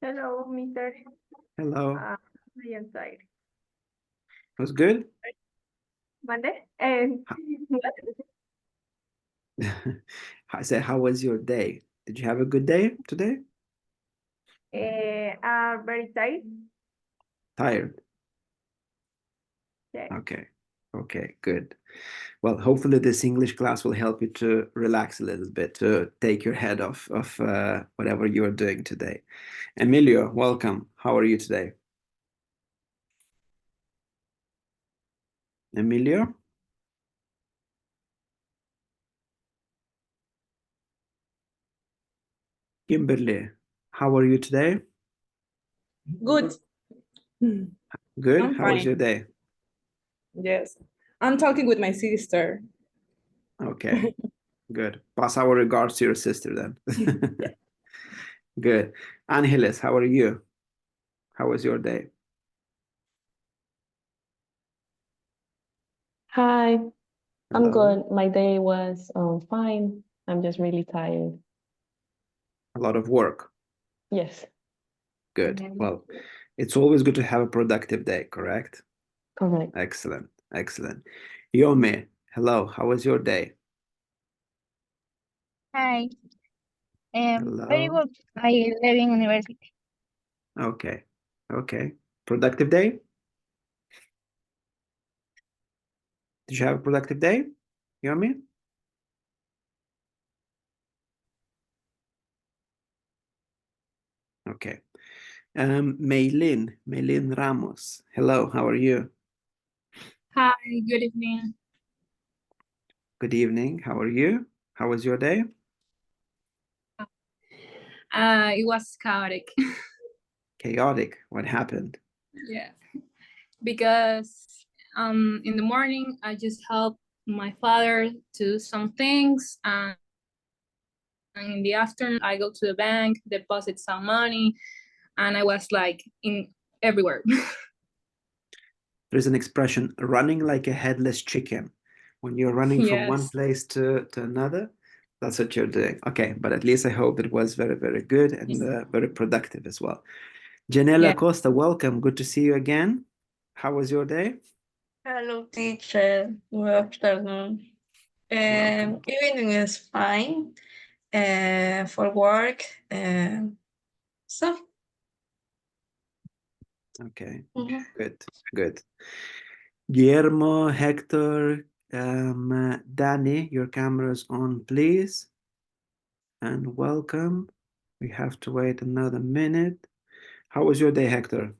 Hello, Mr. Hello. My inside. Was good? ¿Mande? And what? I said, how was your day? Did you have a good day today? Very tight. Tired. Yeah. Okay. Okay, good. Well, hopefully this English class will help you to relax a little bit, to take your head off of whatever you're doing today. Emilio, welcome. How are you today? Emilio? Kimberly, how are you today? Good. Good. I'm How was fine. your day? Yes. I'm talking with my sister. Okay, good. Pass our regards to your sister then. Yeah. Good. Angeles, how are you? How was your day? Hi, I'm Hello. good. My day was fine. I'm just really tired. A lot of work. Yes, Good. Well, it's always good to have a productive day, correct? correct. Excellent. Excellent. Yomi, hello. How was your day? Hi, very Hello. good. I live in university. Okay. Okay. Productive day? Did you have a productive day, Yomi? Okay. Maylin Ramos. Hello, how are you? Hi, good evening. Good evening. How are you? How was your day? It was chaotic. Chaotic. What happened? Yeah, because in the morning I just helped my father do some things, and in the afternoon I go to the bank, deposit some money, and I was like in everywhere. There's an expression, running like a headless chicken. When you're running from one Yes. place to another, that's what you're doing. Okay, but at least I hope it was very, very good and very productive as well. Janela Yeah. Costa, welcome. Good to see you again. How was your day? Hello, teacher. Good afternoon. Welcome. Evening is fine. For work. So. Okay, Mhm. good, good. Guillermo, Hector, Danny, your camera's on, please. And welcome. We have to wait another minute. How was your day, Hector?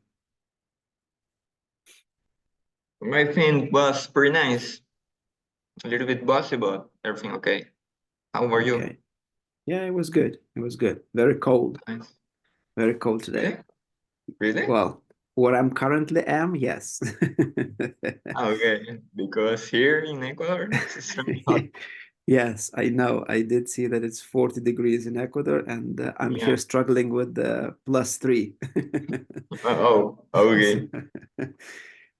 My thing was pretty nice. A little bit bossy, but everything okay. How were you? Okay. Yeah, it was good. It was good. Very cold. Nice. Very cold today. Really? Well, where I'm currently am, yes. Okay, because here in Ecuador, it's extremely hot. Yes, I know. I did see that it's 40 degrees in Ecuador, and I'm Yeah. here struggling with the +3. Oh, okay.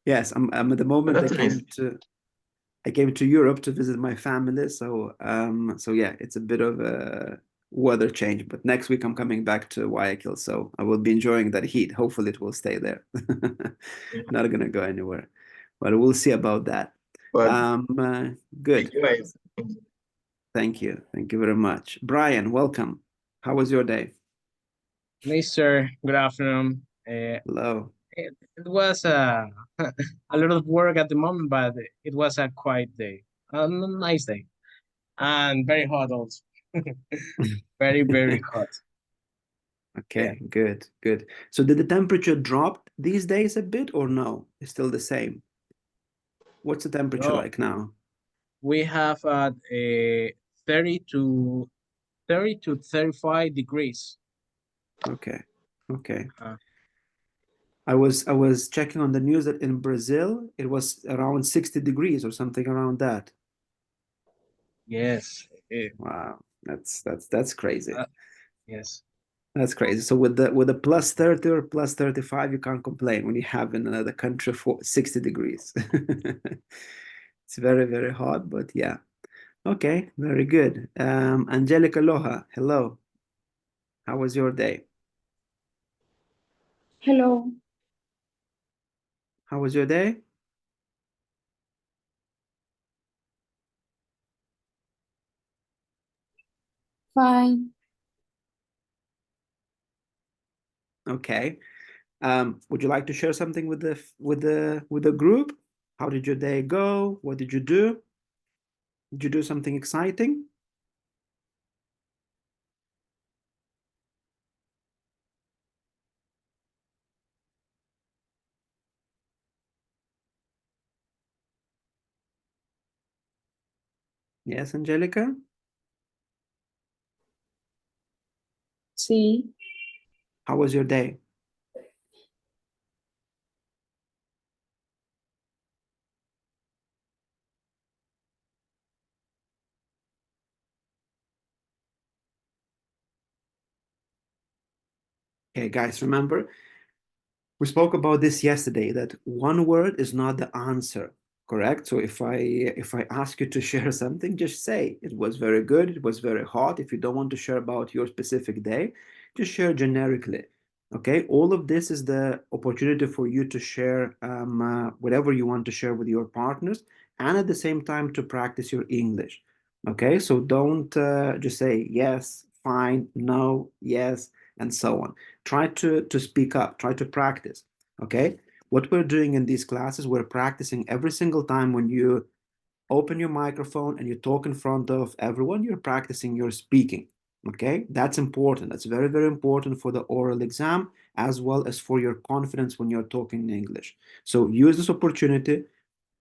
Yes, I'm at the moment That's nice. I came to Europe to visit my family, so yeah, it's a bit of a weather change. But next week I'm coming back to Guayaquil, so I will be enjoying that heat. Hopefully, it will stay there. Not gonna go anywhere, but we'll see about that. But Good. anyway, Thank you. Thank you very much. Brian, welcome. How was your day? Mister, good afternoon. Hello. It was a lot of work at the moment, but it was a quiet day, a nice day, and very hot also. Very, very hot. Okay, good, good. So did the temperature drop these days a bit or no? It's still the same. What's the temperature No, like now? we have at a 30 to 35 degrees. Okay. Okay. Uh, I was checking on the news that in Brazil it was around 60 degrees or something around that. yes, Wow. That's crazy. yes. That's crazy. So with the +30 or +35, you can't complain when you have in another country for 60 degrees. It's very, very hot, but yeah. Okay, very good. Angelica Loja, hello. How was your day? Hello. How was your day? Fine. Okay. Would you like to share something with the group? How did your day go? What did you do? Did you do something exciting? Yes, Angelica? Sí. How was your day? Okay, guys, remember, we spoke about this yesterday, that one word is not the answer, correct? So if I ask you to share something, just say it was very good, it was very hot. If you don't want to share about your specific day, just share generically. Okay, all of this is the opportunity for you to share whatever you want to share with your partners, and at the same time to practice your English. Okay, so don't just say yes, fine, no, yes, and so on. Try to speak up, try to practice. Okay, what we're doing in these classes, we're practicing every single time when you open your microphone and you talk in front of everyone, you're practicing your speaking. Okay, that's important. That's very, very important for the oral exam, as well as for your confidence when you're talking in English. So use this opportunity.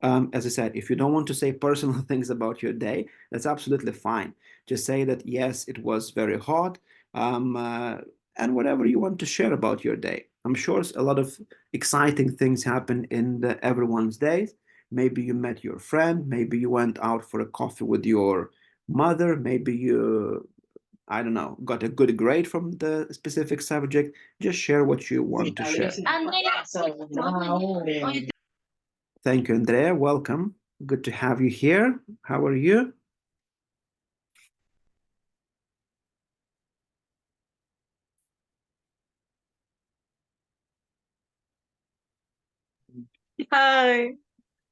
As I said, if you don't want to say personal things about your day, that's absolutely fine. Just say that, yes, it was very hot, and whatever you want to share about your day. I'm sure a lot of exciting things happen in everyone's days. Maybe you met your friend, maybe you went out for a coffee with your mother, maybe you, I don't know, got a good grade from the specific subject. Just share what you want to share. Thank you, Andrea. Welcome. Good to have you here. How are you? Hi.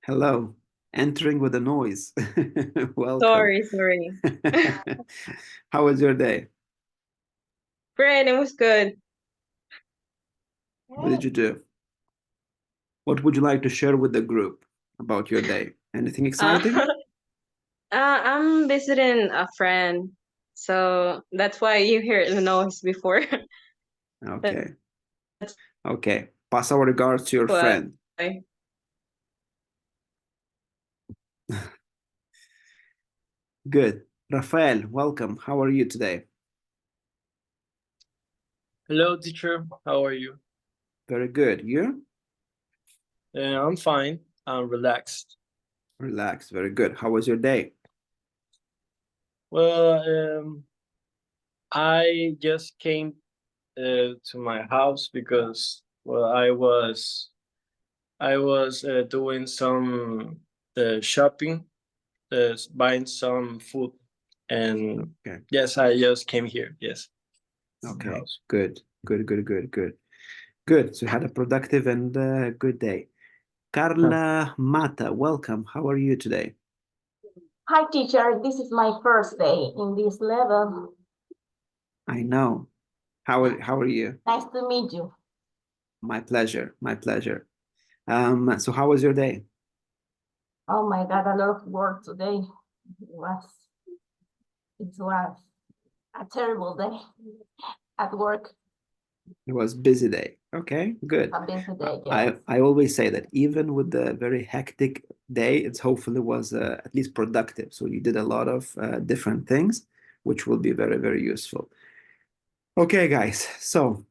Hello. Entering with a noise. Welcome. Sorry. How was your day? Great, it was good. What did you do? What would you like to share with the group about your day? Anything exciting? I'm visiting a friend, so that's why you hear the noise before. Okay. Okay. Pass our regards to your friend. Good. Rafael, welcome. How are you today? Hello, teacher. How are you? Very good. You? I'm fine. I'm relaxed. Relaxed. Very good. How was your day? Well, I just came to my house because, well, I was doing some shopping, buying some food, and Okay. yes, I just came here. Yes. Okay. Good. Good. So you had a productive and good day. Carla Mata, welcome. How are you today? Hi, teacher. This is my first day in this level. I know. How are you? Nice to meet you. My pleasure. My pleasure. So how was your day? Oh my God, a lot of work today. It was a terrible day at work. It was busy day. Okay, good. A busy day, yes. I always say that even with the very hectic day, it's hopefully was at least productive. So you did a lot of different things, which will be very, very useful. Okay, guys. So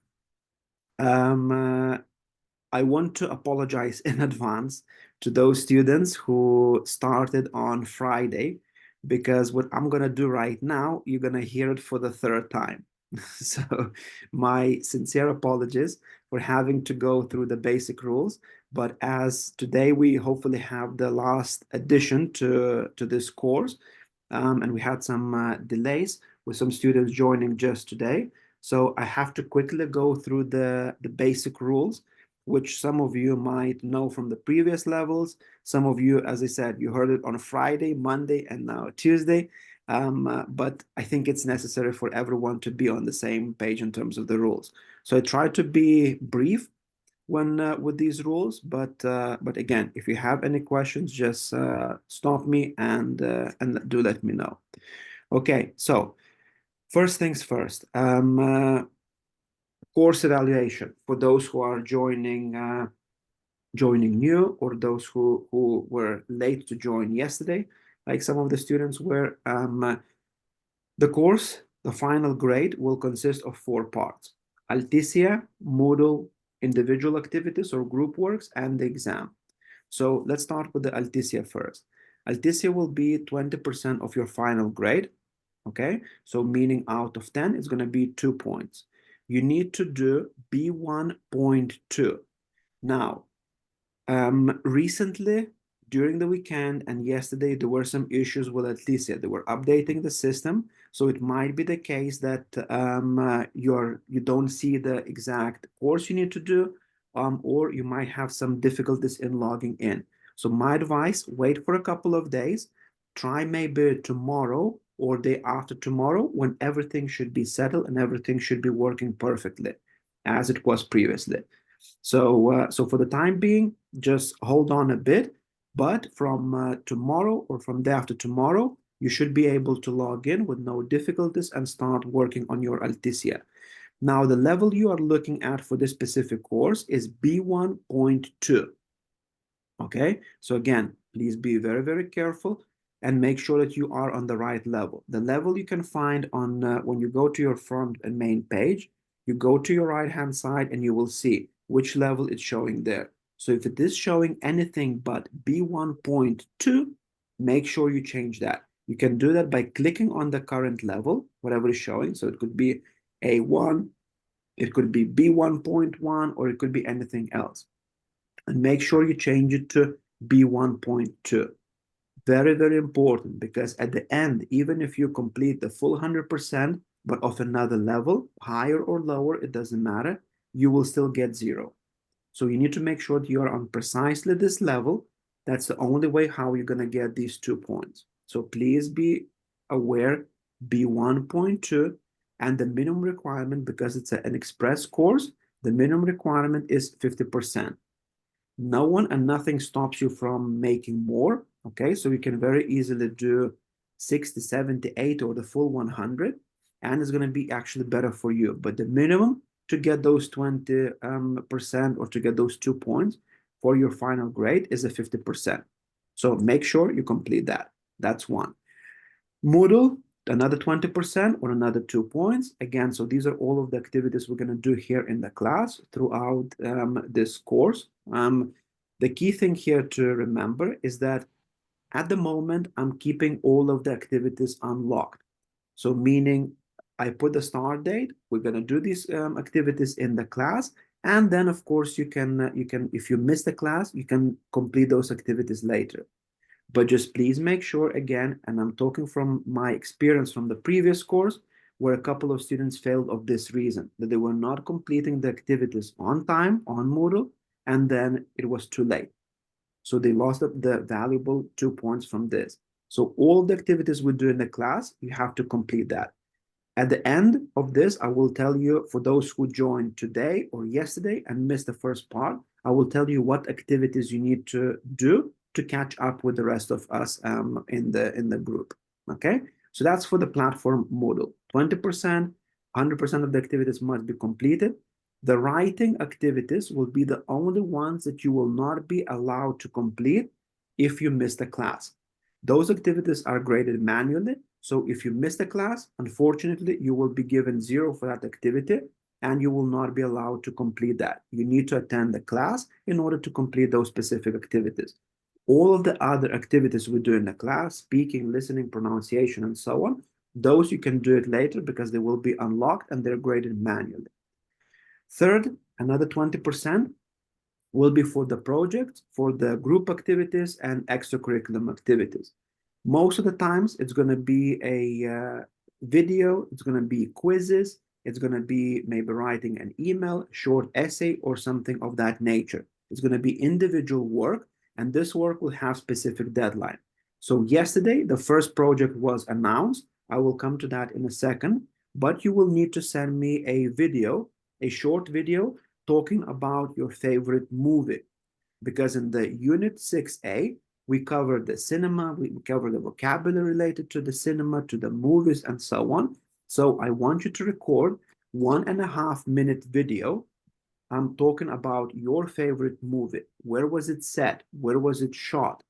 I want to apologize in advance to those students who started on Friday, because what I'm going to do right now, you're going to hear it for the third time. So my sincere apologies for having to go through the basic rules. But as today we hopefully have the last addition to this course, and we had some delays with some students joining just today. So I have to quickly go through the basic rules, which some of you might know from the previous levels. Some of you, as I said, you heard it on Friday, Monday, and now Tuesday. But I think it's necessary for everyone to be on the same page in terms of the rules. So I try to be brief when with these rules, but again, if you have any questions, just stop me and do let me know. Okay, so first things first. Course evaluation for those who are joining new, or those who were late to join yesterday, like some of the students were. The course, the final grade, will consist of 4 parts: Alticia, Moodle, individual activities or group works, and the exam. So let's start with the Alticia first. Alticia will be 20% of your final grade. Okay, so meaning out of 10, it's going to be 2 points. You need to do B1.2. Now, recently, during the weekend and yesterday, there were some issues with Alticia. They were updating the system, so it might be the case that you don't see the exact course you need to do, or you might have some difficulties in logging in. So my advice, wait for a couple of days, try maybe tomorrow or day after tomorrow, when everything should be settled and everything should be working perfectly as it was previously. So for the time being, just hold on a bit, but from tomorrow or from day after tomorrow, you should be able to log in with no difficulties and start working on your Alticia. Now, the level you are looking at for this specific course is B1.2. Okay, so again, please be very, very careful and make sure that you are on the right level. The level you can find on when you go to your front and main page, you go to your right-hand side and you will see which level it's showing there. So if it is showing anything but B1.2, make sure you change that. You can do that by clicking on the current level, whatever is showing. So it could be A1, it could be B1.1, or it could be anything else. And make sure you change it to B1.2. Very, very important, because at the end, even if you complete the full 100%, but of another level, higher or lower, it doesn't matter, you will still get 0. So you need to make sure that you are on precisely this level. That's the only way how you're going to get these 2 points. So please be aware, B1.2, and the minimum requirement, because it's an express course, the minimum requirement is 50%. No one and nothing stops you from making more. Okay, so you can very easily do 60, 70, 80, or the full 100, and it's going to be actually better for you. But the minimum to get those 20% or to get those 2 points for your final grade is a 50%. So make sure you complete that. That's one. Moodle, another 20% or another 2 points. Again, so these are all of the activities we're going to do here in the class throughout this course. The key thing here to remember is that at the moment, I'm keeping all of the activities unlocked. So meaning I put the start date, we're going to do these activities in the class. And then, of course, you can, if you miss the class, you can complete those activities later. But just please make sure, again, and I'm talking from my experience from the previous course, where a couple of students failed of this reason, that they were not completing the activities on time on Moodle, and then it was too late. So they lost the valuable 2 points from this. So all the activities we do in the class, you have to complete that. At the end of this, I will tell you, for those who joined today or yesterday and missed the first part, I will tell you what activities you need to do to catch up with the rest of us in the group. Okay, so that's for the platform Moodle. 20%, 100% of the activities must be completed. The writing activities will be the only ones that you will not be allowed to complete if you miss the class. Those activities are graded manually. So if you miss the class, unfortunately, you will be given 0 for that activity, and you will not be allowed to complete that. You need to attend the class in order to complete those specific activities. All of the other activities we do in the class, speaking, listening, pronunciation, and so on, those you can do it later because they will be unlocked and they're graded manually. Third, another 20% will be for the projects, for the group activities and extracurriculum activities. Most of the times, it's going to be a video, it's going to be quizzes, it's going to be maybe writing an email, short essay, or something of that nature. It's going to be individual work, and this work will have specific deadline. So yesterday, the first project was announced. I will come to that in a second, but you will need to send me a video, a short video talking about your favorite movie. Because in the Unit 6A, we covered the cinema, we covered the vocabulary related to the cinema, to the movies, and so on. So I want you to record 1.5 minute video. I'm talking about your favorite movie. Where was it set? Where was it shot?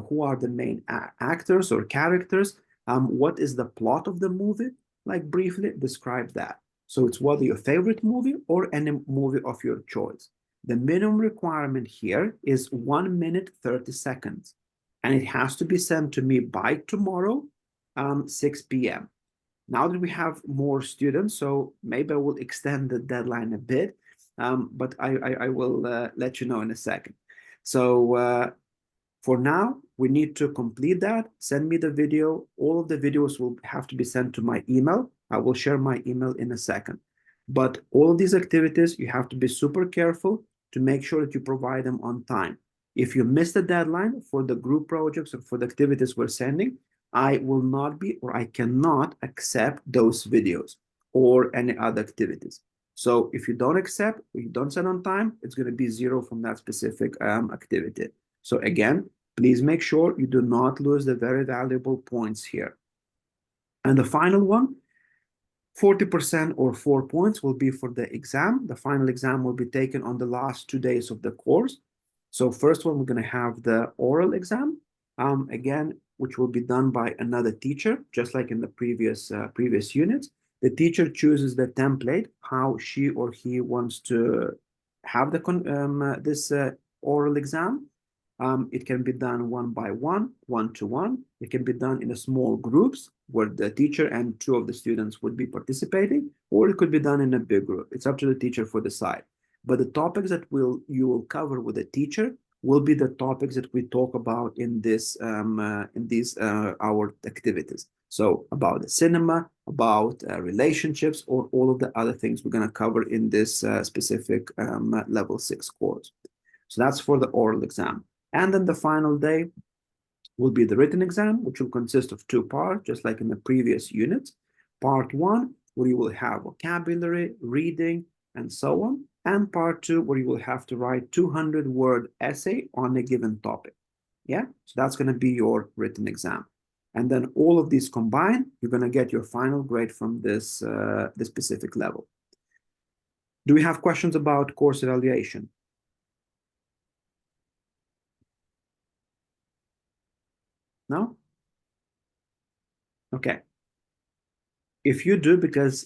Who are the main actors or characters? What is the plot of the movie? Like briefly describe that. So it's whether your favorite movie or any movie of your choice. The minimum requirement here is 1 minute 30 seconds. And it has to be sent to me by tomorrow, 6 p.m. Now that we have more students, so maybe I will extend the deadline a bit, but I will let you know in a second. So for now, we need to complete that. Send me the video. All of the videos will have to be sent to my email. I will share my email in a second. But all of these activities, you have to be super careful to make sure that you provide them on time. If you miss the deadline for the group projects or for the activities we're sending, I will not be, or I cannot accept those videos or any other activities. So if you don't accept, or you don't send on time, it's going to be 0 from that specific activity. So again, please make sure you do not lose the very valuable points here. And the final one, 40% or 4 points will be for the exam. The final exam will be taken on the last 2 days of the course. So first one, we're going to have the oral exam, again, which will be done by another teacher, just like in the previous units. The teacher chooses the template, how she or he wants to have this oral exam. It can be done 1 by 1, 1-to-1. It can be done in a small groups where the teacher and 2 of the students would be participating, or it could be done in a big group. It's up to the teacher for the decide. But the topics that you will cover with the teacher will be the topics that we talk about in these our activities. So about the cinema, about relationships, or all of the other things we're going to cover in this specific level 6 course. So that's for the oral exam. And then the final day will be the written exam, which will consist of 2 parts, just like in the previous units. Part 1, where you will have vocabulary, reading, and so on. And part 2, where you will have to write 200-word essay on a given topic. Yeah, so that's going to be your written exam. And then all of these combined, you're going to get your final grade from this specific level. Do we have questions about course evaluation? No? Okay. If you do, because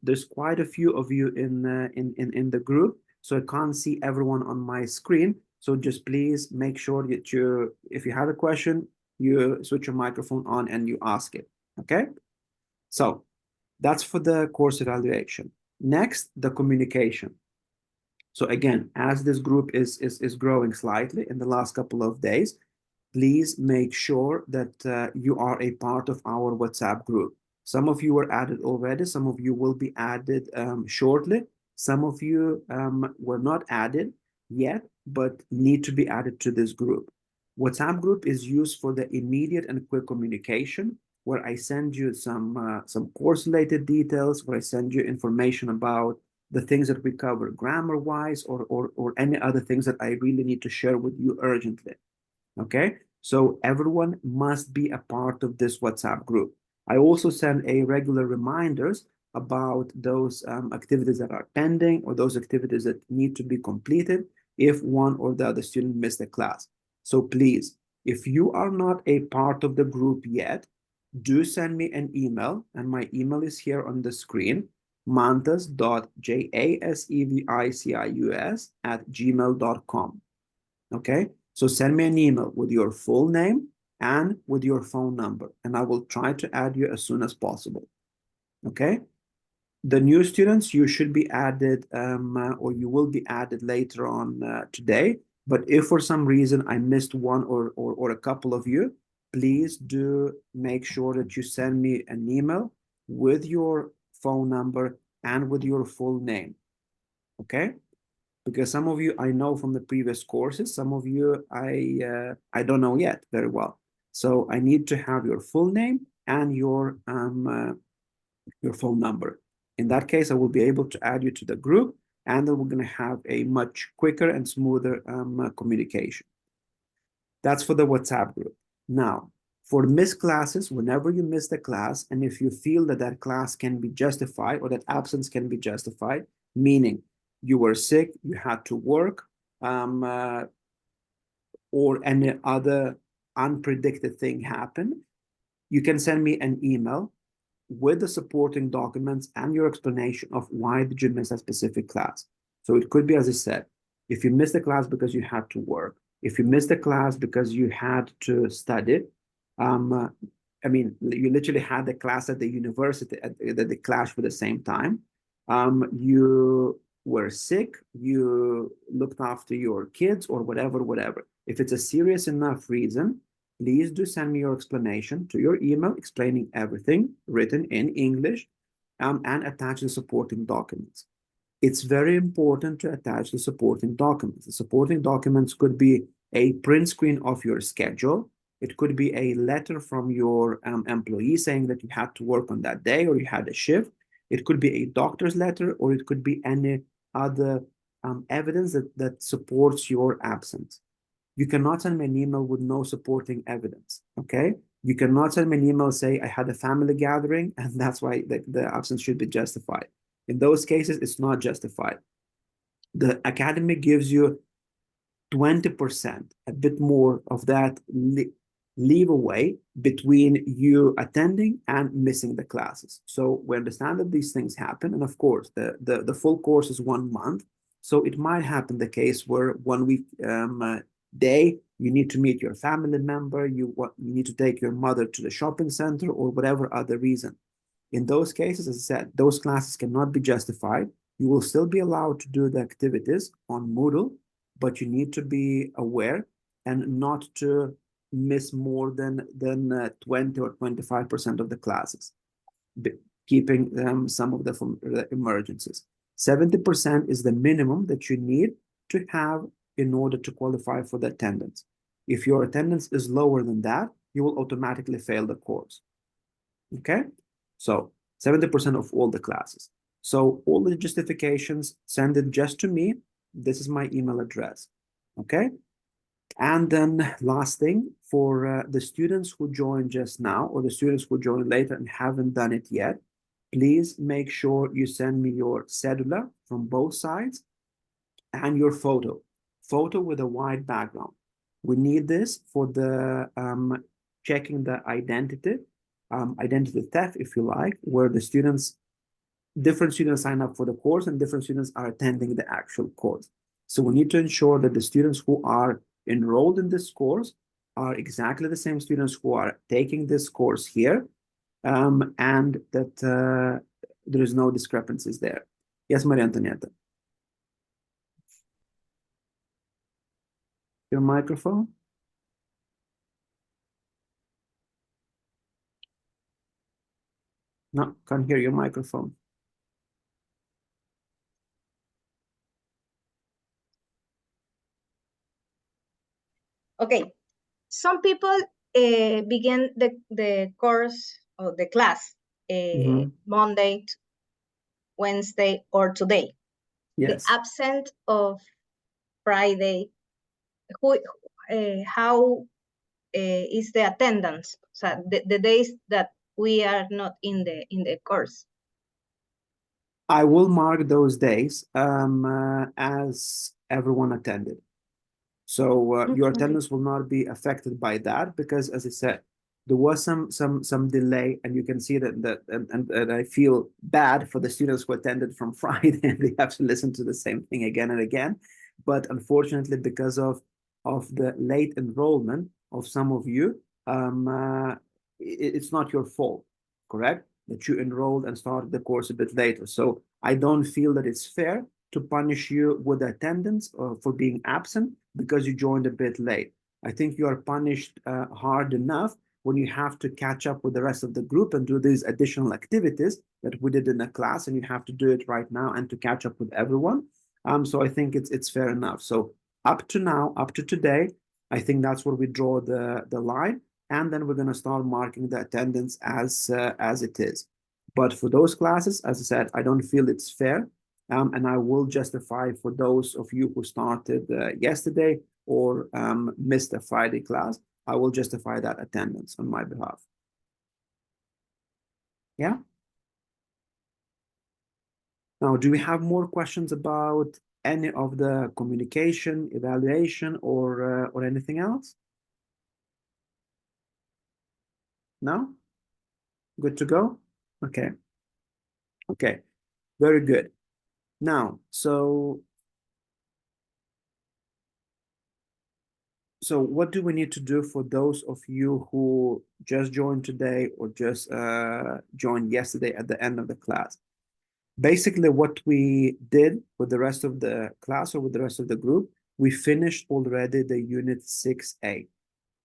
there's quite a few of you in the group, so I can't see everyone on my screen. So just please make sure that if you have a question, you switch your microphone on and you ask it. Okay. So that's for the course evaluation. Next, the communication. So again, as this group is growing slightly in the last couple of days, please make sure that you are a part of our WhatsApp group. Some of you were added already. Some of you will be added shortly. Some of you were not added yet, but need to be added to this group. WhatsApp group is used for the immediate and quick communication, where I send you some course-related details, where I send you information about the things that we cover grammar-wise, or any other things that I really need to share with you urgently. Okay, so everyone must be a part of this WhatsApp group. I also send a regular reminders about those activities that are pending, or those activities that need to be completed if one or the other student missed a class. So please, if you are not a part of the group yet, do send me an email, and my email is here on the screen, mantas.jasevicius@gmail.com. Okay, so send me an email with your full name and with your phone number, and I will try to add you as soon as possible. Okay, the new students, you should be added, or you will be added later on today. But if for some reason I missed one or a couple of you, please do make sure that you send me an email with your phone number and with your full name. Okay? Because some of you I know from the previous courses, some of you I don't know yet very well. So I need to have your full name and your phone number. In that case, I will be able to add you to the group, and then we're going to have a much quicker and smoother communication. That's for the WhatsApp group. Now, for missed classes, whenever you miss the class, and if you feel that that class can be justified or that absence can be justified, meaning you were sick, you had to work, or any other unpredicted thing happened, you can send me an email with the supporting documents and your explanation of why did you miss a specific class. So it could be, as I said, if you missed the class because you had to work, if you missed the class because you had to study, I mean, you literally had the class at the university that they clashed at the same time. You were sick, you looked after your kids or whatever. If it's a serious enough reason, please do send me your explanation to your email, explaining everything written in English, and attach the supporting documents. It's very important to attach the supporting documents. The supporting documents could be a print screen of your schedule. It could be a letter from your employee saying that you had to work on that day or you had a shift. It could be a doctor's letter, or it could be any other evidence that supports your absence. You cannot send me an email with no supporting evidence, okay? You cannot send me an email say I had a family gathering and that's why the absence should be justified. In those cases, it's not justified. The academy gives you 20%, a bit more of that leeway between you attending and missing the classes. So we understand that these things happen. And of course, the full course is 1 month. So it might happen the case where 1 week day, you need to meet your family member, you need to take your mother to the shopping center or whatever other reason. In those cases, as I said, those classes cannot be justified. You will still be allowed to do the activities on Moodle, but you need to be aware and not to miss more than 20 or 25% of the classes, keeping some of them from the emergencies. 70% is the minimum that you need to have in order to qualify for the attendance. If your attendance is lower than that, you will automatically fail the course. Okay? So 70% of all the classes. So all the justifications, send it just to me. This is my email address. Okay? And then last thing, for the students who joined just now or the students who joined later and haven't done it yet, please make sure you send me your cedula from both sides and your photo with a white background. We need this for the checking the identity theft, if you like, where the different students sign up for the course and different students are attending the actual course. So we need to ensure that the students who are enrolled in this course are exactly the same students who are taking this course here, and that there is no discrepancies there. Yes, Maria Antonietta. Your microphone. No, can't hear your microphone. Okay, some people begin the course or the class Monday, Wednesday, or today. Yes. The absent of Friday, how is the attendance? So the days that we are not in the course. I will mark those days as everyone attended. So your attendance will not be affected by that because, as I said, there was some delay, and you can see that and I feel bad for the students who attended from Friday and they have to listen to the same thing again and again. But unfortunately, because of the late enrollment of some of you, it's not your fault, correct? That you enrolled and started the course a bit later. So I don't feel that it's fair to punish you with attendance or for being absent because you joined a bit late. I think you are punished hard enough when you have to catch up with the rest of the group and do these additional activities that we did in the class, and you have to do it right now and to catch up with everyone. So I think it's fair enough. So up to now, up to today, I think that's where we draw the line, and then we're going to start marking the attendance as it is. But for those classes, as I said, I don't feel it's fair, and I will justify for those of you who started yesterday or missed a Friday class, I will justify that attendance on my behalf. Yeah. Now, do we have more questions about any of the communication, evaluation, or anything else? No? Good to go? Okay. Okay. Very good. Now, so what do we need to do for those of you who just joined today or just joined yesterday at the end of the class? Basically, what we did with the rest of the class or with the rest of the group, we finished already the Unit 6A.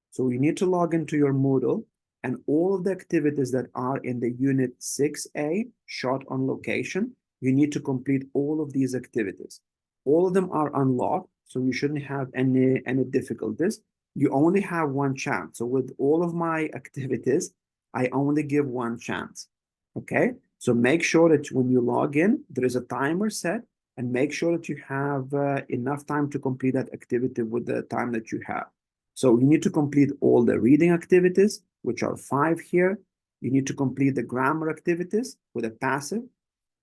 So you need to log into your Moodle, and all of the activities that are in the Unit 6A, shot on location, you need to complete all of these activities. All of them are unlocked, so you shouldn't have any difficulties. You only have one chance. So with all of my activities, I only give one chance, okay? So make sure that when you log in, there is a timer set, and make sure that you have enough time to complete that activity with the time that you have. So you need to complete all the reading activities, which are 5 here. You need to complete the grammar activities with a passive.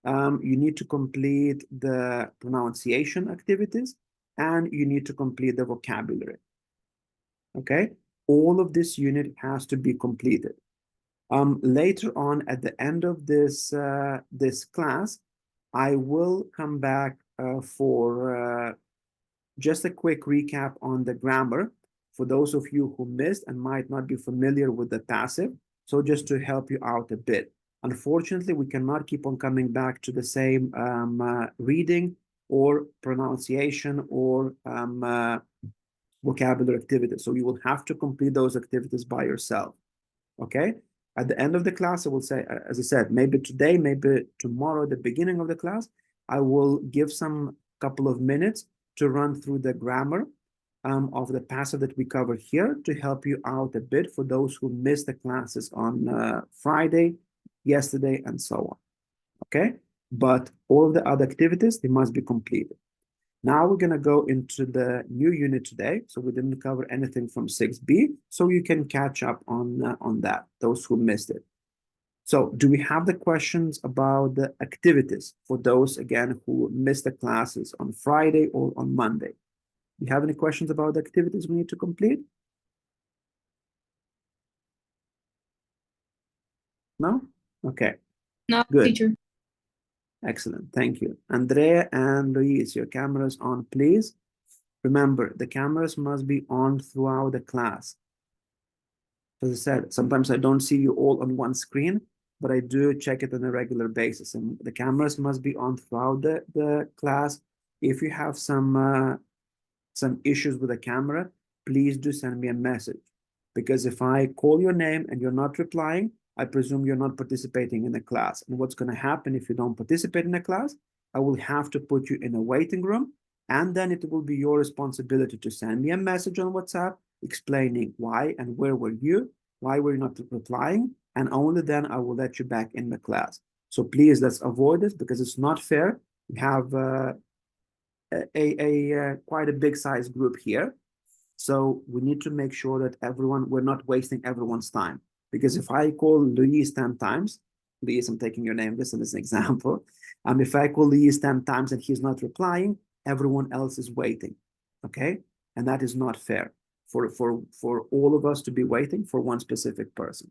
You need to complete the pronunciation activities, and you need to complete the vocabulary. Okay, all of this unit has to be completed. Later on, at the end of this class, I will come back for just a quick recap on the grammar for those of you who missed and might not be familiar with the passive. So just to help you out a bit. Unfortunately, we cannot keep on coming back to the same reading or pronunciation or vocabulary activities. So you will have to complete those activities by yourself. Okay? At the end of the class, I will say, as I said, maybe today, maybe tomorrow, at the beginning of the class, I will give some couple of minutes to run through the grammar of the passive that we covered here to help you out a bit for those who missed the classes on Friday, yesterday, and so on. Okay? But all of the other activities, they must be completed. Now we're going to go into the new unit today. So we didn't cover anything from 6B, so you can catch up on that, those who missed it. So do we have the questions about the activities for those, again, who missed the classes on Friday or on Monday? Do you have any questions about the activities we need to complete? No? Okay. No, Good. teacher. Excellent. Thank you. Andrea and Luis, your cameras on, please. Remember, the cameras must be on throughout the class. As I said, sometimes I don't see you all on one screen, but I do check it on a regular basis. And the cameras must be on throughout the class. If you have some issues with the camera, please do send me a message. Because if I call your name and you're not replying, I presume you're not participating in the class. And what's going to happen if you don't participate in the class? I will have to put you in a waiting room, and then it will be your responsibility to send me a message on WhatsApp explaining why and where were you, why were you not replying, and only then I will let you back in the class. So please, let's avoid this because it's not fair. We have quite a big size group here. So we need to make sure that we're not wasting everyone's time. Because if I call Luis 10 times, Luis, I'm taking your name just as an example. If I call Luis 10 times and he's not replying, everyone else is waiting, okay? And that is not fair for all of us to be waiting for one specific person.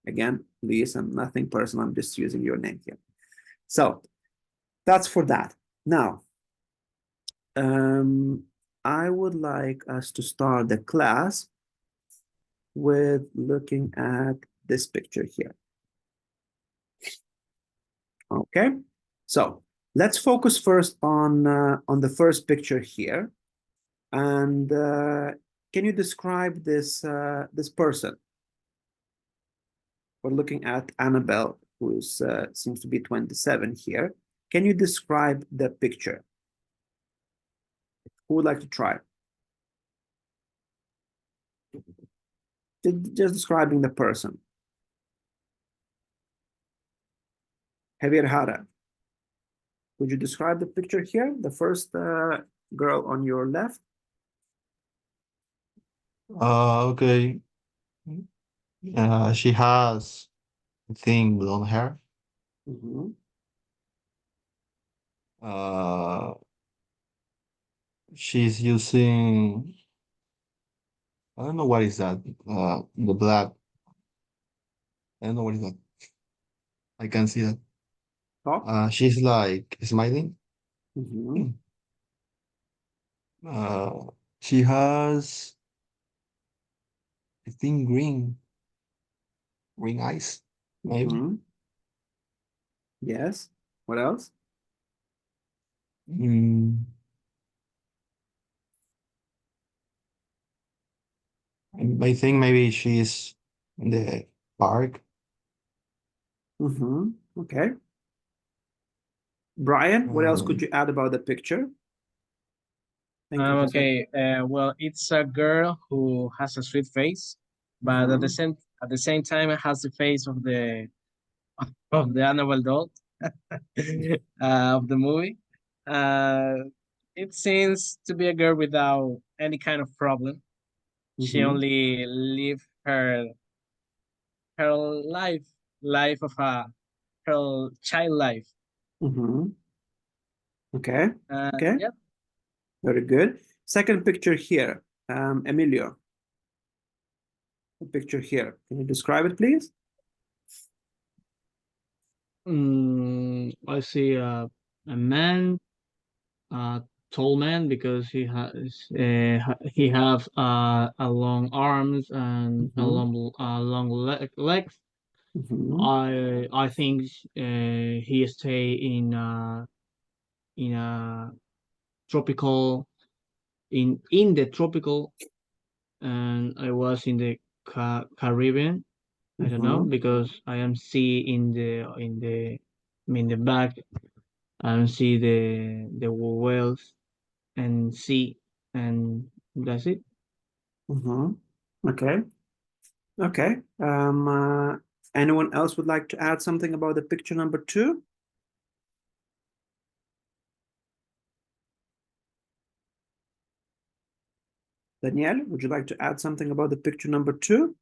Again, Luis, I'm nothing personal, I'm just using your name here. So that's for that. Now, I would like us to start the class with looking at this picture here. Okay, so let's focus first on the first picture here. And can you describe this this person? we're looking at Annabelle, who seems to be 27 here. Can you describe the picture? Who would like to try? Just describing the person. Javier Jara, would you describe the picture here? The first girl on your left? Okay. She has, I think, blonde hair. Mhm. She's using, I don't know what is that. The black. I don't know what is that. I can see that. Oh. She's like smiling. Mhm. She has, I think, green eyes, maybe. Mhm. Yes. What else? I think maybe she's in the park. Okay. Brian, what else could Um, you add about the picture? Thank you, Jose. Okay, well, it's a girl who has a sweet face, but at the same time, it has the face of the Annabelle doll of the movie. It seems to be a girl without any kind of problem. She only live her life of her child life. Okay. Okay. Yep. Very good. Second picture here, Emilio. The picture here. Can you describe it, please? I see a man, a tall man, because he have a long arms and a long legs. I think he stay in a tropical in the tropical, and I was in the Caribbean. I don't know, because I am see in the back. I don't see the whales and sea, and that's it. Okay. Okay. Anyone else would like to add something about the picture number 2? Danielle, would you like to add something about the picture number 2?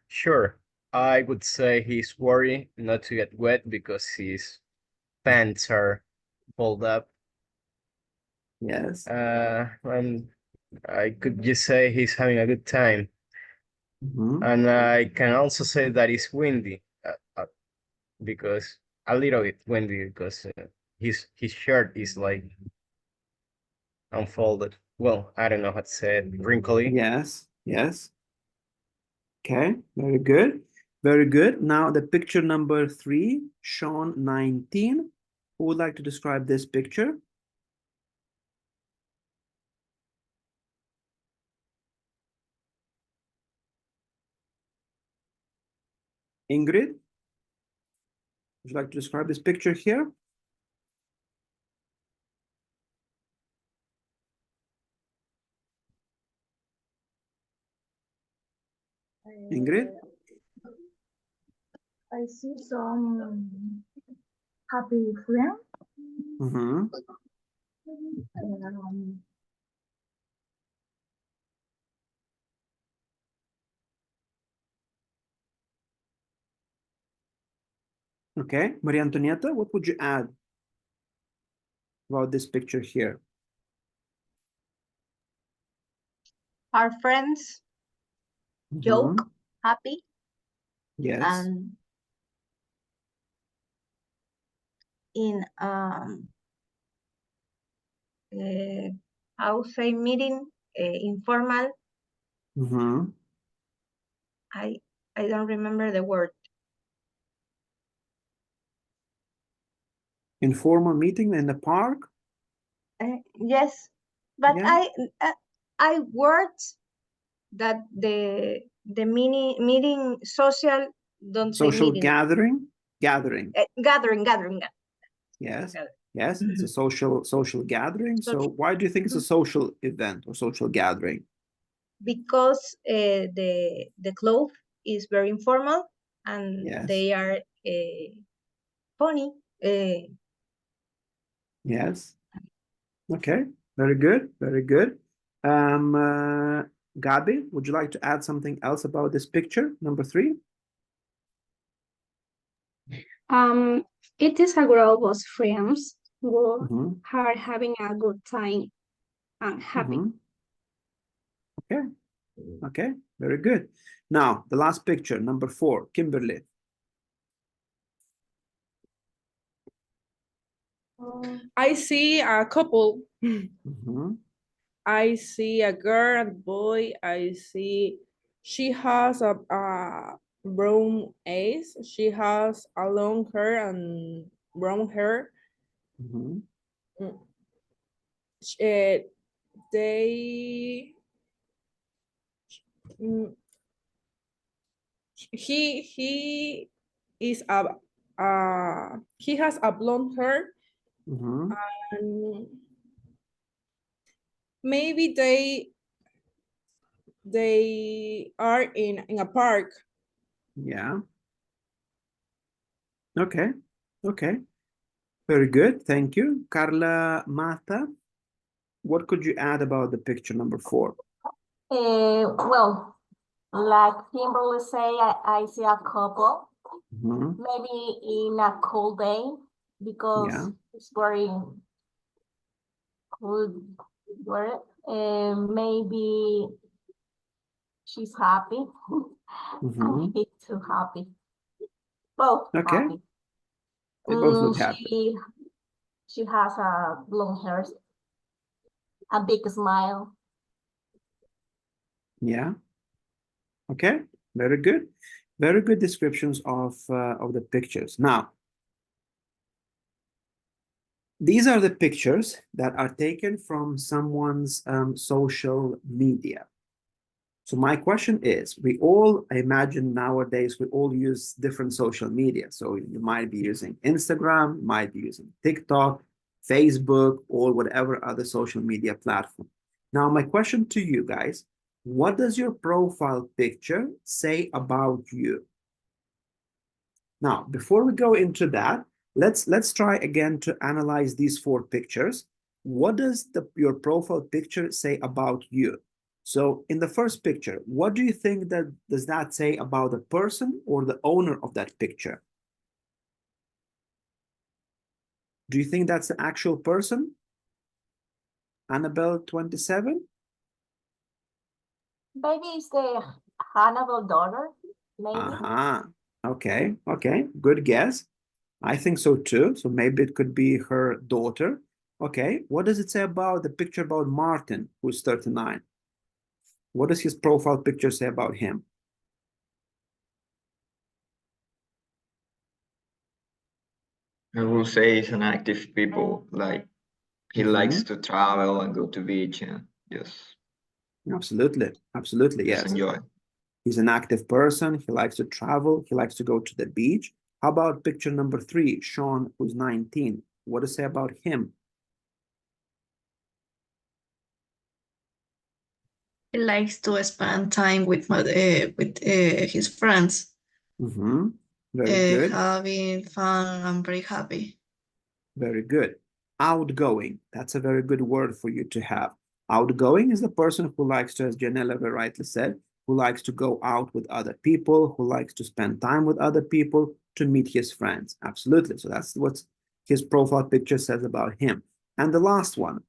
Sure. I would say he's worried not to get wet because his pants are pulled up. Yes. And I could just say he's having a good time. And I can also say that it's windy, because a little bit windy, because his shirt is like unfolded. Well, I don't know how to say it, wrinkly. Yes. Yes. Okay. Very good. Very good. Now the picture number 3, Sean 19. Who would like to describe this picture? Ingrid, would you like to describe this picture here? Ingrid? I see some happy friends. Okay. Maria Antonieta, what would you add about this picture here? Our friends joke, happy. Yes. And in I would say meeting, informal. I don't remember the word. Informal meeting in the park? Yes, but Yeah. I words that the meeting social don't say Social meeting. gathering? Gathering. Yes. Gathering. Yes, it's a social gathering. So why do you think it's a social event or social gathering? Because the clothes is very informal and Yes. they are funny. Yes. Okay. Very good. Very good. Gabi, would you like to add something else about this picture, number 3? It is a group of friends who Mhm. are having a good time and happy. Mhm. Okay. Okay. Very good. Now, the last picture, number 4, Kimberly. I see a couple. Mhm. I see a girl and boy. I see she has a brown eyes. She has a long hair and brown hair. Mhm. They mm, he is he has a blonde hair Mhm. and maybe they are in a park. Yeah. Okay. Okay. Very good. Thank you. Carla Mata, what could you add about the picture number 4? Well, like Kimberly say, I see a couple, Mhm. maybe in a cold day because Yeah. it's very cold weather, and maybe she's happy. Mhm. Maybe too happy. Both Okay. happy. They both look happy. She has a blonde hair, a big smile. Yeah. Okay. Very good. Very good descriptions of the pictures. Now, these are the pictures that are taken from someone's social media. So my question is, I imagine nowadays we all use different social media. So you might be using Instagram, you might be using TikTok, Facebook, or whatever other social media platform. Now, my question to you guys, what does your profile picture say about you? Now, before we go into that, let's try again to analyze these 4 pictures. What does your profile picture say about you? So in the first picture, what do you think does that say about the person or the owner of that picture? Do you think that's the actual person? Annabelle 27? Maybe it's the Hannibal daughter, maybe. Uh-huh. Okay, okay, good guess. I think so too. So maybe it could be her daughter. Okay, what does it say about the picture about Martin, who's 39? What does his profile picture say about him? I will say he's an active people, like he likes to travel and go to beach and just Absolutely, absolutely, yes. enjoy. He's an active person. He likes to travel. He likes to go to the beach. How about picture number 3, Sean, who's 19? What does it say about him? He likes to spend time with his friends, Very good. having fun and very happy. Very good. Outgoing. That's a very good word for you to have. Outgoing is the person who likes to, as Janella very rightly said, who likes to go out with other people, who likes to spend time with other people, to meet his friends. Absolutely. So that's what his profile picture says about him. And the last one,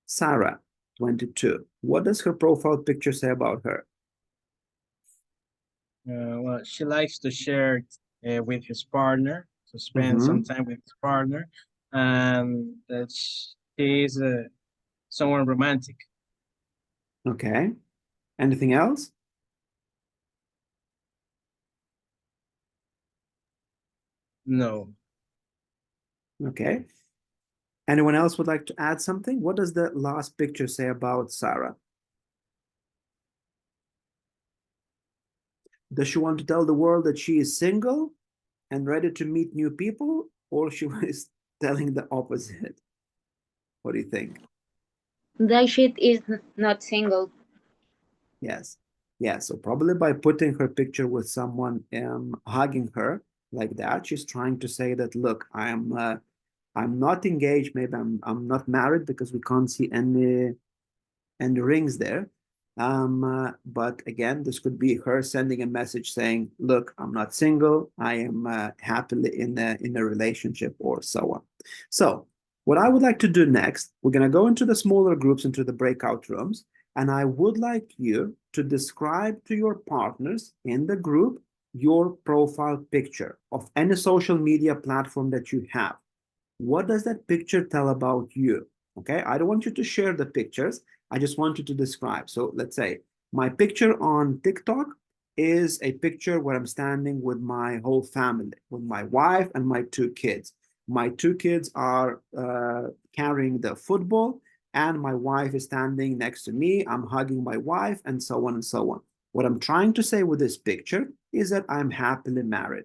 Sarah, 22. What does her profile picture say about her? Well, she likes to share with his partner, to spend some time with his partner, and that she is someone romantic. Okay. Anything else? No. Okay. Anyone else would like to add something? What does the last picture say about Sarah? Does she want to tell the world that she is single and ready to meet new people, or she is telling the opposite? What do you think? That she is not single. Yes. Yeah, so probably by putting her picture with someone hugging her like that, she's trying to say that, look, I'm not engaged, maybe I'm not married because we can't see any rings there. But again, this could be her sending a message saying, look, I'm not single, I am happily in a relationship, or so on. So what I would like to do next, we're going to go into the smaller groups, into the breakout rooms, and I would like you to describe to your partners in the group your profile picture of any social media platform that you have. What does that picture tell about you? Okay, I don't want you to share the pictures. I just want you to describe. So let's say my picture on TikTok is a picture where I'm standing with my whole family, with my wife and my 2 kids. My 2 kids are carrying the football, and my wife is standing next to me. I'm hugging my wife, and so on and so on. What I'm trying to say with this picture is that I'm happily married.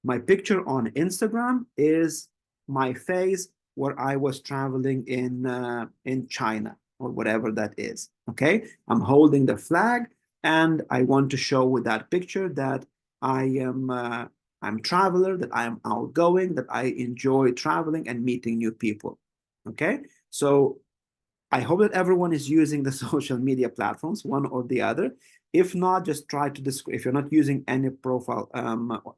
My picture on Instagram is my face where I was traveling in China, or whatever that is. Okay, I'm holding the flag, and I want to show with that picture that I'm a traveler, that I am outgoing, that I enjoy traveling and meeting new people. Okay, so I hope that everyone is using the social media platforms, one or the other. If not, just try to describe. If you're not using any profile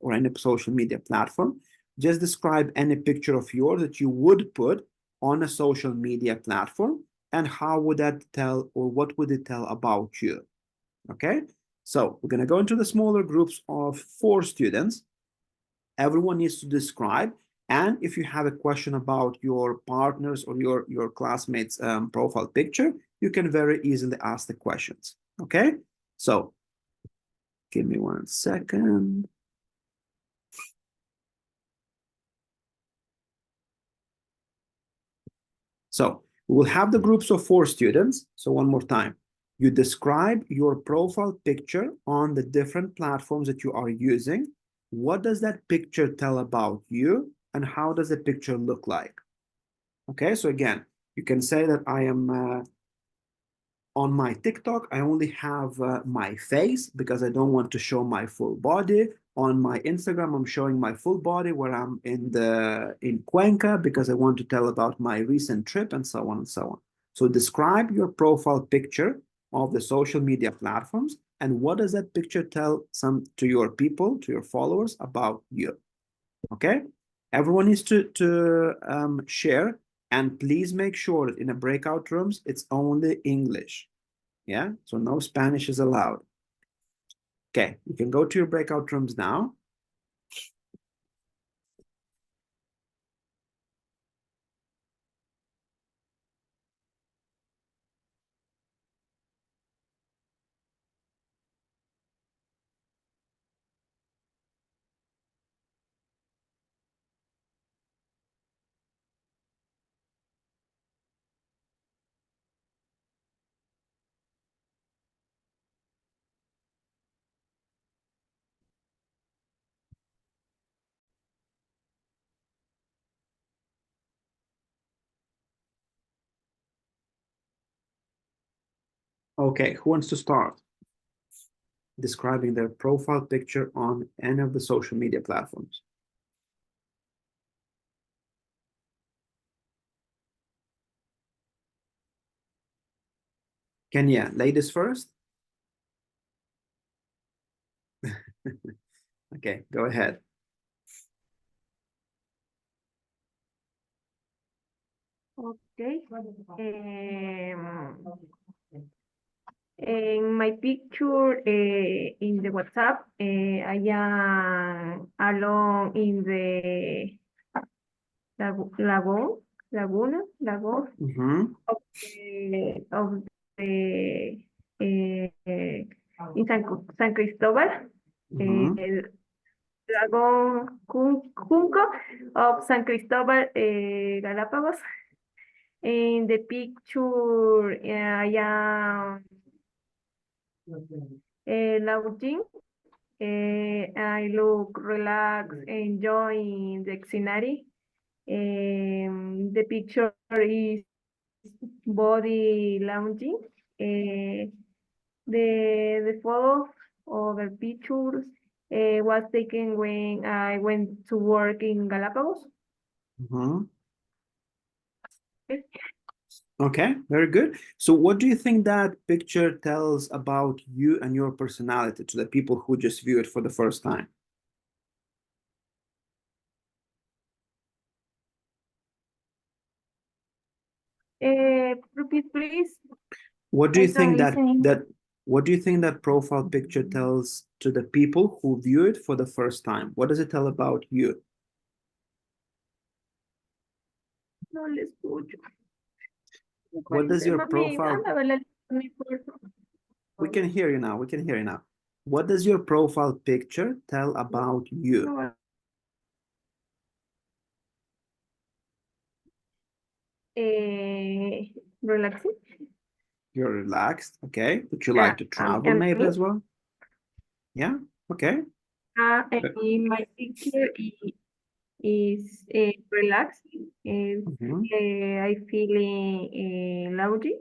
or any social media platform, just describe any picture of yours that you would put on a social media platform, and how would that tell, or what would it tell about you? Okay, so we're going to go into the smaller groups of 4 students. Everyone needs to describe, and if you have a question about your partners or your classmates' profile picture, you can very easily ask the questions. Okay, so give me 1 second. So we'll have the groups of 4 students. So one more time, you describe your profile picture on the different platforms that you are using. What does that picture tell about you, and how does the picture look like? Okay, so again, you can say that I am on my TikTok, I only have my face because I don't want to show my full body. On my Instagram, I'm showing my full body where I'm in Cuenca because I want to tell about my recent trip, and so on and so on. So describe your profile picture of the social media platforms, and what does that picture tell to your people, to your followers, about you? Okay, everyone needs to share, and please make sure that in a breakout rooms, it's only English. Yeah, so no Spanish is allowed. Okay, you can go to your breakout rooms now. Okay, who wants to start describing their profile picture on any of the social media platforms? Kenya, ladies first. Okay, go ahead. Okay. In my picture in the WhatsApp, I am alone in the laguna of the in San Cristobal, Lagoon Junco of San Cristobal, Galapagos. In the picture, I am lounging I look relaxed, enjoying the scenery. The picture is body lounging. The photo or the pictures was taken when I went to work in Galapagos. Okay, very good. So what do you think that picture tells about you and your personality to the people who just view it for the first time? Repeat, please. What do I you think don't listen. what do you think that profile picture tells to the people who view it for the first time? What does it tell about you? No le escucho. What does your Mami, profile? anda a verla a mi cuerpo. We can hear you now. We can hear you now. What does your profile picture tell about you? No. Relaxing. You're relaxed, okay? Would you like to travel And maybe me? as well? Yeah, okay. And my picture is relaxing. I feeling loungy.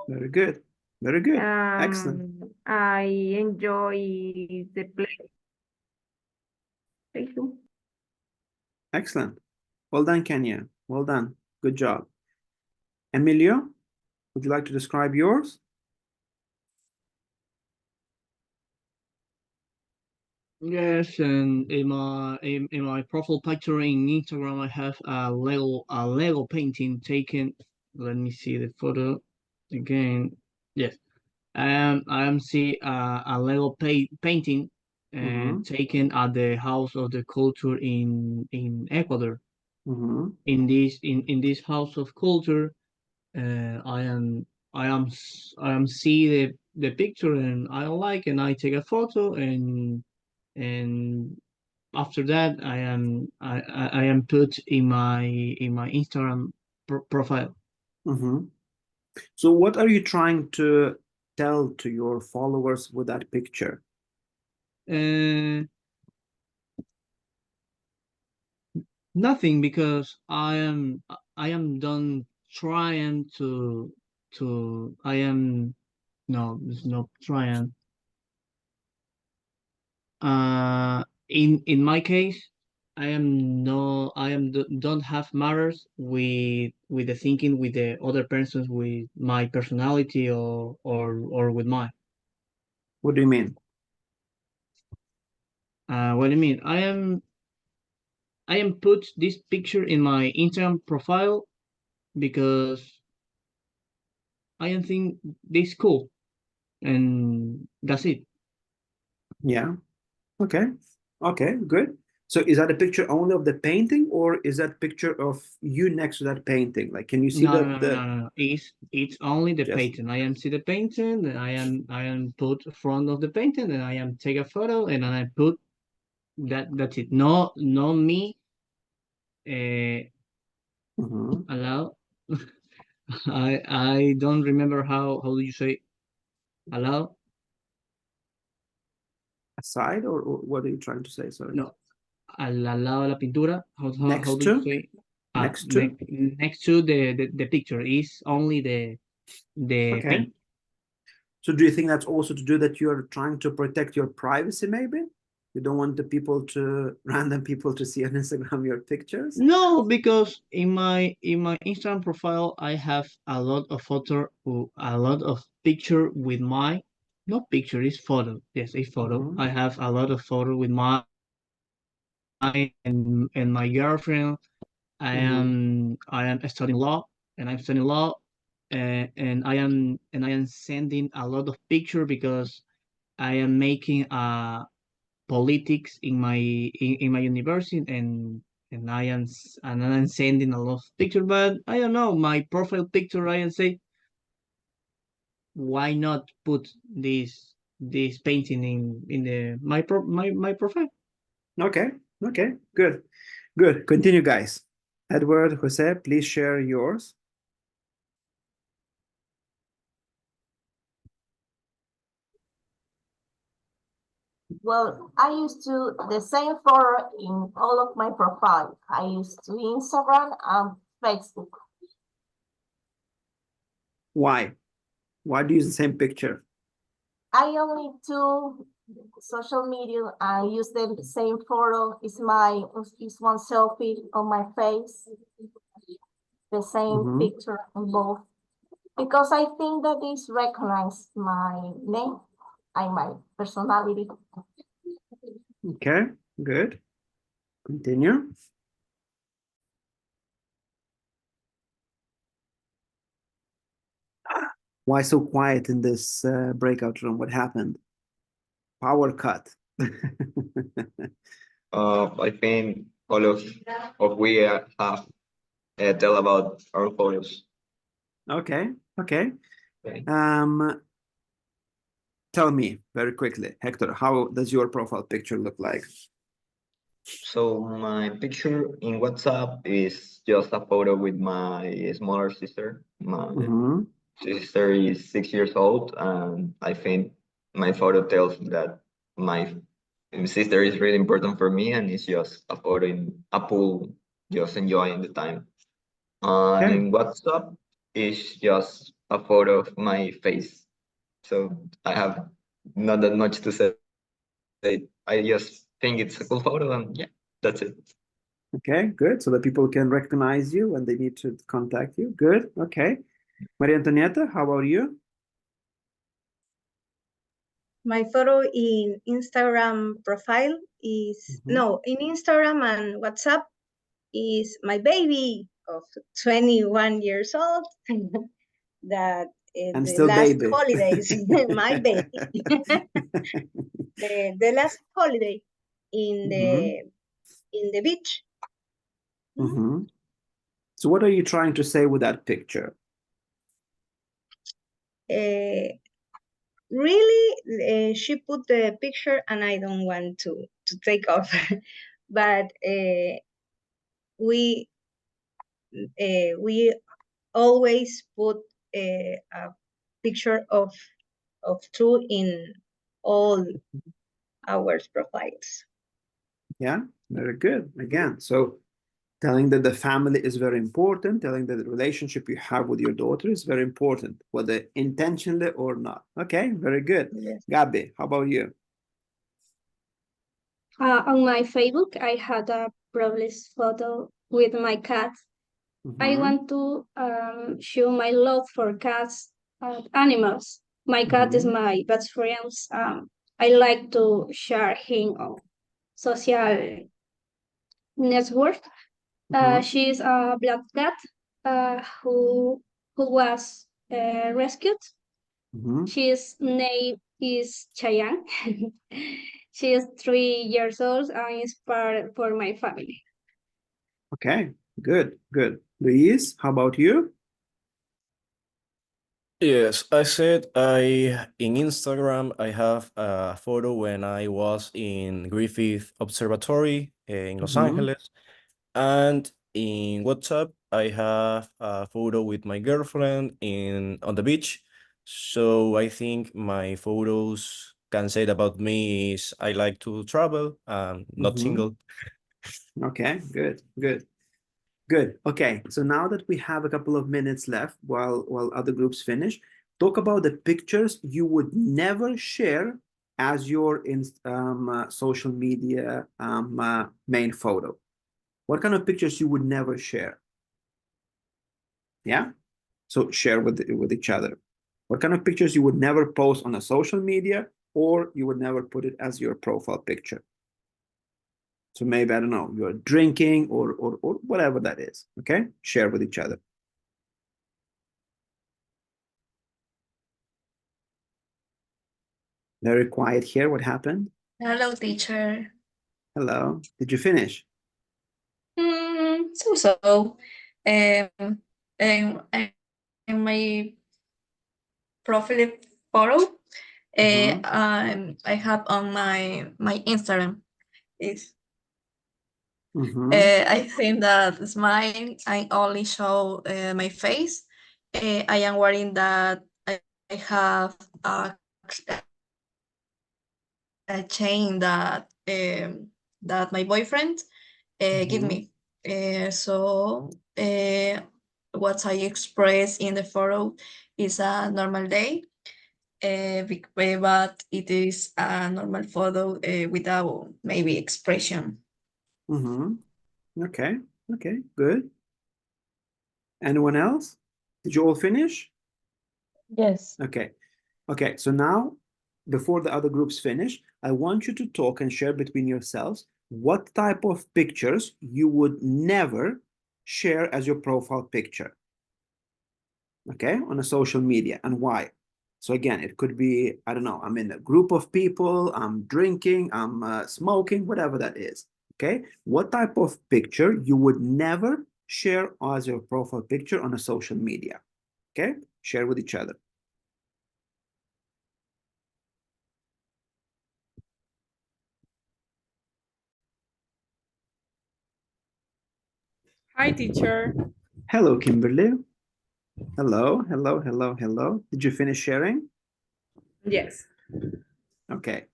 Very good. Very good. Excellent. I enjoy the place. Thank you. Excellent. Well done, Kenya. Well done. Good job. Emilio, would you like to describe yours? Yes, and in my profile picture in Instagram, I have a Lego painting taken. Let me see the photo again. Yes, I am see a Lego painting taken at the House of the Culture in Ecuador. In this House of Culture, I am see the picture and I like and I take a photo and after that I am put in my Instagram profile. So what are you trying to tell to your followers with that picture? Nothing, because I am done trying to I am no, it's not trying. In my case, I don't have matters with the thinking with the other persons with my personality or with mine. What do you mean? What do you mean? I am put this picture in my Instagram profile because I am think this cool, and that's it. Yeah. Okay. Okay, good. So is that a picture only of the painting, or is that picture of you next to that painting? Like, can you see No. It's only the Just- painting. I am see the painting, and I am put front of the painting, and I am take a photo, and I put that's it. No me. Allow. I don't remember how do you say allow. Aside, or what are you trying to say? Sorry. No, al lado de la pintura. How Next do you to? say? Next to? Next to the picture is only the Okay. paint. So do you think that's also to do that you're trying to protect your privacy, maybe? You don't want the people to, random people to see on Instagram your pictures? No, because in my Instagram profile I have a lot of picture with my not picture, it's photo. Yes, a photo. I have a lot of photo with my and my girlfriend. I am studying law, and I'm studying law, and I am sending a lot of picture because I am making politics in my university, and I am sending a lot of picture, but I don't know my profile picture. I am say, why not put this painting in the my profile? Okay. Okay. Good. Good. Continue, guys. Edward, Jose, please share yours. Well, I used to the same photo in all of my profile. I used to Instagram and Facebook. Why? Why do you use the same picture? I only do social media. I use the same photo. It's one selfie on my face. The same picture on both. Because I think that this recognizes my name and my personality. Okay, good. Continue. Why so quiet in this breakout room? What happened? Power cut. I think all of we have tell about our photos. Okay, okay. Tell me very quickly, Hector, how does your profile picture look like? So my picture in WhatsApp is just a photo with my smaller sister. My sister is 6 years old, and I think my photo tells that my sister is really important for me, and it's just a photo in a pool, just enjoying the time. And in WhatsApp, it's just a photo of my face. So I have not that much to say. I just think it's a cool photo, and yeah, that's it. Okay, good. So that people can recognize you when they need to contact you. Good. Okay. Maria Antonieta, how about you? My photo in Instagram profile is no, in Instagram and WhatsApp is my baby of 21 years old. That And the still last baby. holidays, my baby, the last holiday in the beach. So what are you trying to say with that picture? Really, she put the picture, and I don't want to take off, but we always put a picture of two in all our profiles. Yeah, very good. Again, so telling that the family is very important, telling that the relationship you have with your daughter is very important, whether intentionally or not. Okay, very good. Yes. Gabi, how about you? On my Facebook, I had a priceless photo with my cat. I want to show my love for cats and animals. My cat is my best friend. I like to share him on social network. She's a black cat who was rescued. She's name is Cheyenne. She is 3 years old and is part for my family. Okay, good, good. Luis, how about you? Yes, I said in Instagram I have a photo when I was in Griffith Observatory in Los Angeles, and in WhatsApp I have a photo with my girlfriend on the beach. So I think my photos can say about me is I like to travel and not single. Okay, good, good. Good. Okay. So now that we have a couple of minutes left while other groups finish, talk about the pictures you would never share as your social media main photo. What kind of pictures you would never share? Yeah. So share with each other. What kind of pictures you would never post on a social media, or you would never put it as your profile picture? So maybe, I don't know, you're drinking or whatever that is, okay? Share with each other. Very quiet here. What happened? Hello, teacher. Hello. Did you finish? So. In my profile photo, I have on my Instagram is. I think that smile I only show my face. I am wearing that I have a chain that that my boyfriend give me. So what I express in the photo is a normal day, but it is a normal photo without maybe expression. Okay, okay, good. Anyone else? Did you all finish? Yes. Okay, okay. So now, before the other groups finish, I want you to talk and share between yourselves what type of pictures you would never share as your profile picture. Okay, on a social media, and why? So again, it could be, I don't know, I'm in a group of people, I'm drinking, I'm smoking, whatever that is. Okay, what type of picture you would never share as your profile picture on a social media? Okay, share with each other. Hi, teacher. Hello, Kimberly. Hello, hello, hello, hello. Did you finish sharing? Yes. Okay.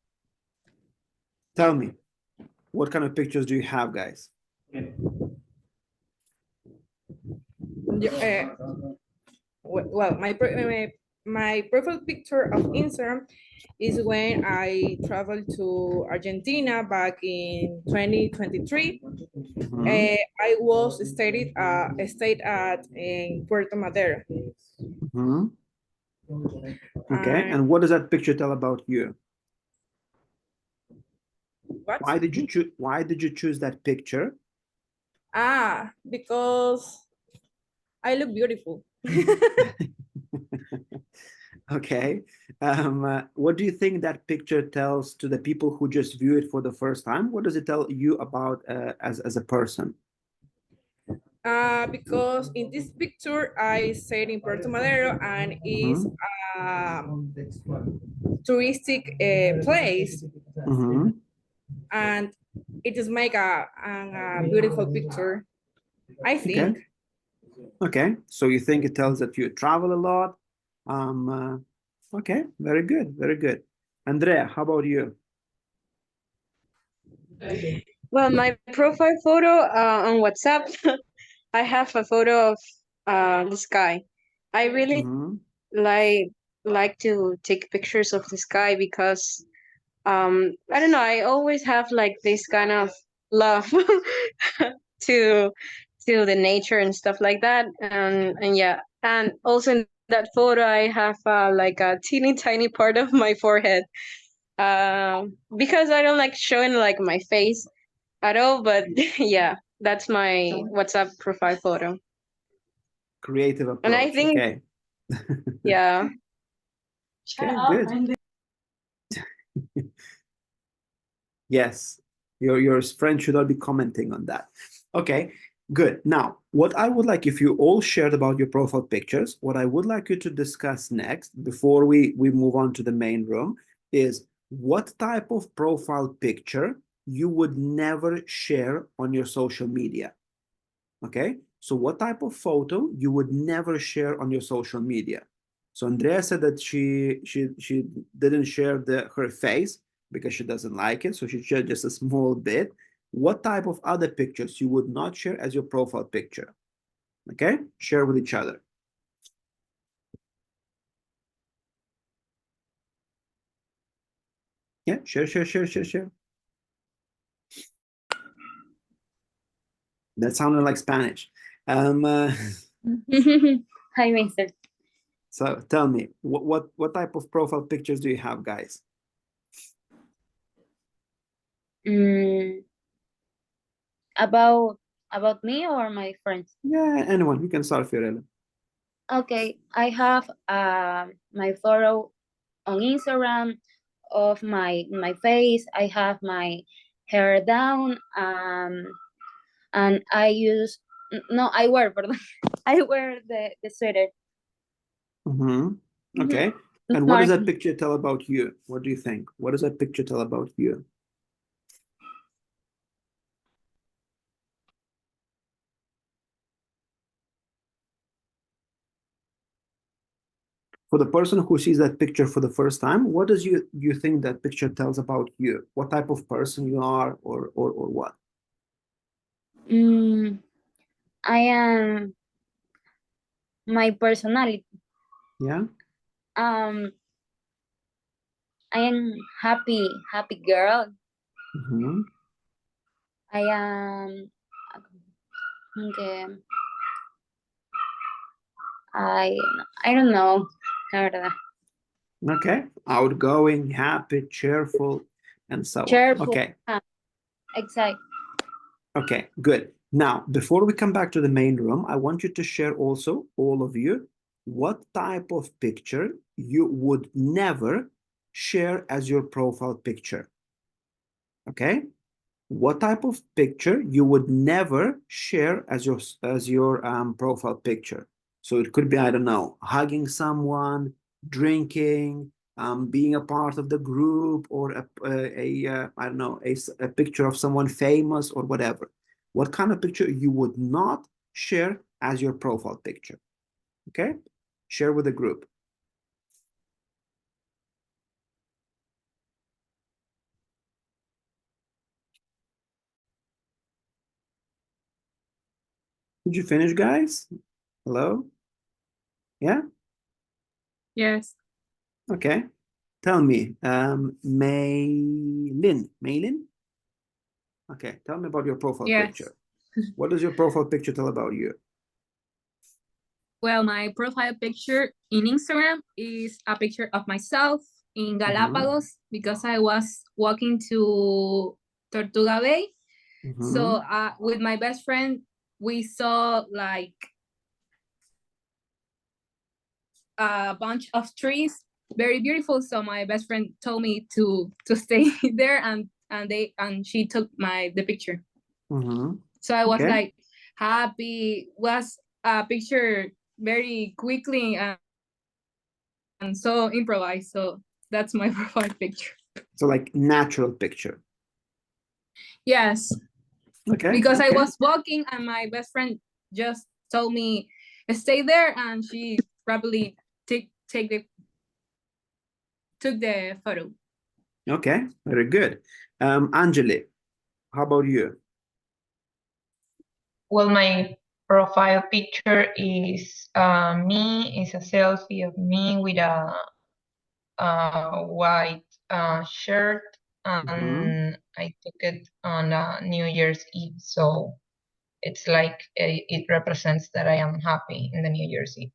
Tell me, what kind of pictures do you have, guys? Well, my profile picture of Instagram is when I traveled to Argentina back in 2023. I was stayed at in Puerto Madero. Okay, and what does that picture tell about you? What? Why did you choose that picture? Because I look beautiful. Okay. What do you think that picture tells to the people who just view it for the first time? What does it tell you about as a person? Because in this picture I stayed in Puerto Madero and is a touristic place, and it just make a beautiful picture, I think. Okay, so you think it tells that you travel a lot? Okay, very good, very good. Andrea, how about you? Well, my profile photo on WhatsApp, I have a photo of the sky. I really like to take pictures of the sky because I don't know, I always have like this kind of love to the nature and stuff like that. And yeah, and also in that photo I have like a teeny tiny part of my forehead. Because I don't like showing like my face at all, but yeah, that's my WhatsApp profile photo. Creative approach. And I think, okay. Yeah. Okay, good. Yes, your friend should not be commenting on that. Okay, good. Now, what I would like, if you all shared about your profile pictures, what I would like you to discuss next, before we move on to the main room, is what type of profile picture you would never share on your social media. Okay, so what type of photo you would never share on your social media? So Andrea said that she didn't share her face because she doesn't like it, so she shared just a small bit. What type of other pictures you would not share as your profile picture? Okay, share with each other. Yeah, share. That sounded like Spanish. Hi, Mason. So tell me, what type of profile pictures do you have, guys? About me or my friends? Yeah, anyone. You can start, Fiorella. Okay, I have my photo on Instagram of my face. I have my hair down, and I use I wear, pardon. I wear the sweater. Okay. And what does that picture tell about you? What do you think? What does that picture tell about you? For the person who sees that picture for the first time, what does you think that picture tells about you? What type of person you are, or what? I am my personality. Yeah. I am happy girl. I am okay. I don't know, la verdad. Okay, outgoing, happy, cheerful, and so Cheerful. on. Okay. Exactly. Okay, good. Now, before we come back to the main room, I want you to share also, all of you, what type of picture you would never share as your profile picture. Okay? What type of picture you would never share as your profile picture? So it could be, I don't know, hugging someone, drinking, being a part of the group, or I don't know, a picture of someone famous or whatever. What kind of picture you would not share as your profile picture? Okay, share with the group. Did you finish, guys? Hello? Yeah? Yes. Okay. Tell me, Maylin. Okay, tell me about your profile picture. What does your profile picture tell about you? Well, my profile picture in Instagram is a picture of myself in Galapagos because I was walking to Tortuga Bay. So with my best friend, we saw like a bunch of trees, very beautiful. So my best friend told me to stay there, and she took the picture. So I was like happy. Was a picture very quickly and so improvised. So that's my profile picture. So like natural picture. Yes. Okay. Because I was walking and my best friend just told me stay there, and she probably took the photo. Okay, very good. Angeli, how about you? Well, my profile picture is me, is a selfie of me with a white shirt, and I took it on New Year's Eve. So it's like it represents that I am happy in the New Year's Eve.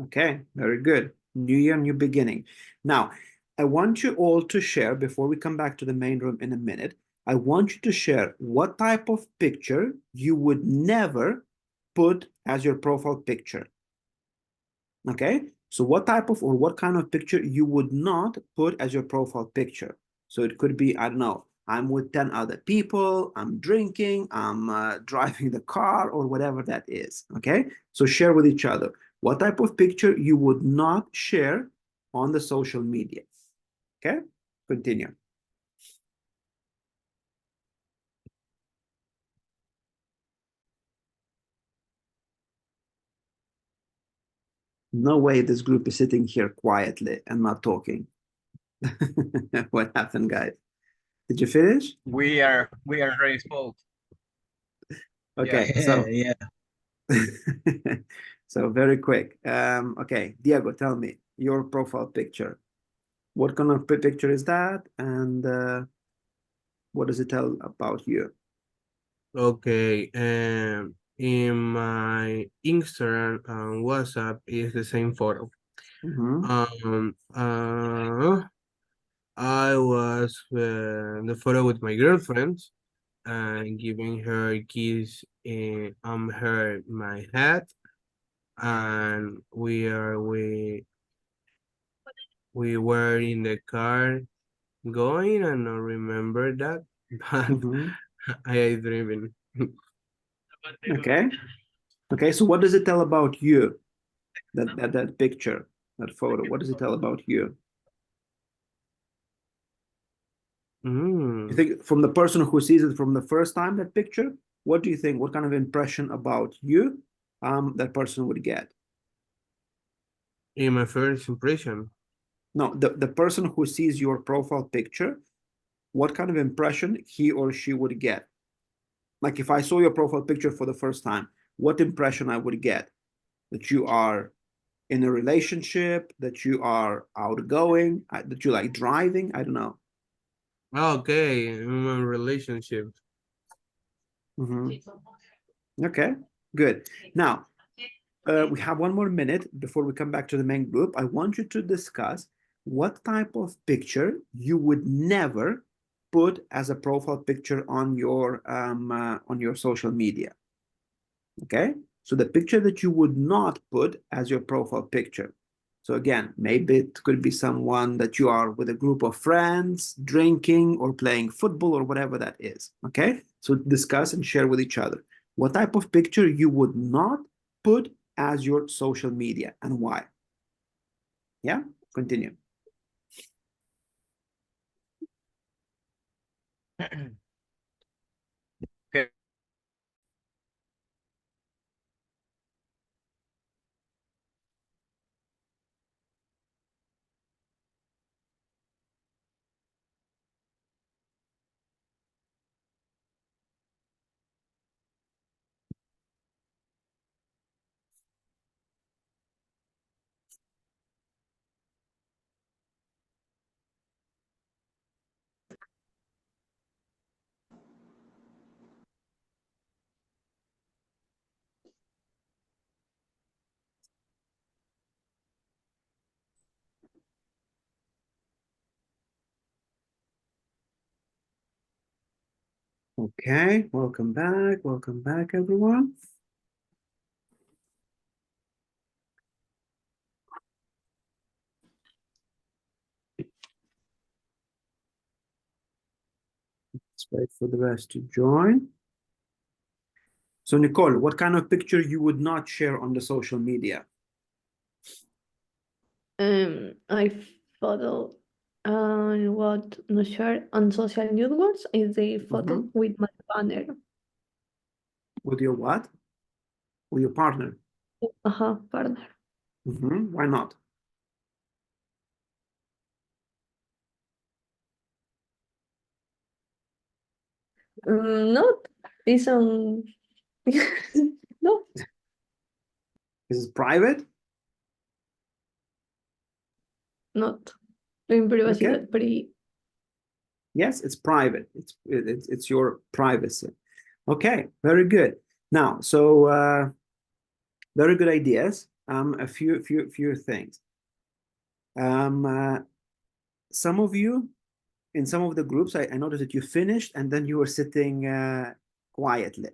Okay, very good. New year, new beginning. Now, I want you all to share, before we come back to the main room in a minute, I want you to share what type of picture you would never put as your profile picture. Okay, so what type of or what kind of picture you would not put as your profile picture? So it could be, I don't know, I'm with 10 other people, I'm drinking, I'm driving the car, or whatever that is. Okay, so share with each other what type of picture you would not share on the social media. Okay, continue. No way this group is sitting here quietly and not talking. What happened, guys? Did you finish? We are already spoke. Okay, yeah. so Yeah. so very quick. Okay, Diego, tell me your profile picture. What kind of picture is that, and what does it tell about you? Okay, in my Instagram and WhatsApp is the same photo. I was the photo with my girlfriend and giving her a kiss on my hat, and we were in the car going, and I remember that, but I driven. Okay, so what does it tell about you? That picture, that photo, what does it tell about you? You think from the person who sees it from the first time, that picture, what do you think? What kind of impression about you that person would get? In my first impression. No, the person who sees your profile picture, what kind of impression he or she would get? Like if I saw your profile picture for the first time, what impression I would get? That you are in a relationship, that you are outgoing, that you like driving, I don't know. Okay, in a relationship. Okay, good. Now, we have 1 more minute before we come back to the main group. I want you to discuss what type of picture you would never put as a profile picture on your social media. Okay, so the picture that you would not put as your profile picture. So again, maybe it could be someone that you are with a group of friends, drinking or playing football or whatever that is. Okay, so discuss and share with each other what type of picture you would not put as your social media and why. Yeah, continue. Okay. Okay, welcome back, everyone. Let's wait for the rest to join. So Nicole, what kind of picture you would not share on the social media? I follow what not share on social networks is the photo with my partner. With your what? With your partner? Partner. Why not? Not. It's on. No. Is it private? Not. En privacidad, Okay. Yes, it's private. It's your privacy. Okay, very good. Now, so very good ideas. A few things. Some of you, in some of the groups, I noticed that you finished and then you were sitting quietly.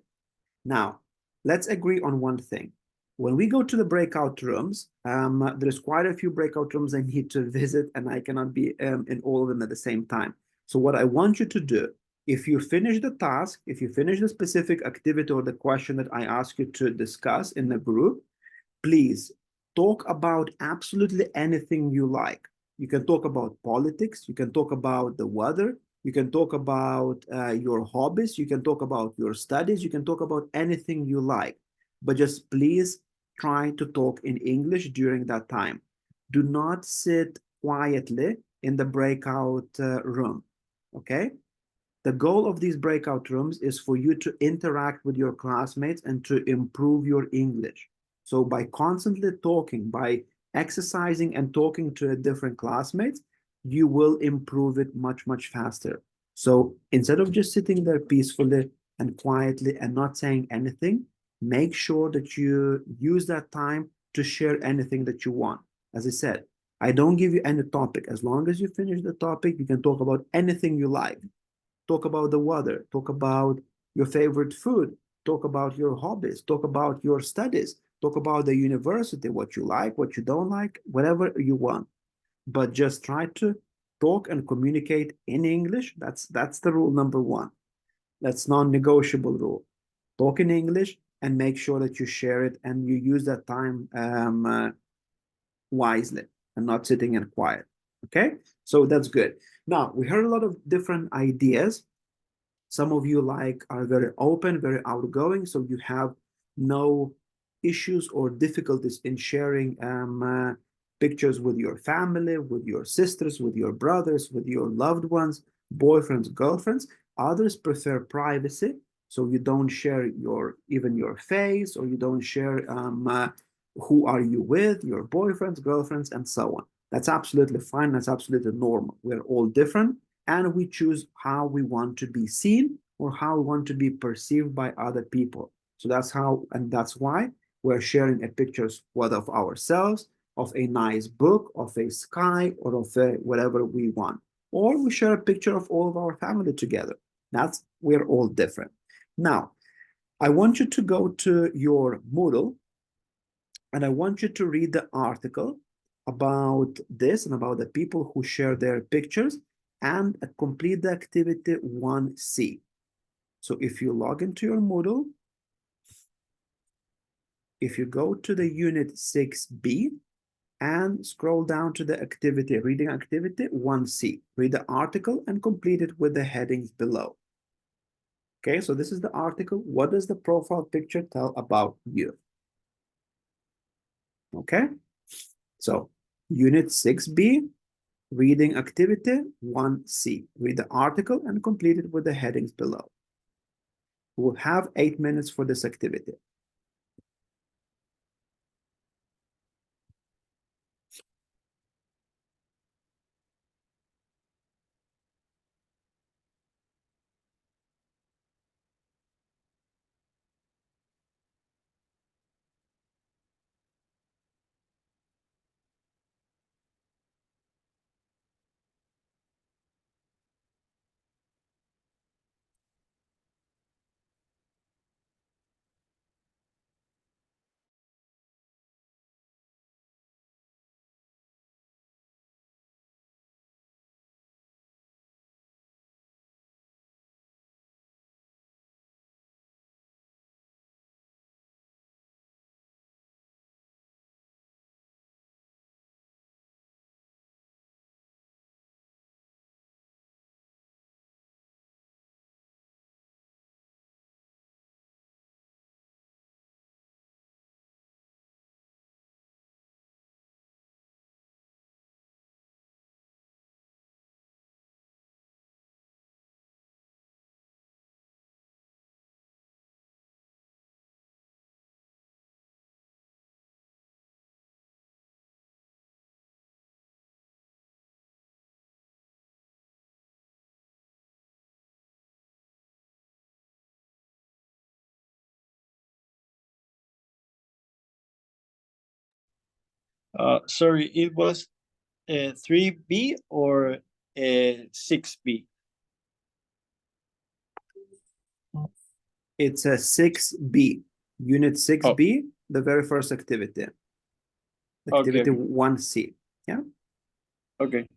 Now, let's agree on one thing. When we go to the breakout rooms, there's quite a few breakout rooms I need to visit, and I cannot be in all of them at the same time. So what I want you to do, if you finish the task, if you finish the specific activity or the question that I ask you to discuss in the group, please talk about absolutely anything you like. You can talk about politics, you can talk about the weather, you can talk about your hobbies, you can talk about your studies, you can talk about anything you like. But just please try to talk in English during that time. Do not sit quietly in the breakout room, okay? The goal of these breakout rooms is for you to interact with your classmates and to improve your English. So by constantly talking, by exercising and talking to different classmates, you will improve it much, much faster. So instead of just sitting there peacefully and quietly and not saying anything, make sure that you use that time to share anything that you want. As I said, I don't give you any topic. As long as you finish the topic, you can talk about anything you like. Talk about the weather, talk about your favorite food, talk about your hobbies, talk about your studies, talk about the university, what you like, what you don't like, whatever you want. But just try to talk and communicate in English. That's the rule number one. That's non-negotiable rule. Talk in English and make sure that you share it and you use that time wisely and not sitting in quiet. Okay, so that's good. Now, we heard a lot of different ideas. Some of you are very open, very outgoing, so you have no issues or difficulties in sharing pictures with your family, with your sisters, with your brothers, with your loved ones, boyfriends, girlfriends. Others prefer privacy, so you don't share even your face, or you don't share who are you with, your boyfriends, girlfriends, and so on. That's absolutely fine. That's absolutely normal. We're all different, and we choose how we want to be seen or how we want to be perceived by other people. So that's how, and that's why we're sharing a pictures, whether of ourselves, of a nice book, of a sky, or of whatever we want. Or we share a picture of all of our family together. We're all different. Now, I want you to go to your Moodle, and I want you to read the article about this and about the people who share their pictures, and complete the activity 1C. So if you log into your Moodle, if you go to the unit 6B and scroll down to the activity, reading activity 1C, read the article and complete it with the headings below. Okay, so this is the article. What does the profile picture tell about you? Okay, so unit 6B, reading activity 1C, read the article and complete it with the headings below. We'll have 8 minutes for this activity. Sorry, it was 3B or 6B? It's a 6B, unit 6B, the very first activity. Activity 1C, yeah? Okay.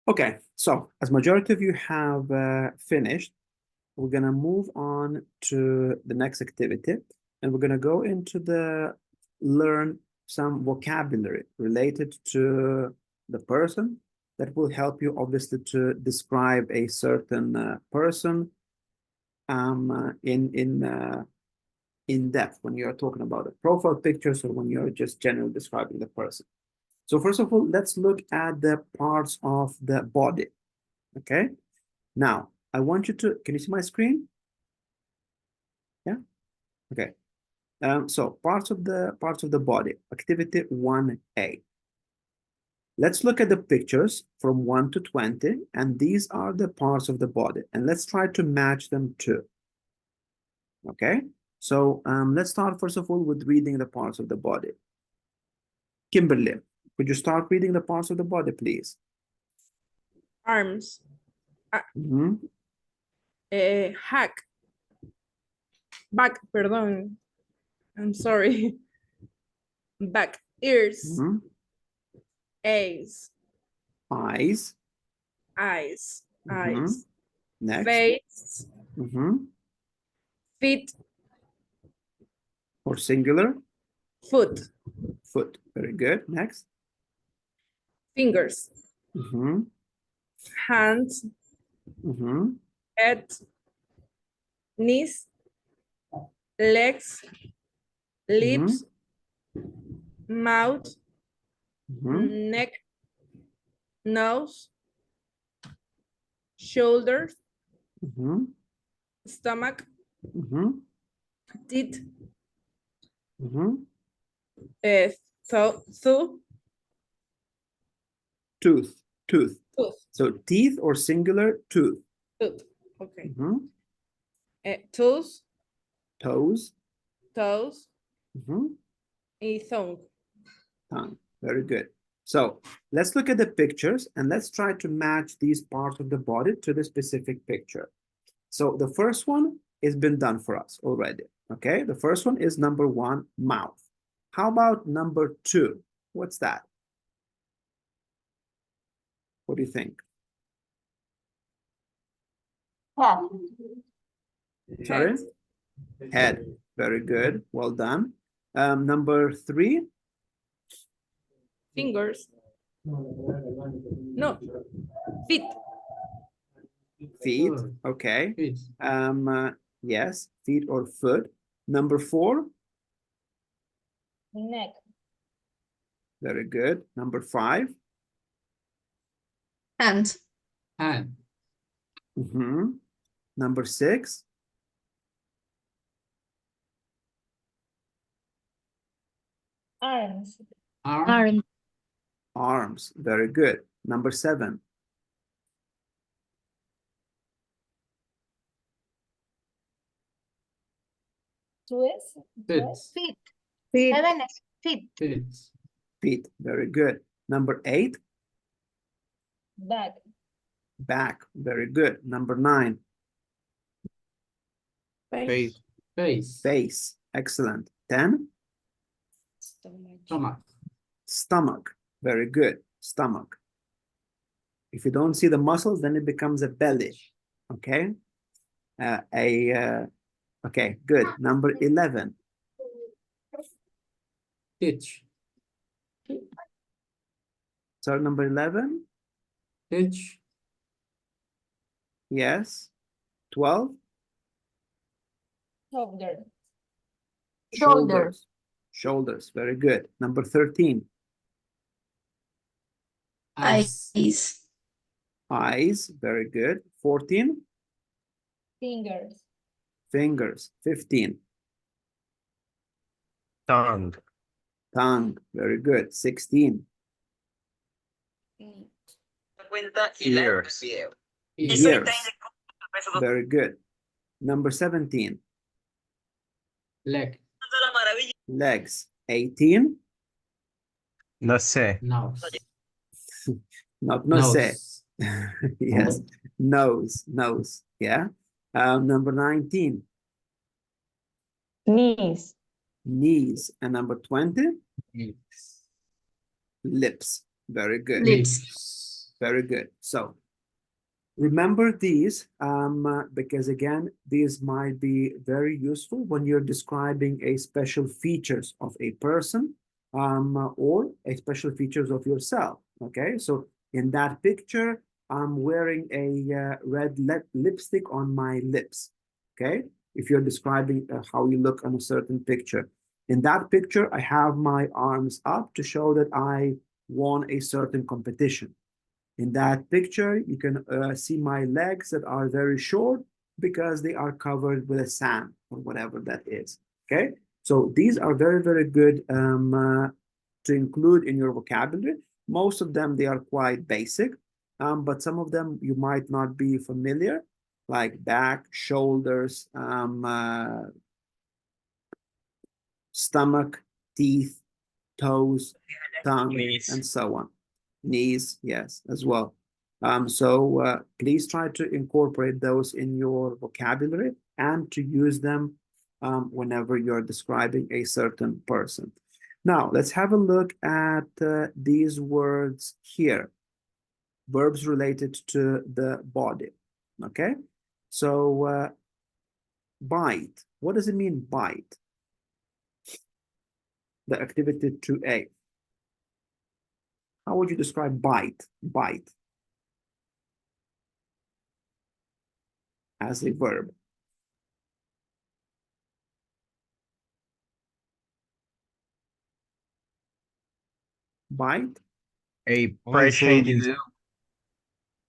Okay, so as majority of you have finished, we're gonna move on to the next activity, and we're gonna go into the learn some vocabulary related to the person that will help you obviously to describe a certain person in depth when you're talking about the profile pictures or when you're just generally describing the person. So first of all, let's look at the parts of the body. Okay. Now, I want you to, can you see my screen? Yeah. Okay. So parts of the body, activity 1A. Let's look at the pictures from 1 to 20, and these are the parts of the body, and let's try to match them too. Okay. So let's start first of all with reading the parts of the body. Kimberly, could you start reading the parts of the body, please? Arms. Hack. Back, perdón. I'm sorry. Back. Ears. Eyes. Eyes. Eyes. Eyes. Next. Face. Feet. Or singular? Foot. Foot. Very good. Next. Fingers. Hands. Head. Knees. Legs. Lips. Mouth. Neck. Nose. Shoulders. Stomach. Teeth. Tooth. Tooth. So teeth or singular tooth. Tooth. Okay. Toes. Toes. Toes. Y tongue. Tongue. Very good. So let's look at the pictures and let's try to match these parts of the body to the specific picture. So the first one has been done for us already. Okay, the first one is number 1, mouth. How about number 2? What's that? What do you think? Head. Sorry? Head. Very good. Well done. Number 3? Fingers. No. Feet. Feet. Okay. Yes, feet or foot. Number 4? Neck. Very good. Number 5? Hand. Hand. Number 6? Arms. Arm. Arms. Very good. Number 7? Feet. Feet. 7 is feet. Feet. Very good. Number 8? Back. Back. Very good. Number 9? Face. Face. Excellent. 10? Stomach. Stomach. Very good. Stomach. If you don't see the muscles, then it becomes a belly. Okay. Okay, good. Number 11. Hitch. So number 11? Hitch. Yes. 12? Shoulder. Shoulders. Shoulders. Very good. Number 13. Eyes. Eyes. Very good. 14. Fingers. Fingers. 15. Tongue. Tongue. Very good. 16. Ears. Ears. Very good. Number 17. Leg. Legs. 18. No sé. Nose. Not no sé. Yes. Nose. Yeah. Number 19. Knees. Knees. And number 20. Lips. Very good. Lips. Very good. So remember these because again, these might be very useful when you're describing a special features of a person or a special features of yourself. Okay, so in that picture, I'm wearing a red lipstick on my lips. Okay, if you're describing how you look on a certain picture. In that picture, I have my arms up to show that I won a certain competition. In that picture, you can see my legs that are very short because they are covered with a sand or whatever that is. Okay, so these are very, very good to include in your vocabulary. Most of them, they are quite basic, but some of them you might not be familiar, like back, shoulders, stomach, teeth, toes, tongue, Knees. and so on. Knees, yes, as well. Please try to incorporate those in your vocabulary and to use them whenever you're describing a certain person. Now, let's have a look at these words here. Verbs related to the body, okay? So, bite. What does it mean, bite? The activity 2A. How would you describe bite? Bite as a verb. A Bite.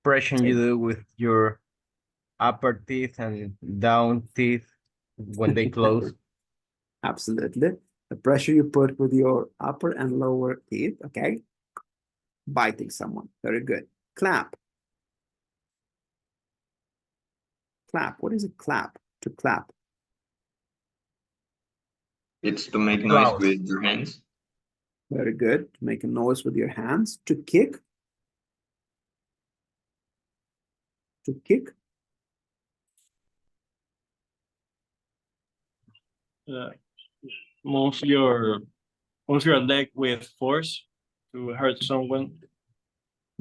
pressure you do with your upper teeth and down teeth when they close. Absolutely. The pressure you put with your upper and lower teeth, okay? Biting someone. Very good. Clap. Clap. What is a clap? To clap. It's to make noise with your hands. Very good. To make a noise with your hands. To kick. To kick. Move your leg with force to hurt someone.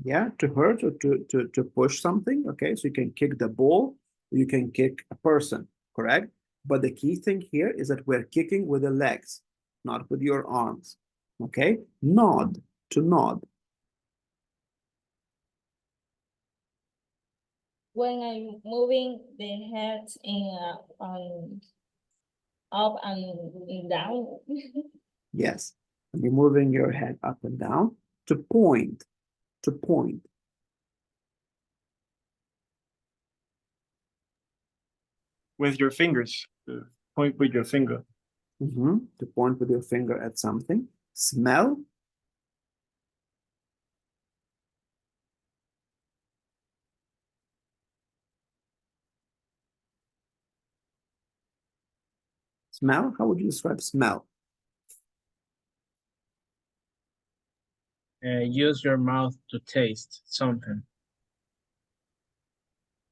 Yeah, to hurt or to push something. Okay, so you can kick the ball, you can kick a person, correct? But the key thing here is that we're kicking with the legs, not with your arms. Okay, nod, to nod. When I'm moving the head in up and down. Yes, and you're moving your head up and down. To point, to point. With your fingers, point with your finger. To point with your finger at something. Smell. Smell, how would you describe smell? Use your mouth to taste something.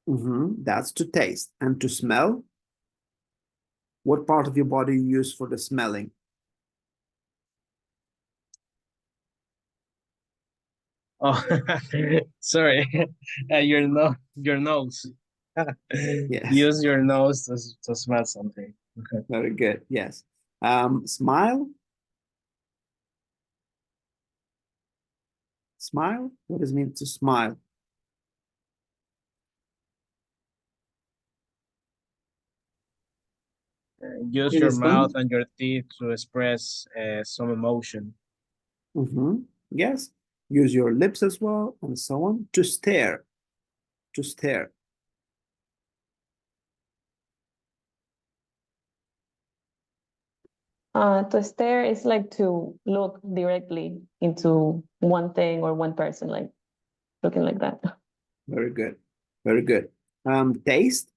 That's to taste. And to smell? What part of your body you use for the smelling? Oh, sorry. Your nose. Yes. Use your nose to smell something. Okay. Very good. Yes. Smile. Smile. What does it mean to smile? Use your mouth and your teeth to express some emotion. Yes. Use your lips as well, and so on. To stare. To stare. To stare is like to look directly into one thing or one person, like looking like that. Very good. Very good. Taste.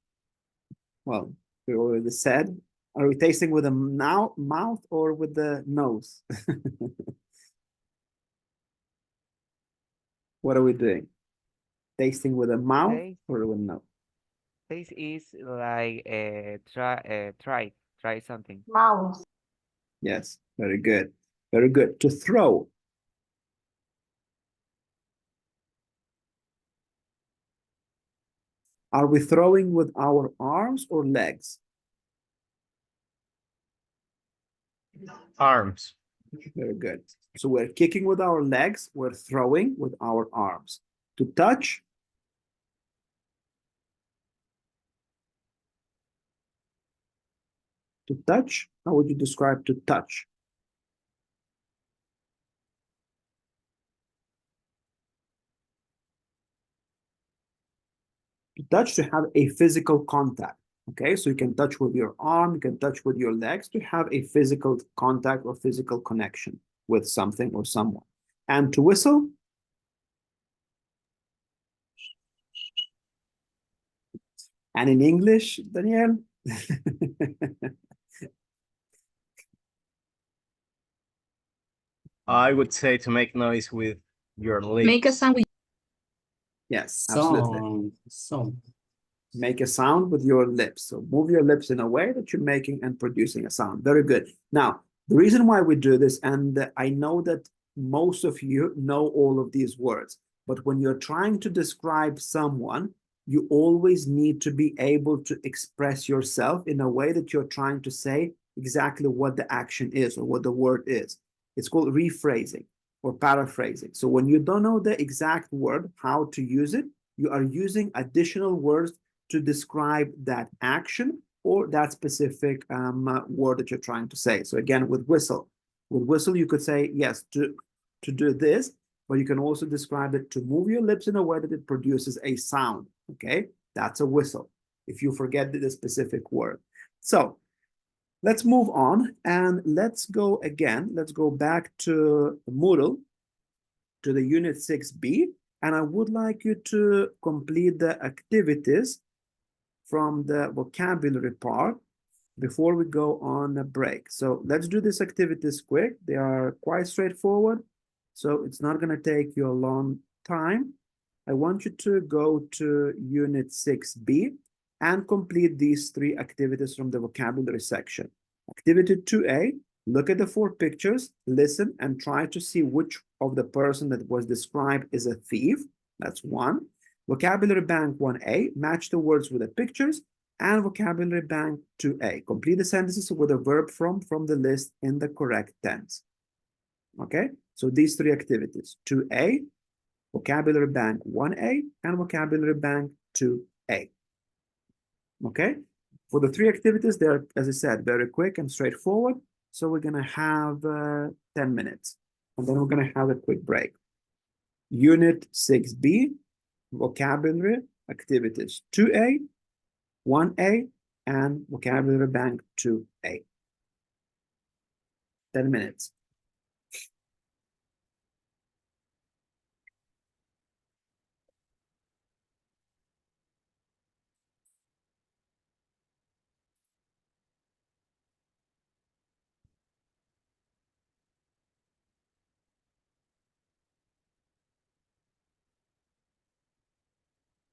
Well, we already said. Are we tasting with the mouth or with the nose? What are we doing? Tasting with a mouth or with nose? Taste is like try something. Mouse. Yes, very good. Very good. To throw. Are we throwing with our arms or legs? Arms. Very good. So we're kicking with our legs, we're throwing with our arms. To touch, how would you describe to touch? To touch, to have a physical contact. Okay, so you can touch with your arm, you can touch with your legs to have a physical contact or physical connection with something or someone. And to whistle, and in English, Danielle? I would say to make noise with your lips. Make a sound with Yes, absolutely. Sound. Make a sound with your lips. So move your lips in a way that you're making and producing a sound. Very good. Now, the reason why we do this, and I know that most of you know all of these words, but when you're trying to describe someone, you always need to be able to express yourself in a way that you're trying to say exactly what the action is or what the word is. It's called rephrasing or paraphrasing. So when you don't know the exact word, how to use it, you are using additional words to describe that action or that specific word that you're trying to say. So again, with whistle, you could say, yes, to do this, but you can also describe it to move your lips in a way that it produces a sound, okay? That's a whistle, if you forget the specific word. So let's move on and let's go back to Moodle, to the Unit 6B, and I would like you to complete the activities from the vocabulary part before we go on a break. So let's do these activities quick. They are quite straightforward, so it's not going to take you a long time. I want you to go to Unit 6B and complete these 3 activities from the vocabulary section. Activity 2A, look at the 4 pictures, listen, and try to see which of the person that was described is a thief. That's 1. Vocabulary Bank 1A, match the words with the pictures, and Vocabulary Bank 2A, complete the sentences with a verb from the list in the correct tense. Okay, so these 3 activities, 2A, Vocabulary Bank 1A, and Vocabulary Bank 2A. Okay, for the 3 activities, they're, as I said, very quick and straightforward. So we're gonna have 10 minutes, and then we're gonna have a quick break. Unit 6B, vocabulary activities 2A, 1A, and vocabulary bank 2A. 10 minutes.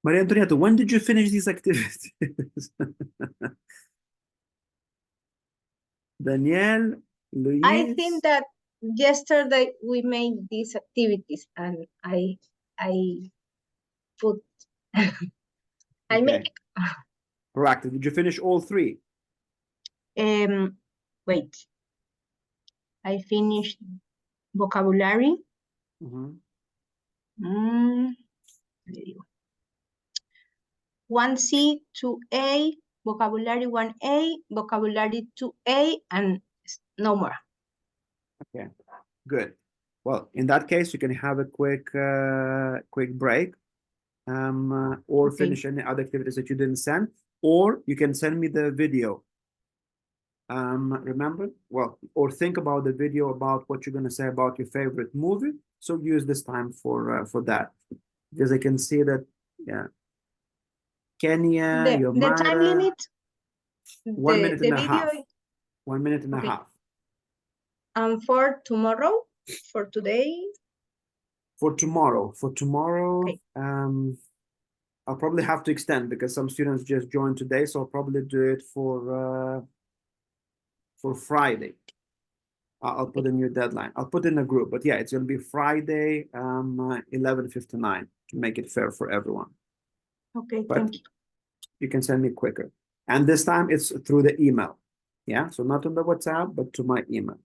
Maria Antonietta, when did you finish these activities? Danielle, Luis? I think that yesterday we made these activities and I put, I make. Correct. Did you finish all 3? Wait. I finished vocabulary. 1C, 2A, vocabulary 1A, vocabulary 2A, and no more. Okay, good. Well, in that case, you can have a quick break, or finish any other activities that you didn't send, or you can send me the video. Remember, well, or think about the video about what you're going to say about your favorite movie. So use this time for that, because I can see that, yeah. Kenya, the time limit? 1 minute and a half. 1 minute and a half. And for tomorrow, for today? For tomorrow, okay. I'll probably have to extend because some students just joined today, so I'll probably do it for Friday. I'll put a new deadline. I'll put in a group, but yeah, it's going to be Friday, 11:59 to make it fair for everyone. Okay, but thank you. you can send me quicker. And this time it's through the email. Yeah, so not on the WhatsApp, but to my email.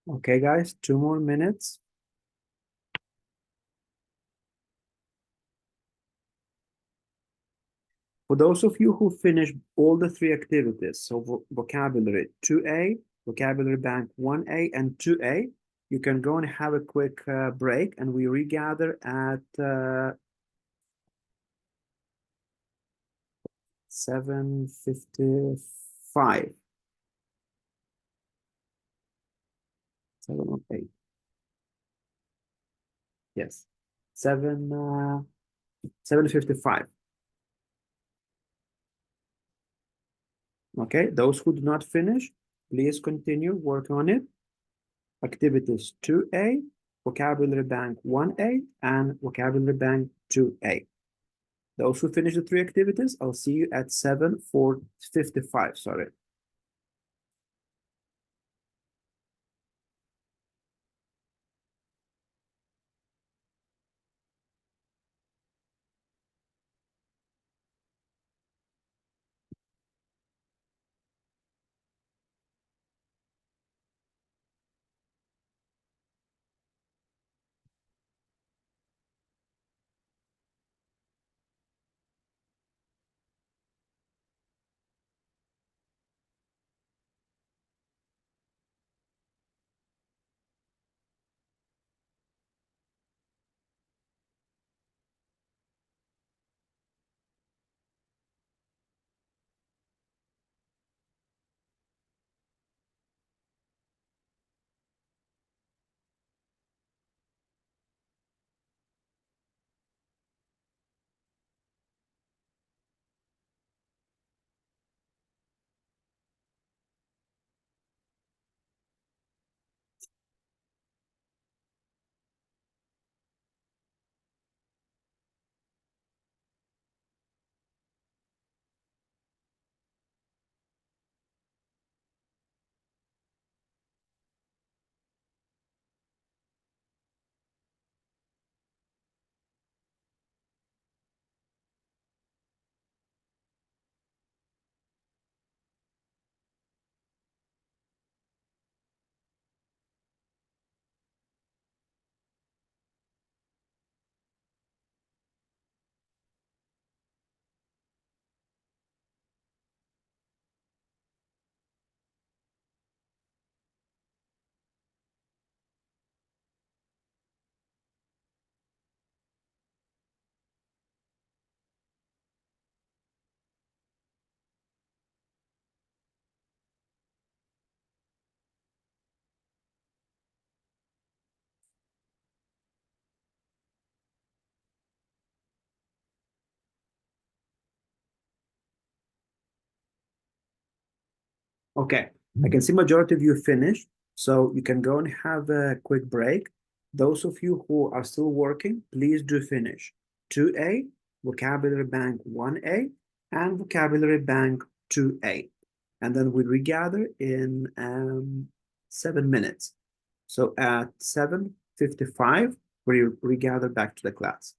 Okay, guys, 2 more minutes. For those of you who finished all the 3 activities, so vocabulary 2A, vocabulary bank 1A and 2A, you can go and have a quick break, and we regather at 7:55. 7:08. Yes, 7:55. Okay, those who do not finish, please continue work on it. Activities 2A, vocabulary bank 1A, and vocabulary bank 2A. Those who finish the 3 activities, I'll see you at 7:55, sorry. Okay, I can see majority of you finished, so you can go and have a quick break. Those of you who are still working, please do finish 2A, vocabulary bank 1A, and vocabulary bank 2A. And then we regather in 7 minutes. So at 7:55, we regather back to the class.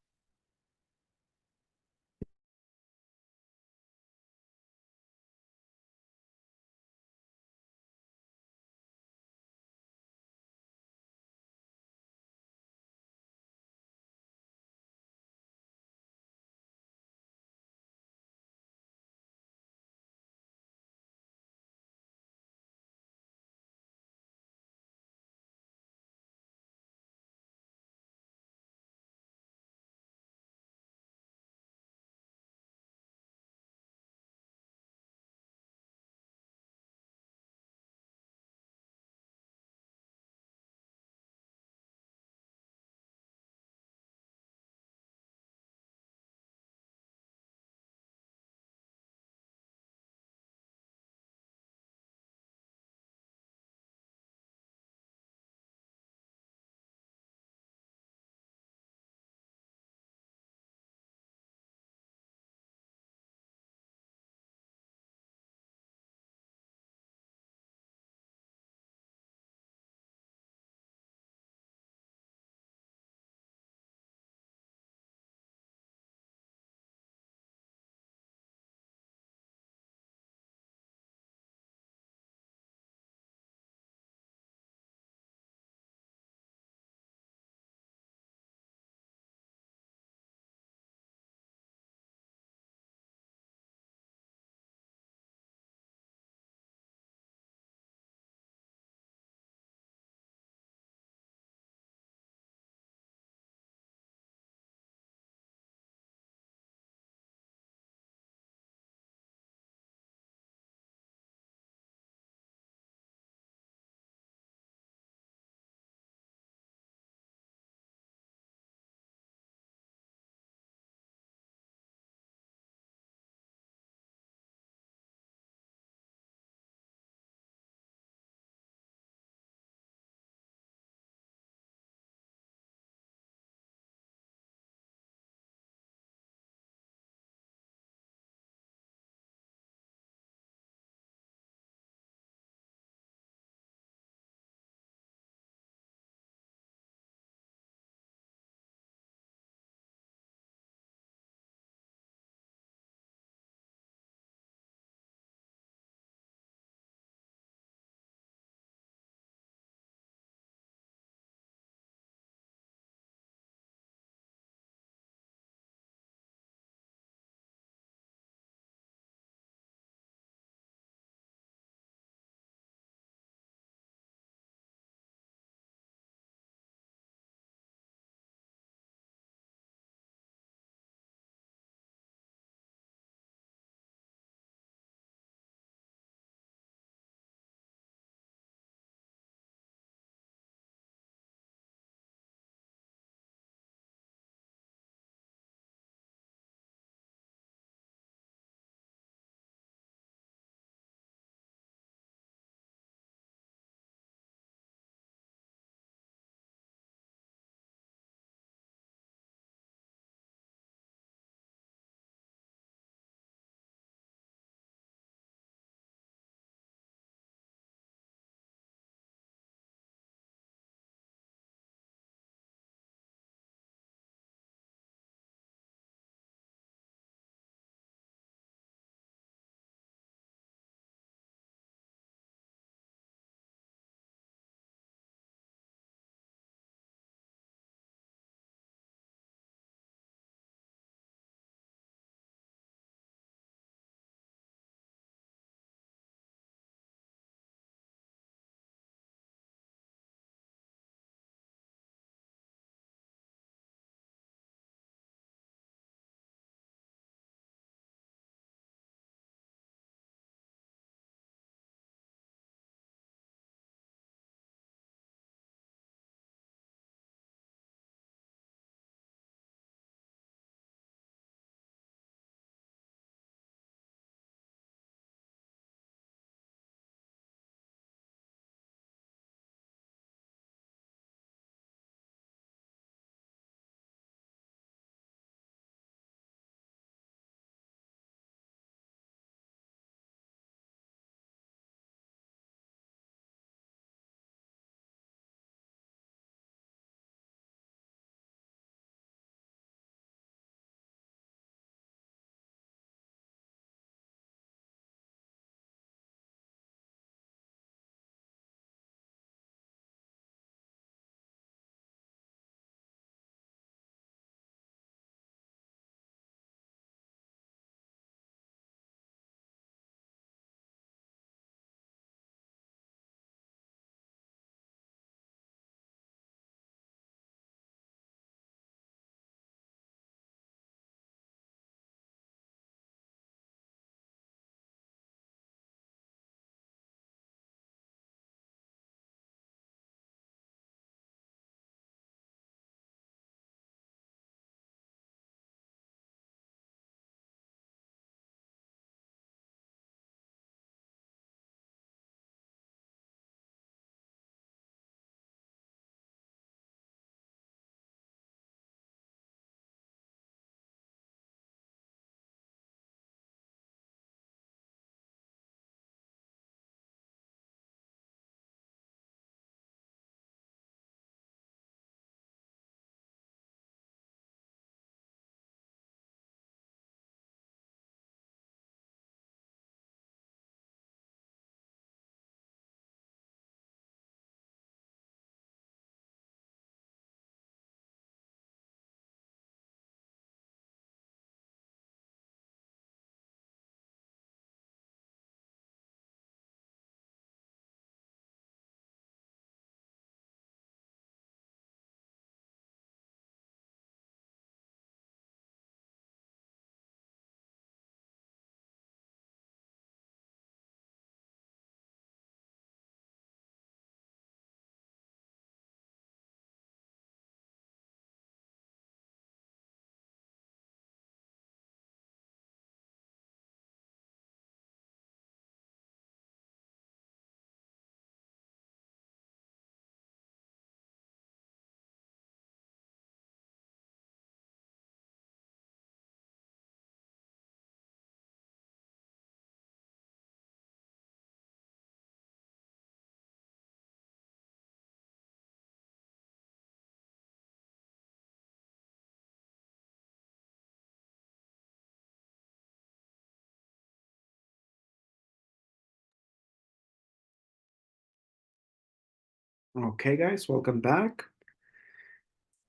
Okay, guys, welcome back.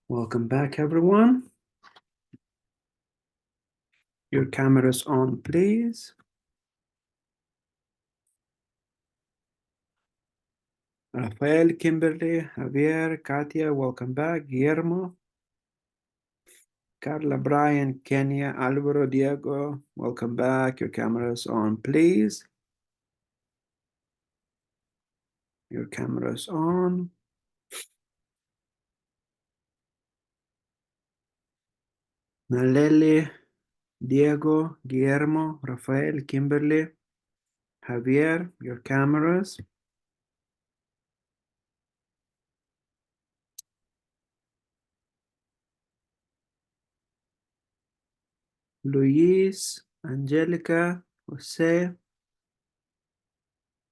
Welcome back, everyone. Your cameras on, please. Rafael, Kimberly, Javier, Katia, welcome back. Guillermo, Carla, Brian, Kenya, Alvaro, Diego, welcome back. Your cameras on, please. Your cameras on. Naleli, Diego, Guillermo, Rafael, Kimberly, Javier, your cameras. Luis, Angelica, Jose,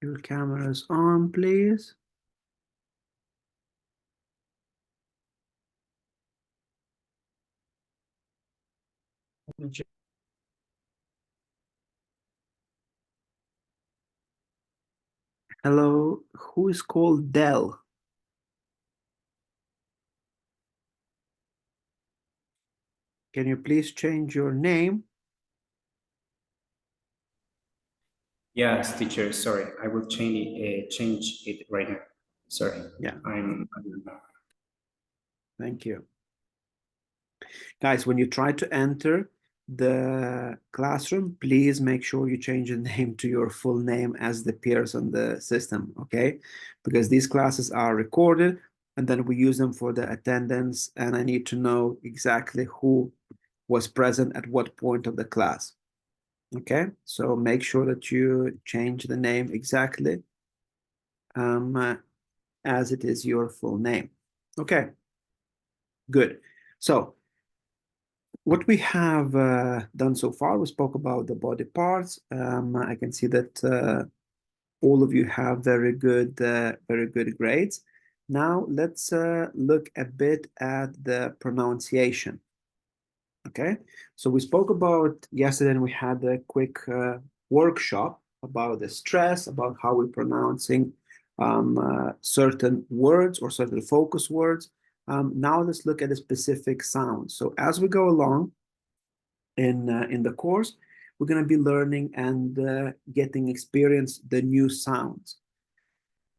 your cameras on, please. Hello, who is called Del? Can you please change your name? Yes, teacher, sorry. I will change it right now. Sorry. Yeah. I'm Thank you. Guys, when you try to enter the classroom, please make sure you change the name to your full name as it appears on the system, okay? Because these classes are recorded and then we use them for the attendance, and I need to know exactly who was present at what point of the class. Okay, so make sure that you change the name exactly as it is your full name. Okay, good. So what we have done so far, we spoke about the body parts. I can see that all of you have very good grades. Now let's look a bit at the pronunciation. Okay, so we spoke about yesterday, and we had a quick workshop about the stress, about how we're pronouncing certain words or certain focus words. Now let's look at the specific sounds. So as we go along in the course, we're going to be learning and getting experience the new sounds.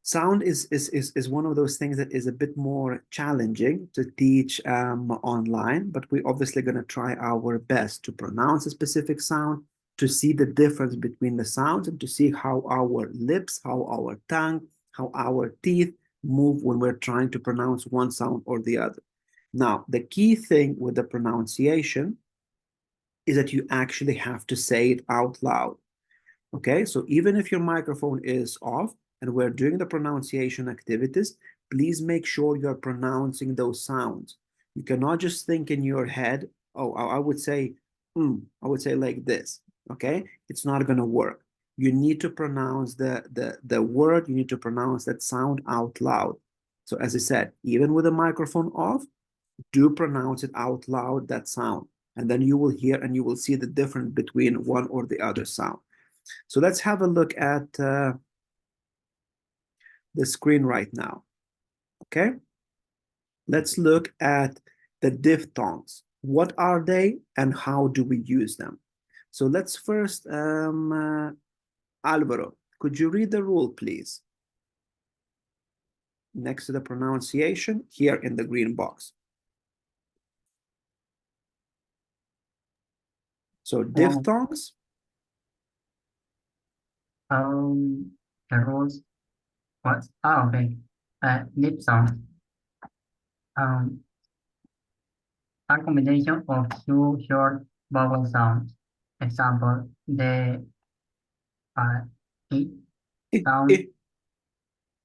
Sound is one of those things that is a bit more challenging to teach online, but we're obviously going to try our best to pronounce a specific sound, to see the difference between the sounds, and to see how our lips, how our tongue, how our teeth move when we're trying to pronounce one sound or the other. Now, the key thing with the pronunciation is that you actually have to say it out loud. Okay, so even if your microphone is off and we're doing the pronunciation activities, please make sure you're pronouncing those sounds. You cannot just think in your head, oh, I would say, I would say like this. Okay, it's not going to work. You need to pronounce the word, you need to pronounce that sound out loud. So as I said, even with the microphone off, do pronounce it out loud, that sound. And then you will hear and you will see the difference between one or the other sound. So let's have a look at the screen right now. Okay, let's look at the diphthongs. What are they and how do we use them? So let's first, Alvaro, could you read the rule, please? Next to the pronunciation here in the green box. So diphthongs. The rules was okay. Diphthongs a combination of two short vowel sounds. Example, the I sound,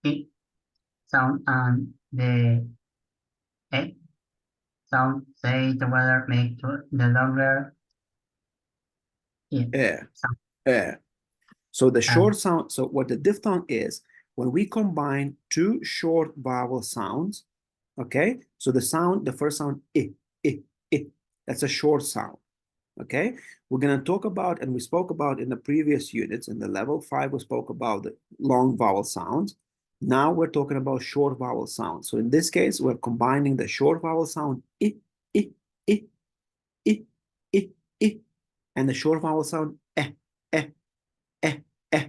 I sound and the E sound say together make the longer sound. So the short sound, so what the diphthong is, when we combine two short vowel sounds, okay? So the sound, the first sound, I, that's a short sound, okay? We're gonna talk about, and we spoke about in the previous units, in the level 5, we spoke about the long vowel sounds. Now we're talking about short vowel sounds. So in this case, we're combining the short vowel sound I, I, I, I, I, I, and the short vowel sound eh, eh, eh, eh,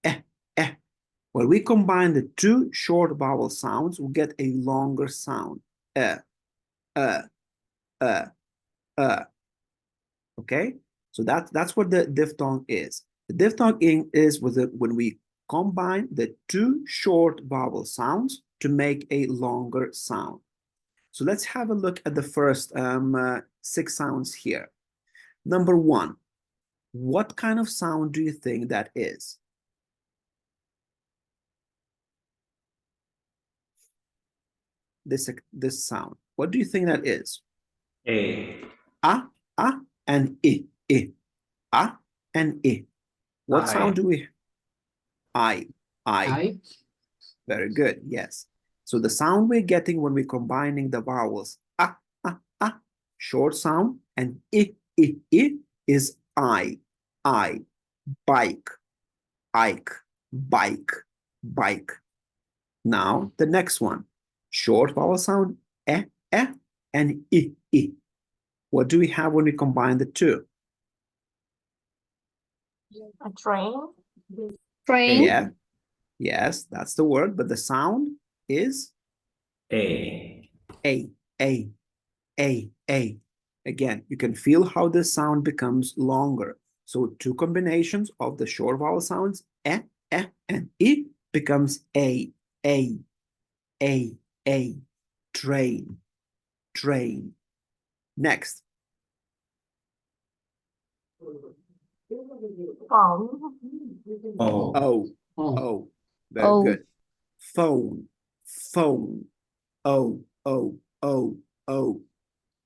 eh, eh. When we combine the two short vowel sounds, we get a longer sound. Uh. Okay, so that's what the diphthong is. The diphthong is when we combine the two short vowel sounds to make a longer sound. So let's have a look at the first 6 sounds here. Number 1, what kind of sound do you think that is? This sound. What do you think that is? A. And I. And I. What sound do we? I. Very good. Yes. So the sound we're getting when we're combining the vowels short sound, and I is I. Bike, Ike, bike, bike. Now the next one, short vowel sound and I. What do we have when we combine the two? A train. Train. Yeah. Yes, that's the word, but the sound is A. A. Again, you can feel how this sound becomes longer. So 2 combinations of the short vowel sounds and I becomes A. Train. Next. Phone. Oh. Very good. Phone. Oh.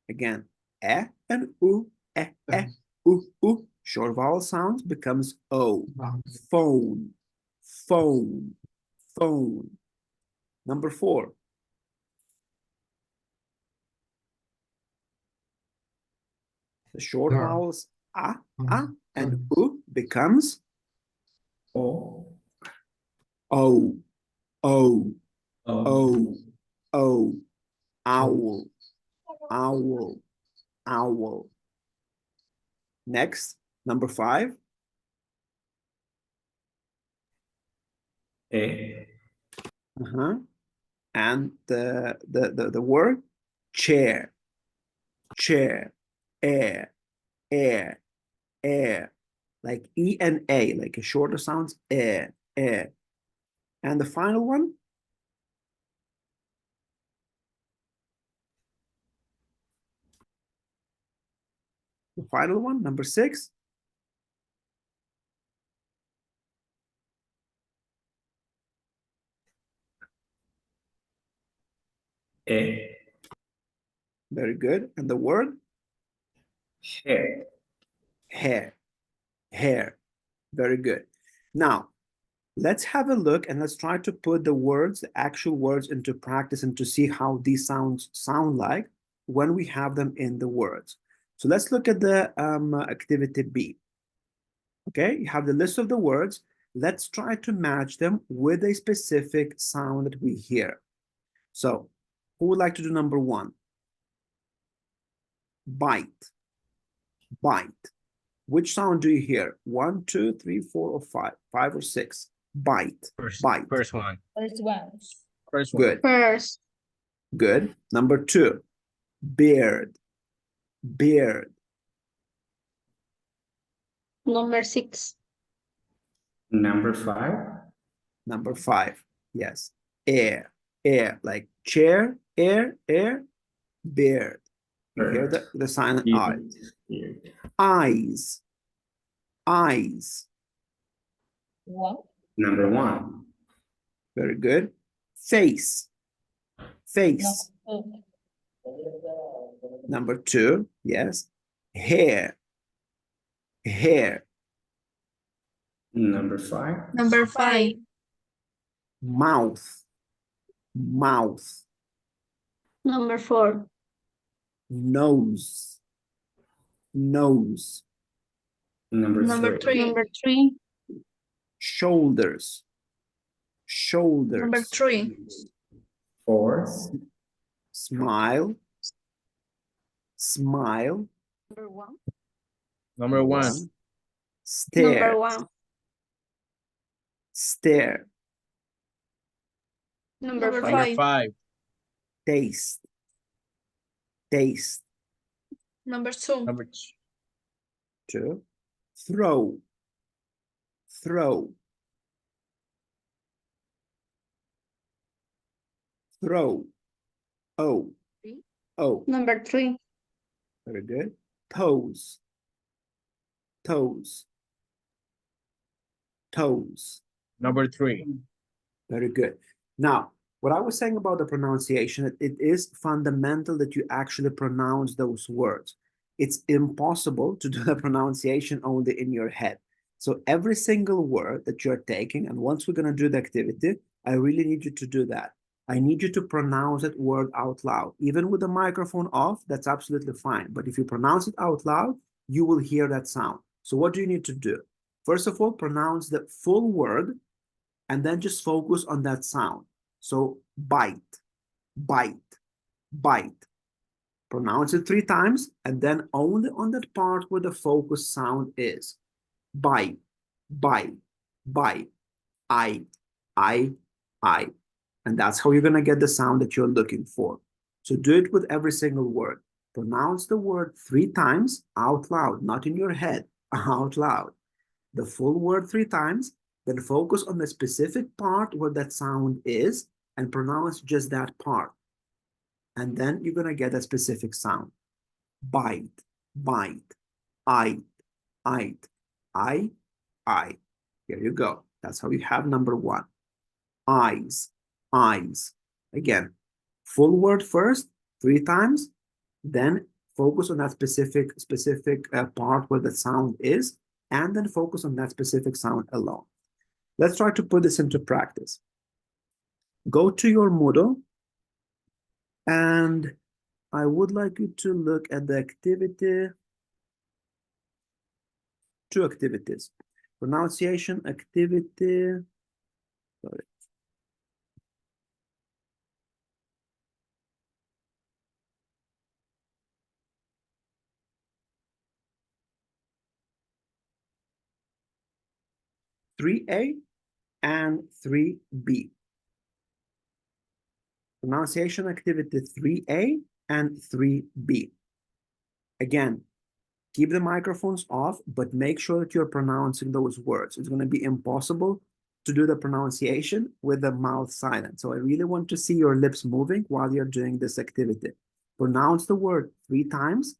Again, and u. Short vowel sounds becomes O. Phone. Number 4. The short vowels and U becomes O. Owl. Next, number 5. A. And the word chair. Air. Like E and A, like a shorter sounds, air. And the final one? The final one, number 6. A. Very good. And the word? Hair. Hair. Very good. Now, let's have a look and let's try to put the words, the actual words, into practice and to see how these sounds sound like when we have them in the words. So let's look at the activity B. Okay, you have the list of the words. Let's try to match them with a specific sound that we hear. So, who would like to do number 1? Bite. Which sound do you hear? 1, 2, 3, 4, or 5? 5 or 6? Bite. Bite. First one. Good. First. Good. Number 2. Beard. Number 6. Number 5. Number 5. Yes. Air. Like chair, air, beard. You hear the silent I. Eyes. Number 1. Very good. Face. Number 2. Yes. Hair. Number 5. Number 5. Mouth. Number 4. Nose. Number 3. Number 3. Shoulders. shoulders. Number 3. 4. Smile. Smile. Number 1. Number one. Stare. Number 1. Stare. Number Number 5. Number five. Taste. Taste. Number 2. Number two. 2. Throw. Throw. Throw. Oh. Oh. Number 3. Very good. Toes. Toes. Toes. Number three. Very good. Now, what I was saying about the pronunciation, it is fundamental that you actually pronounce those words. It's impossible to do the pronunciation only in your head. So every single word that you're taking, and once we're going to do the activity, I really need you to do that. I need you to pronounce that word out loud. Even with the microphone off, that's absolutely fine. But if you pronounce it out loud, you will hear that sound. So what do you need to do? First of all, pronounce the full word and then just focus on that sound. So bite, bite, bite. Pronounce it 3 times and then only on that part where the focus sound is. Bite, bite, bite, I. And that's how you're going to get the sound that you're looking for. So do it with every single word. Pronounce the word 3 times out loud, not in your head, out loud. The full word 3 times, then focus on the specific part where that sound is and pronounce just that part. And then you're going to get a specific sound. Bite, bite, I. Here you go. That's how you have number 1. Eyes, eyes. Again, full word first, 3 times, then focus on that specific part where the sound is, and then focus on that specific sound alone. Let's try to put this into practice. Go to your Moodle, and I would like you to look at the activity, 2 activities. Pronunciation activity, sorry. (3A) and 3B. Pronunciation activity 3A and 3B. Again, keep the microphones off, but make sure that you're pronouncing those words. It's going to be impossible to do the pronunciation with the mouth silent. So I really want to see your lips moving while you're doing this activity. Pronounce the word 3 times,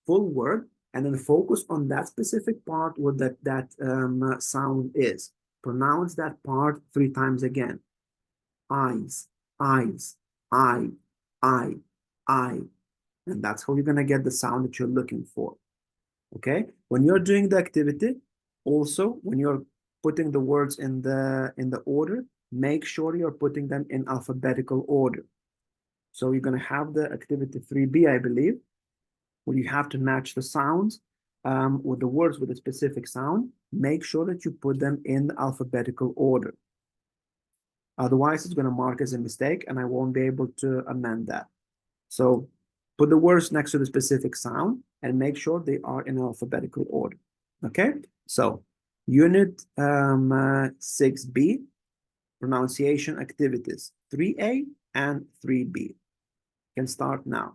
full word, and then focus on that specific part where that sound is. Pronounce that part 3 times again. Eyes, eyes, I. And that's how you're going to get the sound that you're looking for. Okay? When you're doing the activity, also, when you're putting the words in the order, make sure you're putting them in alphabetical order. So you're going to have the activity 3B, I believe, where you have to match the sounds with the words with a specific sound. Make sure that you put them in alphabetical order. Otherwise, it's going to mark as a mistake and I won't be able to amend that. So put the words next to the specific sound and make sure they are in alphabetical order. Okay? So unit 6B, pronunciation activities 3A and 3B. Can start now.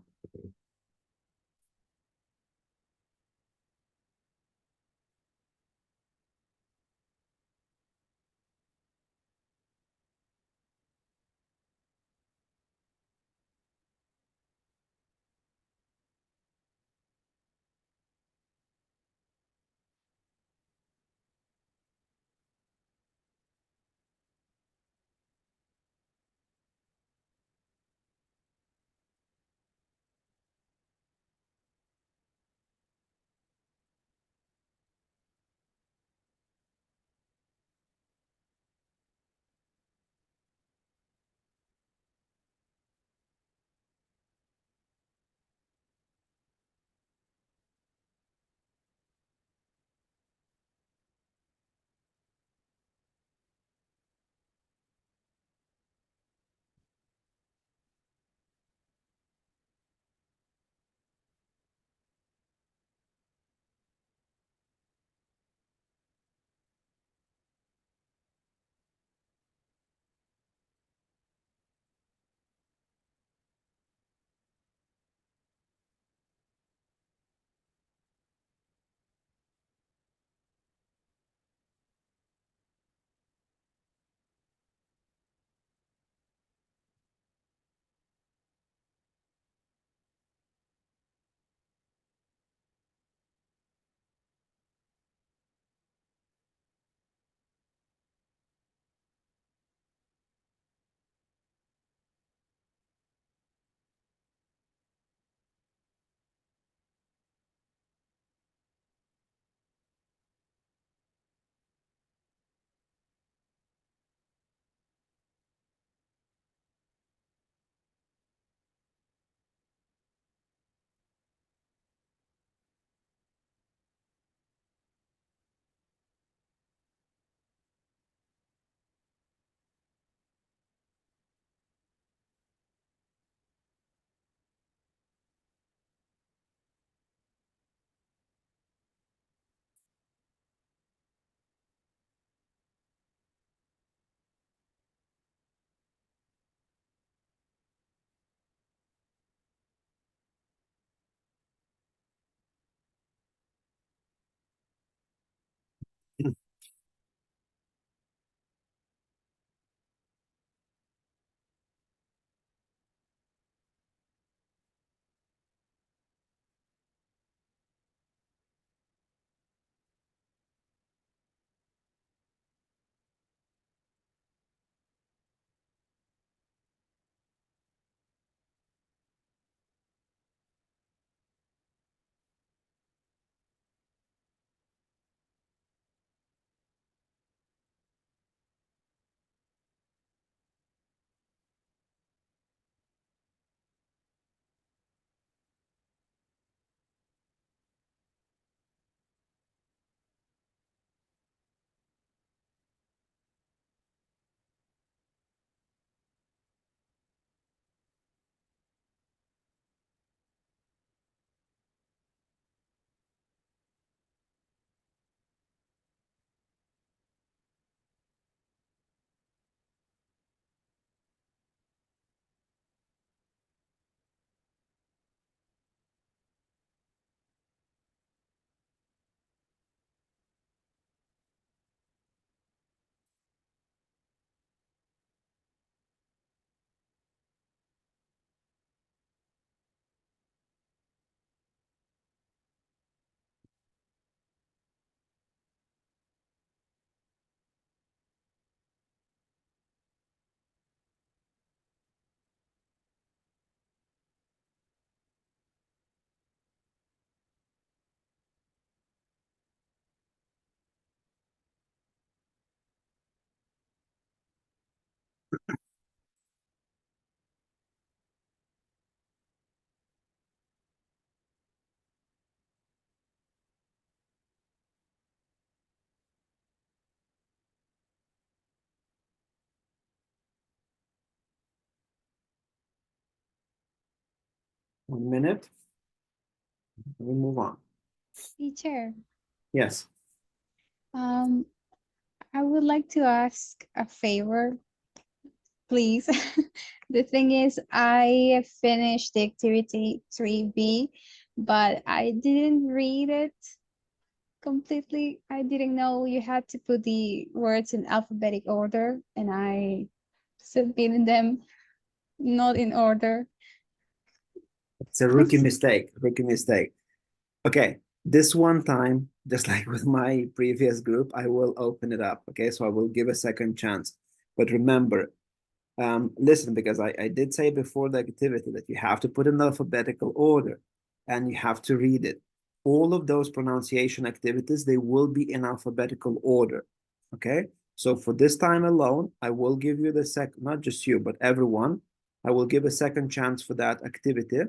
1 minute. We move on. Teacher, Yes. I would like to ask a favor, please. The thing is, I finished the activity 3B, but I didn't read it completely. I didn't know you had to put the words in alphabetic order, and I submitted them not in order. It's a rookie mistake. Okay, this one time, just like with my previous group, I will open it up. Okay, so I will give a second chance. But remember, listen, because I did say before the activity that you have to put in alphabetical order and you have to read it. All of those pronunciation activities, they will be in alphabetical order. Okay, so for this time alone, I will give you the second, not just you, but everyone, I will give a second chance for that activity.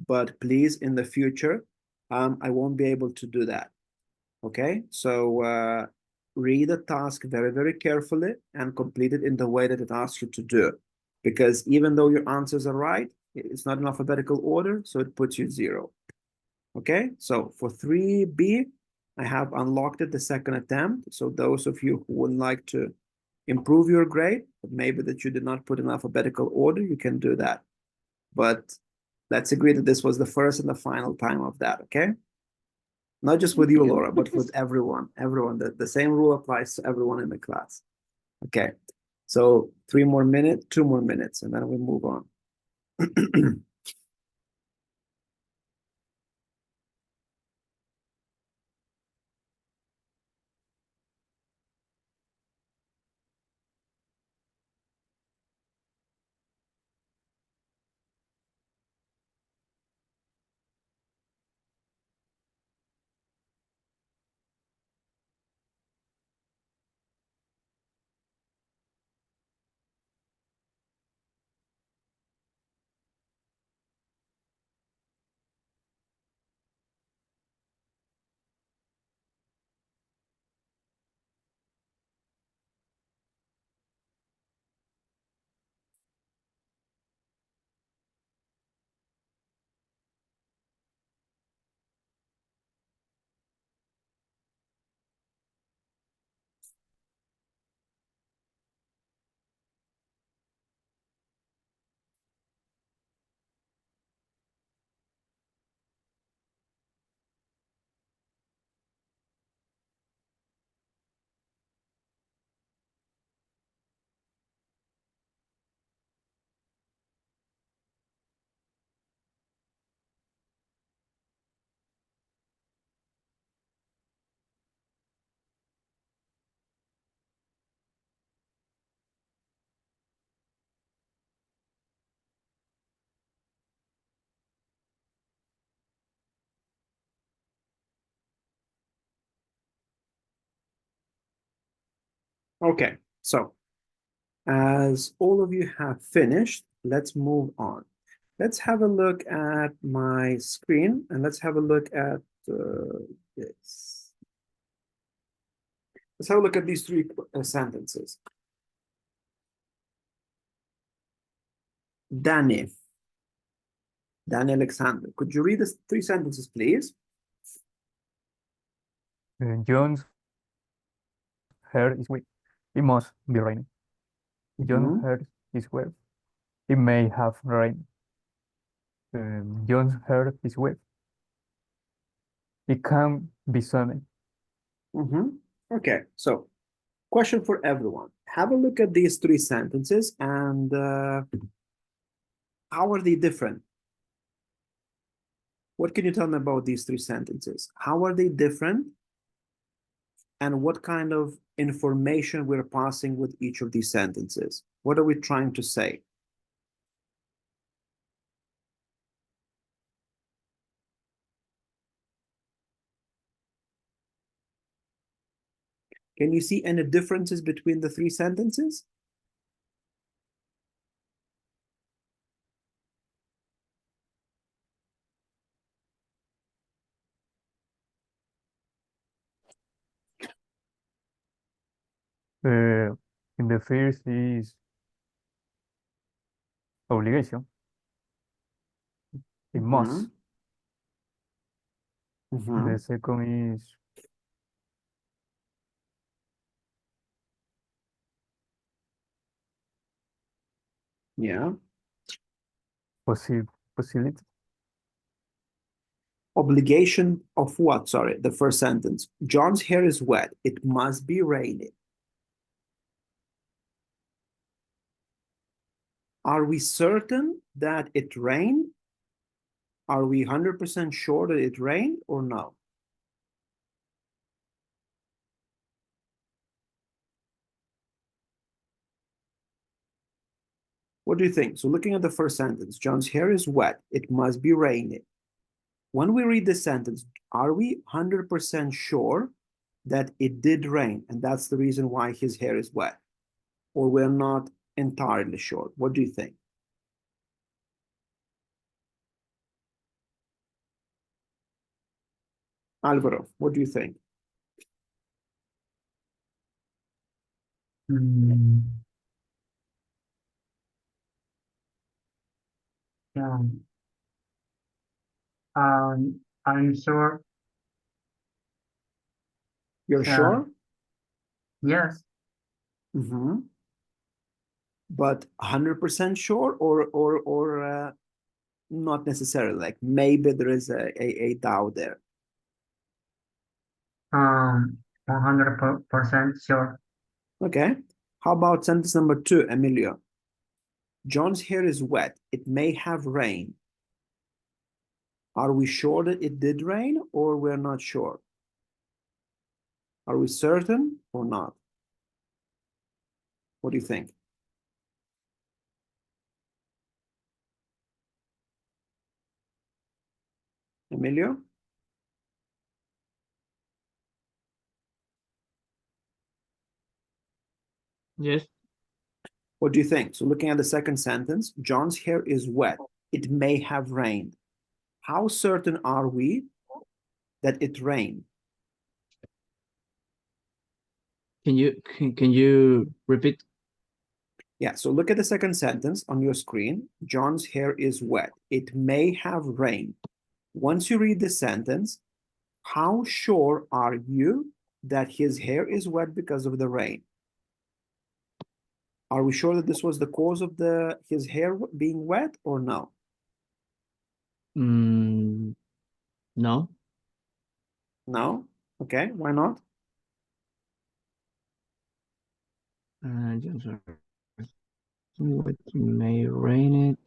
But please, in the future, I won't be able to do that. Okay, so read the task very, very carefully and complete it in the way that it asks you to do. Because even though your answers are right, it's not in alphabetical order, so it puts you 0. Okay, so for 3B, I have unlocked it the second attempt. So those of you who would like to improve your grade, but maybe that you did not put in alphabetical order, you can do that. But let's agree that this was the first and the final time of that, okay? Not just with you, Laura, but with everyone. The same rule applies to everyone in the class. Okay, so 2 more minutes, and then we move on. Okay, so as all of you have finished, let's move on. Let's have a look at my screen and let's have a look at this. Let's have a look at these 3 sentences. Danny Alexander, could you read the 3 sentences, please? John's hair is wet. It must be raining. John's hair is wet. It may have rained. John's hair is wet. It can be sunny. Okay, so question for everyone. Have a look at these 3 sentences and how are they different? What can you tell me about these 3 sentences? How are they different? And what kind of information we're passing with each of these sentences? What are we trying to say? Can you see any differences between the 3 sentences? In the first is obligation. It must. Mhm. The second is Yeah. possibility. Obligation of what? Sorry, the first sentence. John's hair is wet. It must be raining. Are we certain that it rained? Are we 100% sure that it rained or no? What do you think? So looking at the first sentence, John's hair is wet. It must be raining. When we read this sentence, are we 100% sure that it did rain and that's the reason why his hair is wet? Or we're not entirely sure? What do you think? Alvaro, what do you think? Yeah. I'm sure. You're sure? Yes. Mm-hmm. But 100% sure or not necessarily, like maybe there is a doubt there. 100% sure. Okay. How about sentence number 2, Emilio? John's hair is wet. It may have rained. Are we sure that it did rain or we're not sure? Are we certain or not? What do you think? Emilio? Yes. What do you think? So looking at the second sentence, John's hair is wet. It may have rained. How certain are we that it rained? Can you repeat? Yeah, so look at the second sentence on your screen. John's hair is wet. It may have rained. Once you read the sentence, how sure are you that his hair is wet because of the rain? Are we sure that this was the cause of his hair being wet or no? No. No? Okay, why not? Just what may rain it.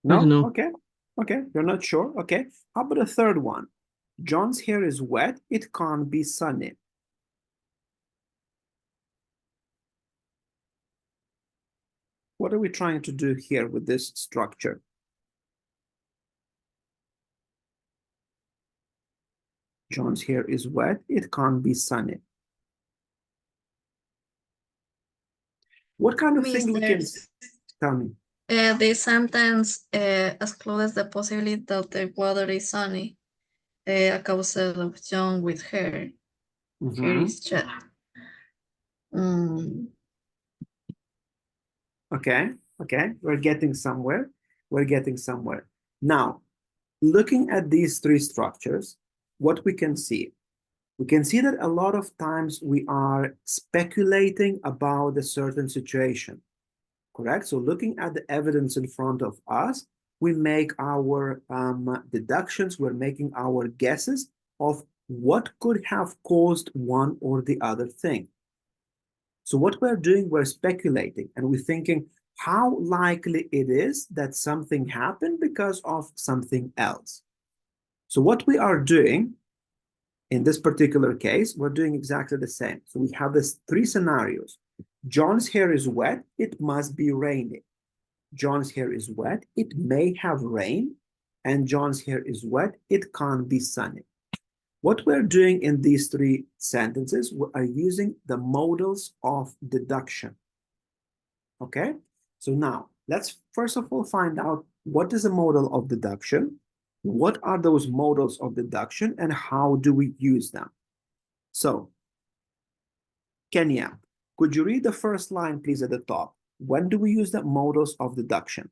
No? I don't know. Okay. Okay, you're not sure. Okay. How about the third one? John's hair is wet. It can't be sunny. What are we trying to do here with this structure? John's hair is wet. It can't be sunny. What kind of thing we can tell me? This sentence excludes the possibility that the weather is sunny a causa of John with hair. Hair is jet. Okay, okay, we're getting somewhere. We're getting somewhere. Now, looking at these three structures, what we can see that a lot of times we are speculating about a certain situation, correct? So looking at the evidence in front of us, we make our deductions, we're making our guesses of what could have caused one or the other thing. So what we're doing, we're speculating and we're thinking how likely it is that something happened because of something else. So what we are doing in this particular case, we're doing exactly the same. So we have these three scenarios. John's hair is wet, it must be raining. John's hair is wet, it may have rained, and John's hair is wet, it can't be sunny. What we're doing in these three sentences, we are using the modals of deduction. Okay, so now let's first of all find out what is a modal of deduction, what are those modals of deduction, and how do we use them. So, Kenya, could you read the first line, please, at the top? When do we use the modals of deduction?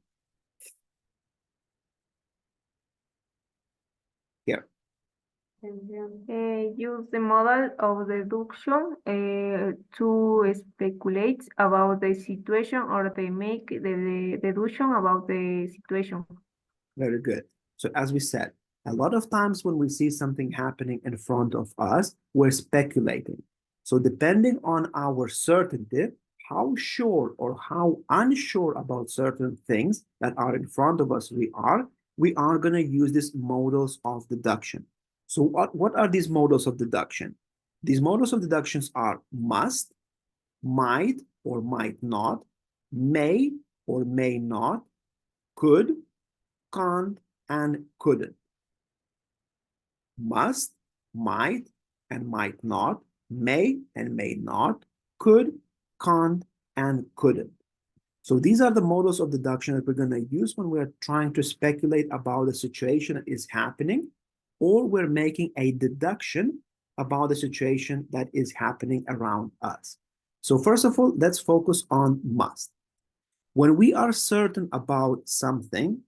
Here. Use the model of deduction to speculate about the situation, or they make the deduction about the situation. Very good. So as we said, a lot of times when we see something happening in front of us, we're speculating. So depending on our certainty, how sure or how unsure about certain things that are in front of us we are going to use these modals of deduction. So what are these modals of deduction? These modals of deductions are must, might or might not, may or may not, could, can't, and couldn't. Must, might, and might not, may and may not, could, can't, and couldn't. So these are the modals of deduction that we're going to use when we're trying to speculate about the situation that is happening, or we're making a deduction about the situation that is happening around us. So first of all, let's focus on must. When we are certain about something,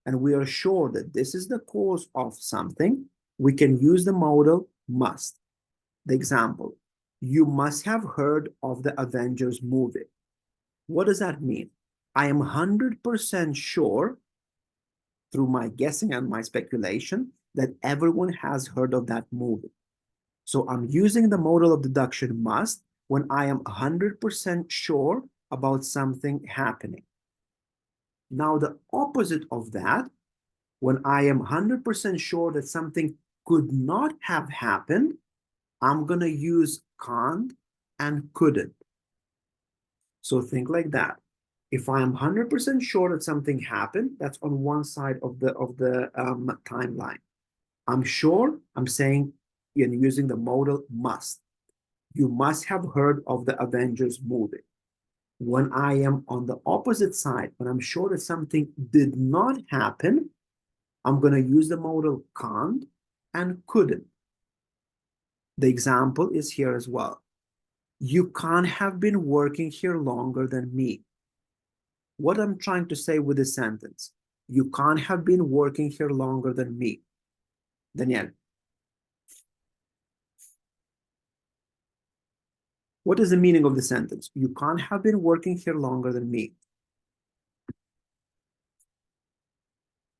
and we are sure that this is the cause of something, we can use the modal must. The example, you must have heard of the Avengers movie. What does that mean? I am 100% sure, through my guessing and my speculation, that everyone has heard of that movie. So I'm using the modal of deduction must when I am 100% sure about something happening. Now, the opposite of that, when I am 100% sure that something could not have happened, I'm going to use can't and couldn't. So think like that. If I am 100% sure that something happened, that's on one side of the timeline. I'm sure, I'm saying, and using the modal must. You must have heard of the Avengers movie. When I am on the opposite side, when I'm sure that something did not happen, I'm going to use the modal can't and couldn't. The example is here as well. You can't have been working here longer than me. What I'm trying to say with this sentence, you can't have been working here longer than me. Daniel. What is the meaning of the sentence? You can't have been working here longer than me.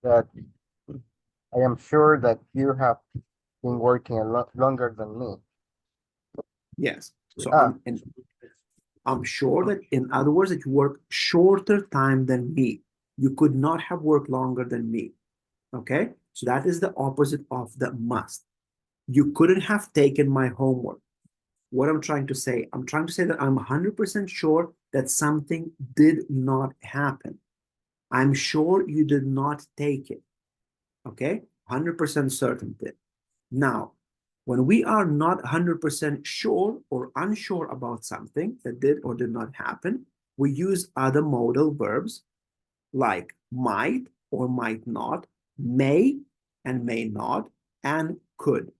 That I am sure that you have been working a lot longer than me. Yes. So I'm sure that, in other words, that you work shorter time than me. You could not have worked longer than me. Okay? So that is the opposite of the must. You couldn't have taken my homework. What I'm trying to say, I'm trying to say that I'm 100% sure that something did not happen. I'm sure you did not take it. Okay? 100% certainty. Now, when we are not 100% sure or unsure about something that did or did not happen, we use other modal verbs like might or might not, may and may not, and could.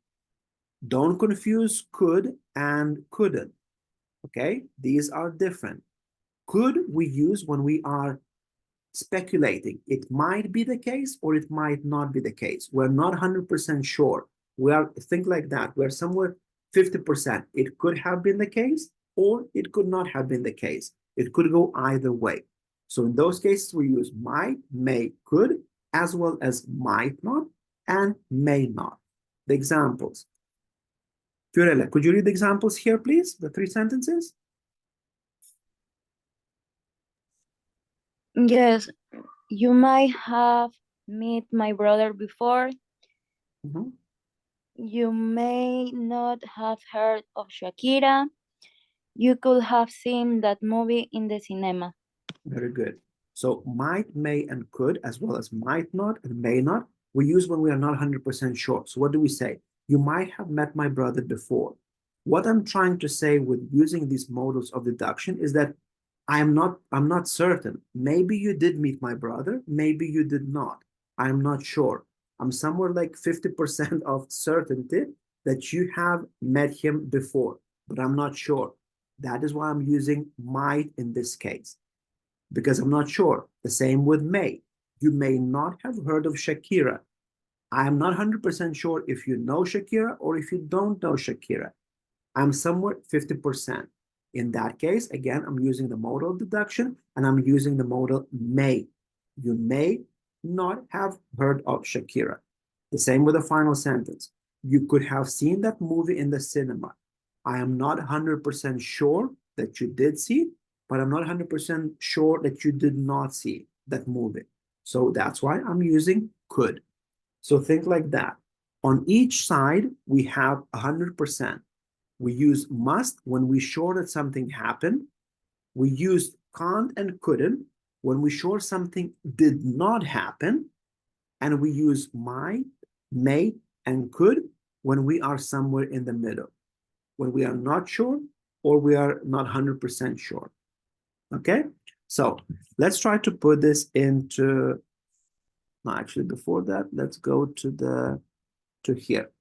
Don't confuse could and couldn't. Okay? These are different. Could we use when we are speculating. It might be the case or it might not be the case. We're not 100% sure. We are, think like that. We're somewhere 50%. It could have been the case or it could not have been the case. It could go either way. So in those cases, we use might, may, could, as well as might not and may not. The examples. Fiorella, could you read the examples here, please? The 3 sentences? Yes, you might have met my brother before. You may not have heard of Shakira. You could have seen that movie in the cinema. Very good. So might, may, and could, as well as might not and may not, we use when we are not 100% sure. So what do we say? you might have met my brother before. What I'm trying to say with using these modals of deduction is that I'm not certain. Maybe you did meet my brother, maybe you did not. I'm not sure. I'm somewhere like 50% of certainty that you have met him before, but I'm not sure. That is why I'm using might in this case, because I'm not sure. The same with may. You may not have heard of Shakira. I'm not 100% sure if you know Shakira or if you don't know Shakira. I'm somewhere 50%. In that case, again, I'm using the modal deduction and I'm using the modal may. You may not have heard of Shakira. The same with the final sentence. You could have seen that movie in the cinema. I am not 100% sure that you did see it, but I'm not 100% sure that you did not see that movie. So that's why I'm using could. So think like that. On each side, we have 100%. We use must when we're sure that something happened. We used can't and couldn't when we're sure something did not happen. And we use might, may, and could when we are somewhere in the middle, when we are not sure or we are not 100% sure. Okay, so let's try to put this into, no, actually before that, let's go to here.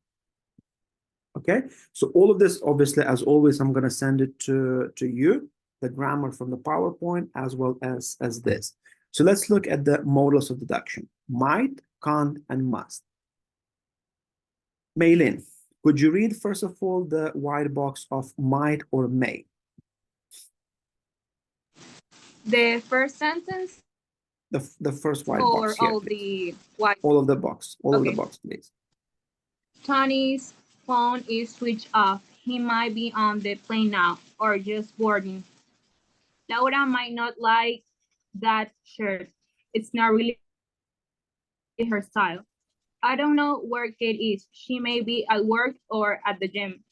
Okay, so all of this, obviously, as always, I'm going to send it to you, the grammar from the PowerPoint, as well as this. So let's look at the modals of deduction: might, can't, and must. Maylin, could you read, first of all, the white box of might or may? The first sentence? The first white or box here, all please. the white? All of the box, all of the Okay. box, please. Tony's phone is switched off. He might be on the plane now or just boarding. Laura might not like that shirt. It's not really her style. I don't know where Kate is. She may be at work or at the gym.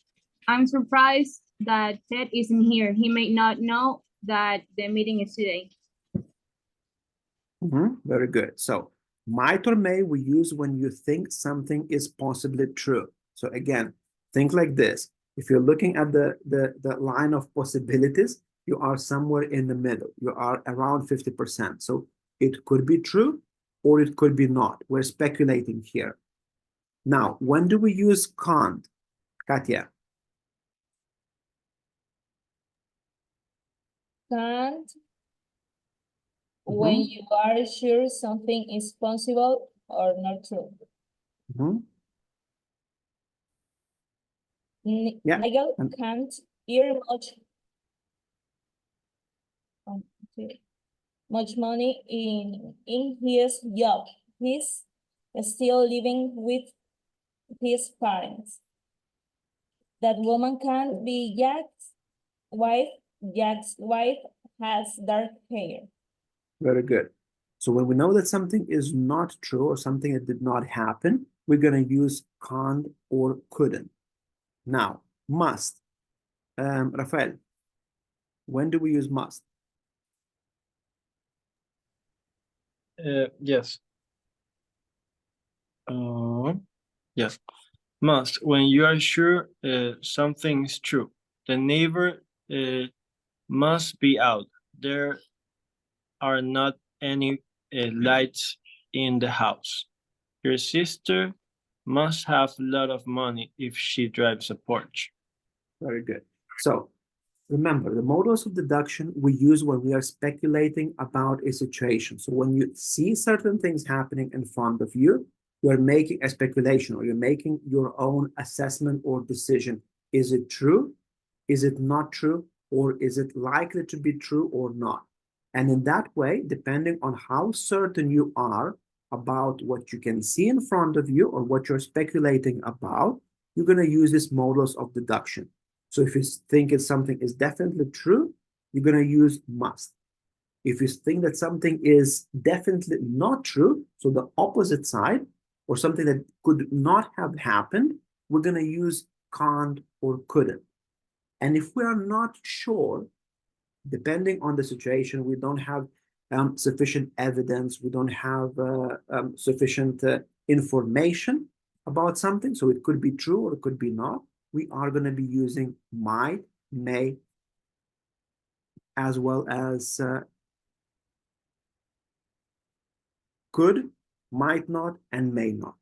I'm surprised that Ted isn't here. He may not know that the meeting is today. Very good. So might or may we use when you think something is possibly true. So again, think like this. If you're looking at the line of possibilities, you are somewhere in the middle. You are around 50%. So it could be true or it could be not. We're speculating here. Now, when do we use can't? Katya. Can't when you are sure something is possible or not true. Yeah. Nigel can't earn much money in his job. He's still living with his parents. That woman can't be Jack's wife. Jack's wife has dark hair. Very good. So when we know that something is not true or something that did not happen, we're going to use can't or couldn't. Now, must. Rafael, when do we use must? Yes. Yes. Must, when you are sure something is true. The neighbor must be out. There are not any lights in the house. Your sister must have a lot of money if she drives a Porsche. Very good. So remember, the modals of deduction we use when we are speculating about a situation. So when you see certain things happening in front of you, you're making a speculation or you're making your own assessment or decision. Is it true? Is it not true? Or is it likely to be true or not? And in that way, depending on how certain you are about what you can see in front of you or what you're speculating about, you're going to use these modals of deduction. So if you think it's something is definitely true, you're going to use must. If you think that something is definitely not true, so the opposite side, or something that could not have happened, we're going to use can't or couldn't. And if we are not sure, depending on the situation, we don't have sufficient evidence, we don't have sufficient information about something, so it could be true or it could be not, we are going to be using might, may, as well as could, might not, and may not.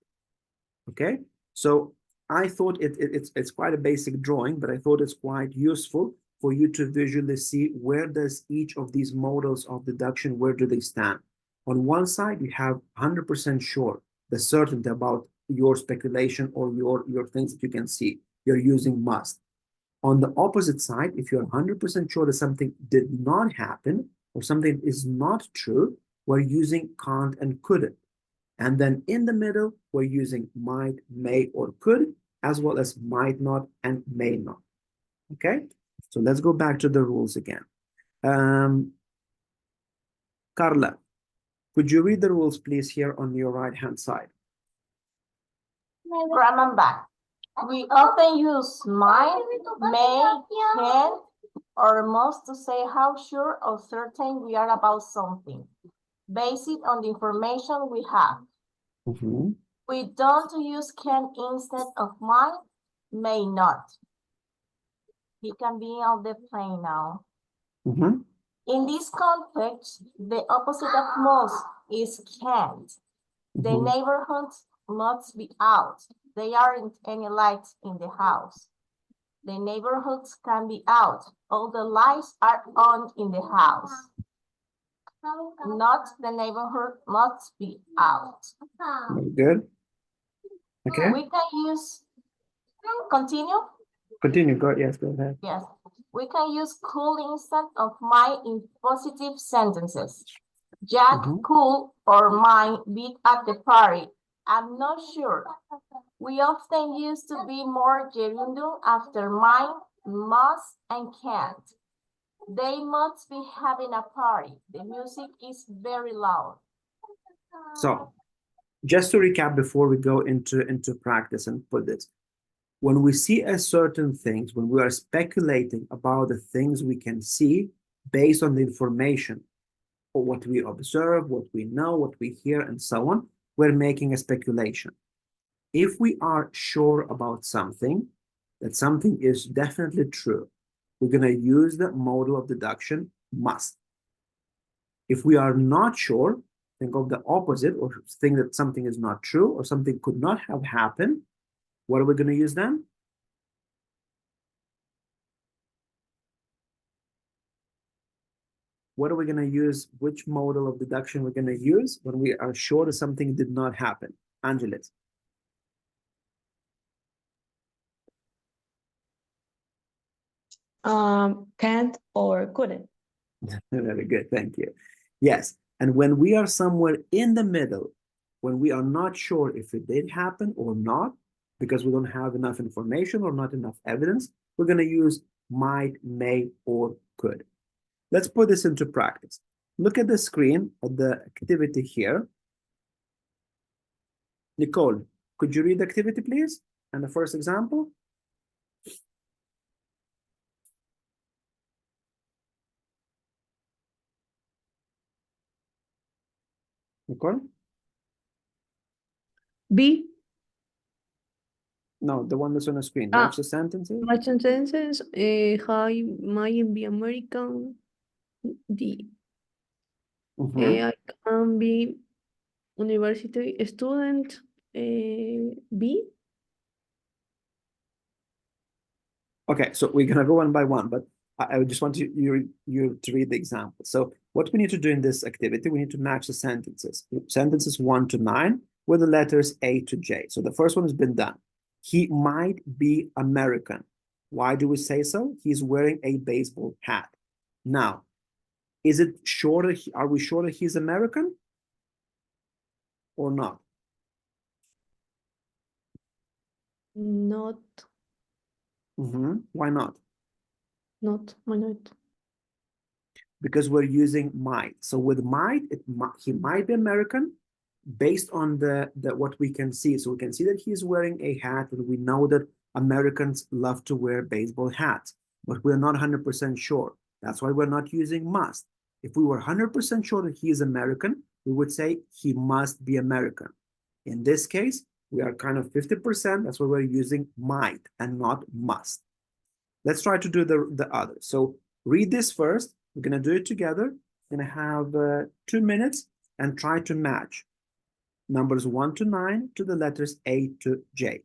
Okay, so I thought it's quite a basic drawing, but I thought it's quite useful for you to visually see where does each of these models of deduction, where do they stand. On one side, you have 100% sure, the certainty about your speculation or your things that you can see. You're using must. On the opposite side, if you're 100% sure that something did not happen or something is not true, we're using can't and couldn't. And then in the middle, we're using might, may, or could, as well as might not and may not. Okay, so let's go back to the rules again. Carla, could you read the rules, please, here on your right-hand side? Grandma back. We often use might, may, can, or must to say how sure or certain we are about something, based on the information we have. Mm-hmm. We don't use can instead of might, may not. He can be on the plane now. Mm-hmm. In this context, the opposite of must is can't. The Mhm. neighborhoods must be out. There aren't any lights in the house. The neighborhoods can be out. All the lights are on in the house. Not the neighborhood must be out. Very good. Okay. We can use, continue? Continue. Yes, go ahead. Yes. We can use cool instead of might in positive sentences. Jack could or might be at the party. I'm not sure. We often used to be more gerundial after might, must, and can't. They must be having a party. The music is very loud. So, just to recap before we go into practice and put this, when we see a certain things, when we are speculating about the things we can see based on the information or what we observe, what we know, what we hear, and so on, we're making a speculation. If we are sure about something, that something is definitely true, we're going to use the model of deduction must. If we are not sure, think of the opposite or think that something is not true or something could not have happened. What are we going to use then? What are we going to use? Which model of deduction we're going to use when we are sure that something did not happen? Angeles. Can't or couldn't. Very good, thank you. Yes, and when we are somewhere in the middle, when we are not sure if it did happen or not, because we don't have enough information or not enough evidence, we're going to use might, may, or could. Let's put this into practice. Look at the screen of the activity here. Nicole, could you read the activity, please? And the first example? Nicole? B. No, the one that's on the screen. Match the sentences. Match the sentences. Hi, might be American. D. I can be university student. B. Okay, so we're gonna go one by one, but I just want you to read the example. So what we need to do in this activity, we need to match the sentences. Sentences 1 to 9 with the letters A to J. So the first one has been done. He might be American. Why do we say so? He's wearing a baseball hat. Now, is it sure that are we sure that he's American or not? Not. Why not? Not. Why not? Because we're using might. So with might, he might be American based on the what we can see. So we can see that he's wearing a hat, and we know that Americans love to wear baseball hats, but we're not 100% sure. That's why we're not using must. If we were 100% sure that he is American, we would say he must be American. In this case, We are kind of 50%. That's why we're using might and not must. Let's try to do the other. So read this first. We're going to do it together. We're going to have 2 minutes and try to match numbers 1 to 9 to the letters A to J.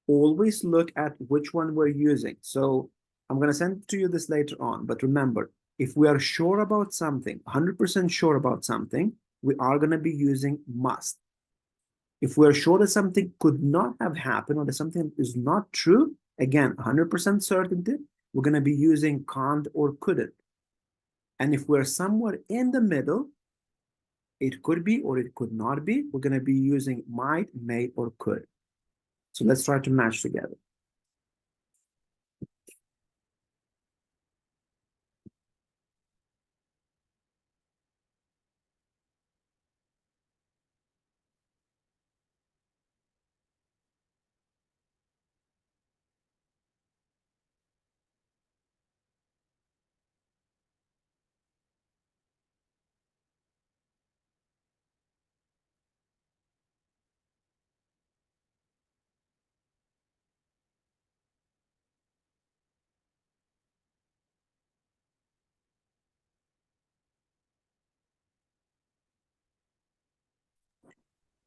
Always look at which one we're using. So I'm going to send to you this later on. But remember, if we are sure about something, 100% sure about something, we are going to be using must. If we're sure that something could not have happened or that something is not true, again, 100% certainty, we're going to be using can't or couldn't. And if we're somewhere in the middle, it could be or it could not be, we're going to be using might, may, or could. So let's try to match together.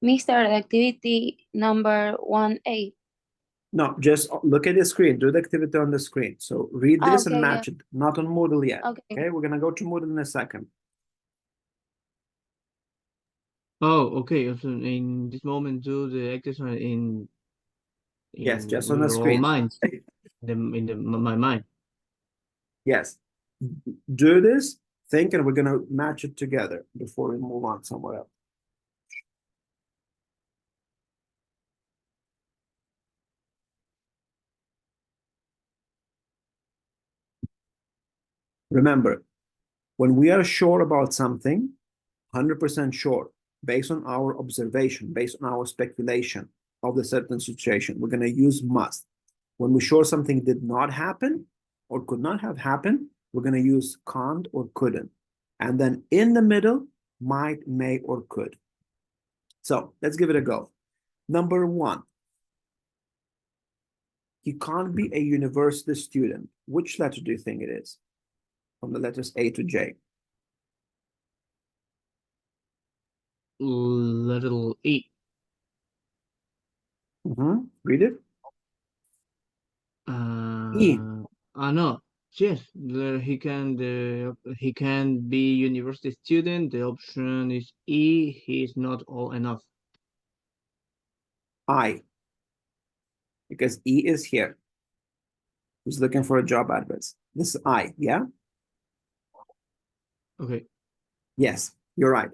Mr. Activity number 1A. No, just look at the screen, do the activity on the screen. So read this and Okay, match it, not on Moodle yet. Okay. We're going to go to Moodle in a second. Oh, okay. So in this moment, do the exercise Yes, just on with the our screen. minds, my mind. Yes. Do this, think, and we're going to match it together before we move on somewhere else. Remember, when we are sure about something, 100% sure, based on our observation, based on our speculation of the certain situation, we're going to use must. When we're sure something did not happen or could not have happened, we're going to use can't or couldn't. And then in the middle, might, may, or could. So let's give it a go. Number 1. He can't be a university student. Which letter do you think it is? From the letters A to J. Little E. Read it. E. No. Yes, he can be university student. The option is E. He is not old enough. I. Because E is here. Who's looking for a job adverts? This is I, yeah? Okay. Yes, you're right.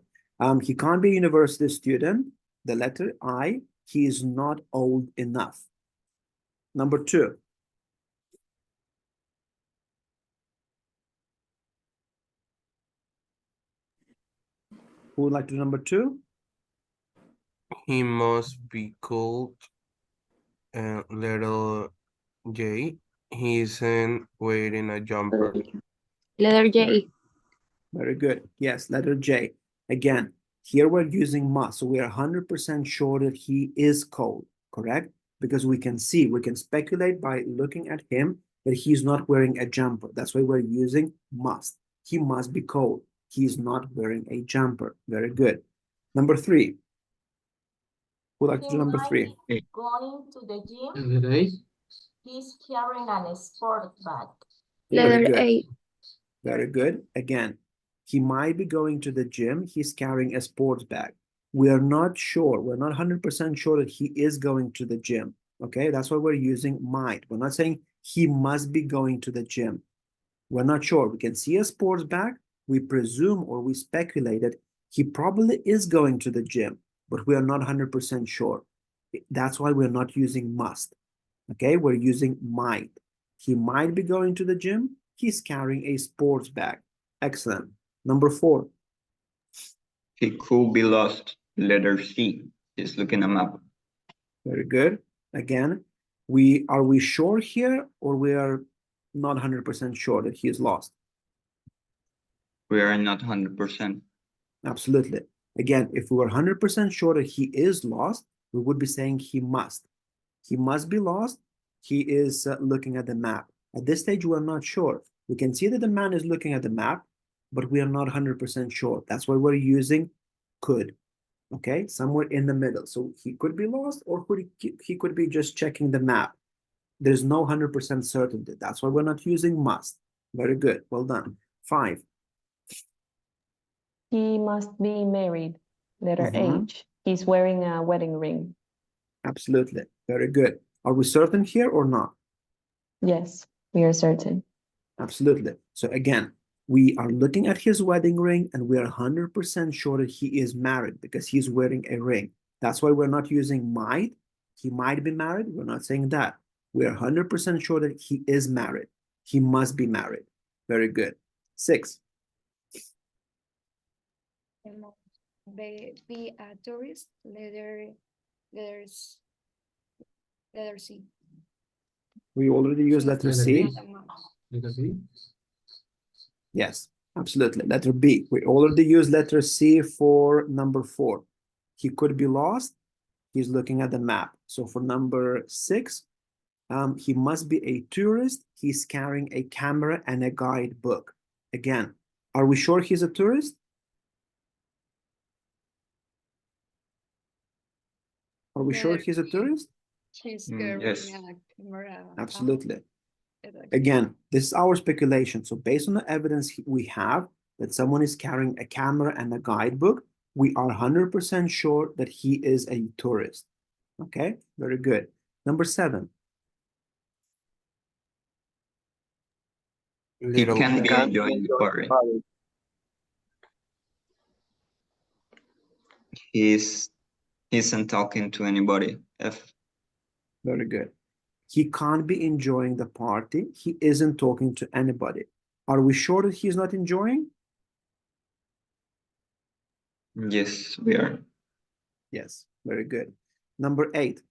He can't be a university student. The letter I. He is not old enough. Number 2. Who would like to do number 2? He must be called little J. He isn't wearing a jumper. Letter J. Very good. Yes, letter J. Again, here we're using must. So we are 100% sure that he is cold, correct? Because we can see, we can speculate by looking at him that he's not wearing a jumper. That's why we're using must. He must be cold. He's not wearing a jumper. Very good. Number 3. Who would like to do number 3? Going to the gym. He's carrying a sport bag. Very Letter good. A. Very good. Again, he might be going to the gym. He's carrying a sports bag. We are not sure. We're not 100% sure that he is going to the gym. Okay, that's why we're using might. We're not saying he must be going to the gym. We're not sure. We can see a sports bag. We presume or we speculate that he probably is going to the gym, but we are not 100% sure. That's why we're not using must. Okay, we're using might. He might be going to the gym. He's carrying a sports bag. Excellent. Number 4. He could be lost. Letter C. He's looking at a map. Very good. Again, are we sure here or we are not 100% sure that he is lost? We are not 100%. Absolutely. Again, if we were 100% sure that he is lost, we would be saying he must. He must be lost. He is looking at the map. At this stage, we're not sure. We can see that the man is looking at the map, but we are not 100% sure. That's why we're using could. Okay, somewhere in the middle. So he could be lost, or he could be just checking the map. There's no 100% certainty. That's why we're not using must. Very good. Well done. 5. He must be married. Letter Mhm. H. He's wearing a wedding ring. Absolutely. Very good. Are we certain here or not? Yes, we are certain. Absolutely. So again, we are looking at his wedding ring and we are 100% sure that he is married because he's wearing a ring. That's why we're not using might. He might be married. We're not saying that. We are 100% sure that he is married. He must be married. Very good. 6. Be a tourist. Letter C. We already used letter C. Letter C. Yes, absolutely. Letter B. We already used letter C for number 4. He could be lost. He's looking at the map. So for number 6, he must be a tourist. He's carrying a camera and a guidebook. Again, are we sure he's a tourist? Are we sure he's a tourist? He's carrying yes. a camera. Absolutely. Again, this is our speculation. So based on the evidence we have that someone is carrying a camera and a guidebook, we are 100% sure that he is a tourist. Okay, very good. Number 7. He can be enjoying the party. He isn't talking to anybody. F. Very good. He can't be enjoying the party. He isn't talking to anybody. Are we sure that he's not enjoying? Yes, we are. Yes, very good. Number 8.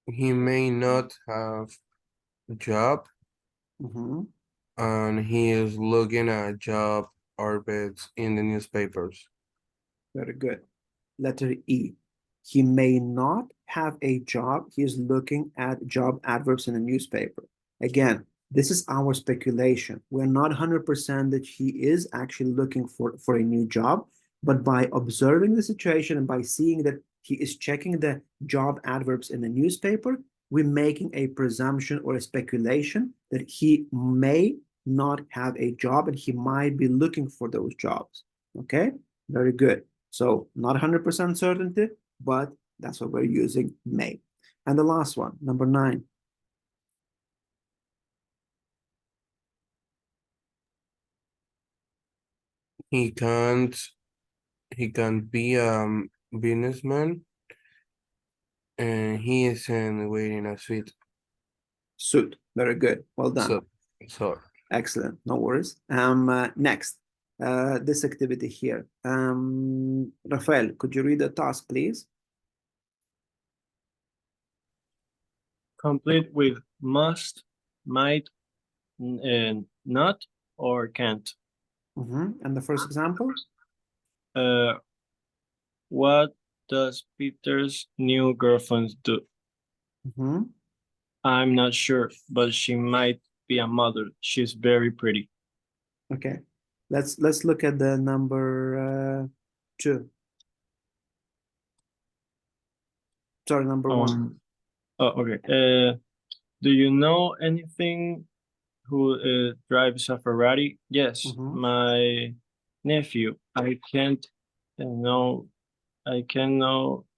He may not have a job, Mhm. and he is looking at job adverts in the newspapers. Very good. Letter E. He may not have a job. He is looking at job adverts in the newspaper. Again, this is our speculation. We're not 100% that he is actually looking for a new job, but by observing the situation and by seeing that he is checking the job adverbs in the newspaper, we're making a presumption or a speculation that he may not have a job and he might be looking for those jobs. Okay, very good. So not 100% certainty, but that's what we're using may. And the last one, number 9. He can't be a businessman, and he isn't wearing a suit. Suit. Very good. Well done. So Excellent. No worries. Next, this activity here. Rafael, could you read the task, please? Complete with must, might, not, or can't. And the first example? What does Peter's new girlfriend do? I'm not sure, but she might be a model. She's very pretty. Okay. Let's look at the number 2. Sorry, number 1. Oh, okay. Do you know anything who drives a Ferrari? Yes, my nephew. I can't know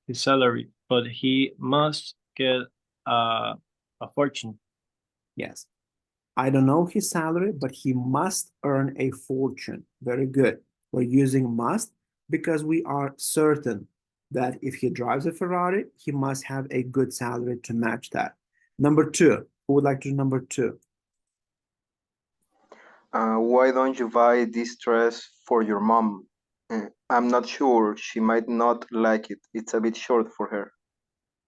his salary, but he must get a fortune. Yes. I don't know his salary, but he must earn a fortune. Very good. We're using must because we are certain that if he drives a Ferrari, he must have a good salary to match that. Number 2. Who would like to do number 2? Why don't you buy this dress for your mom? I'm not sure. She might not like it. It's a bit short for her.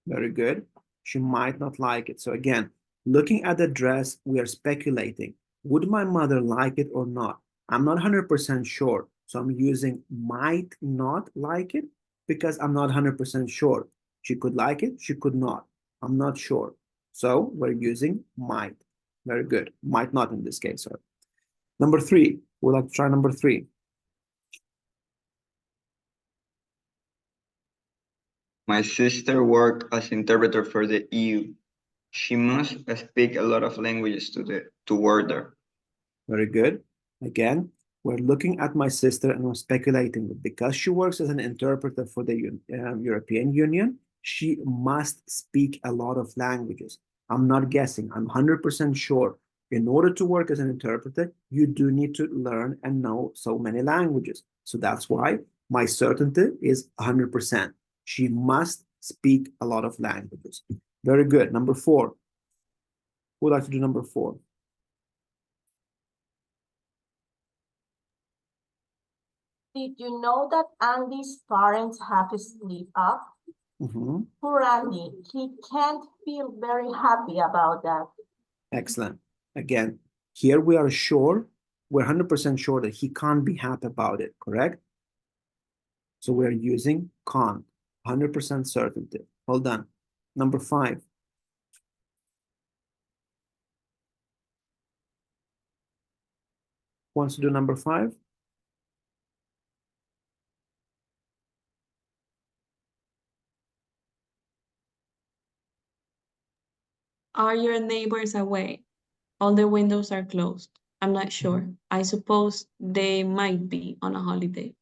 Very good. She might not like it. So again, looking at the dress, we are speculating. Would my mother like it or not? I'm not 100% sure. So I'm using might not like it because I'm not 100% sure. She could like it, she could not. I'm not sure. So we're using might. Very good. Might not in this case, sir. Number 3. We'd like to try number 3. My sister worked as interpreter for the EU. She must speak a lot of languages to work there. Very good. Again, we're looking at my sister and I'm speculating that because she works as an interpreter for the European Union, she must speak a lot of languages. I'm not guessing. I'm 100% sure. In order to work as an interpreter, you do need to learn and know so many languages. So that's why my certainty is 100%. She must speak a lot of languages. Very good. Number 4. Who would like to do number 4? Did you know that Andy's parents have split up? Poor Andy, he can't feel very happy about that. Excellent. Again, here we are sure, we're 100% sure that he can't be happy about it, correct? So we're using can't, 100% certainty. Hold on. Number 5. Wants to do number 5? Are your neighbors away? All the windows are closed. I'm not sure. I suppose they might be on a holiday.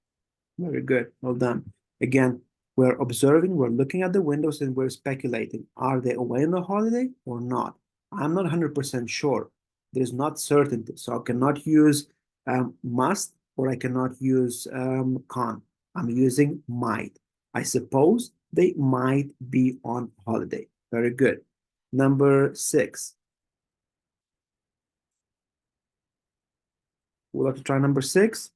Very good. Well done. Again, we're observing, we're looking at the windows and we're speculating. Are they away on a holiday or not? I'm not 100% sure. There's not certainty. So I cannot use must or I cannot use can't. I'm using might. I suppose they might be on holiday. Very good. Number 6. We'll have to try number 6.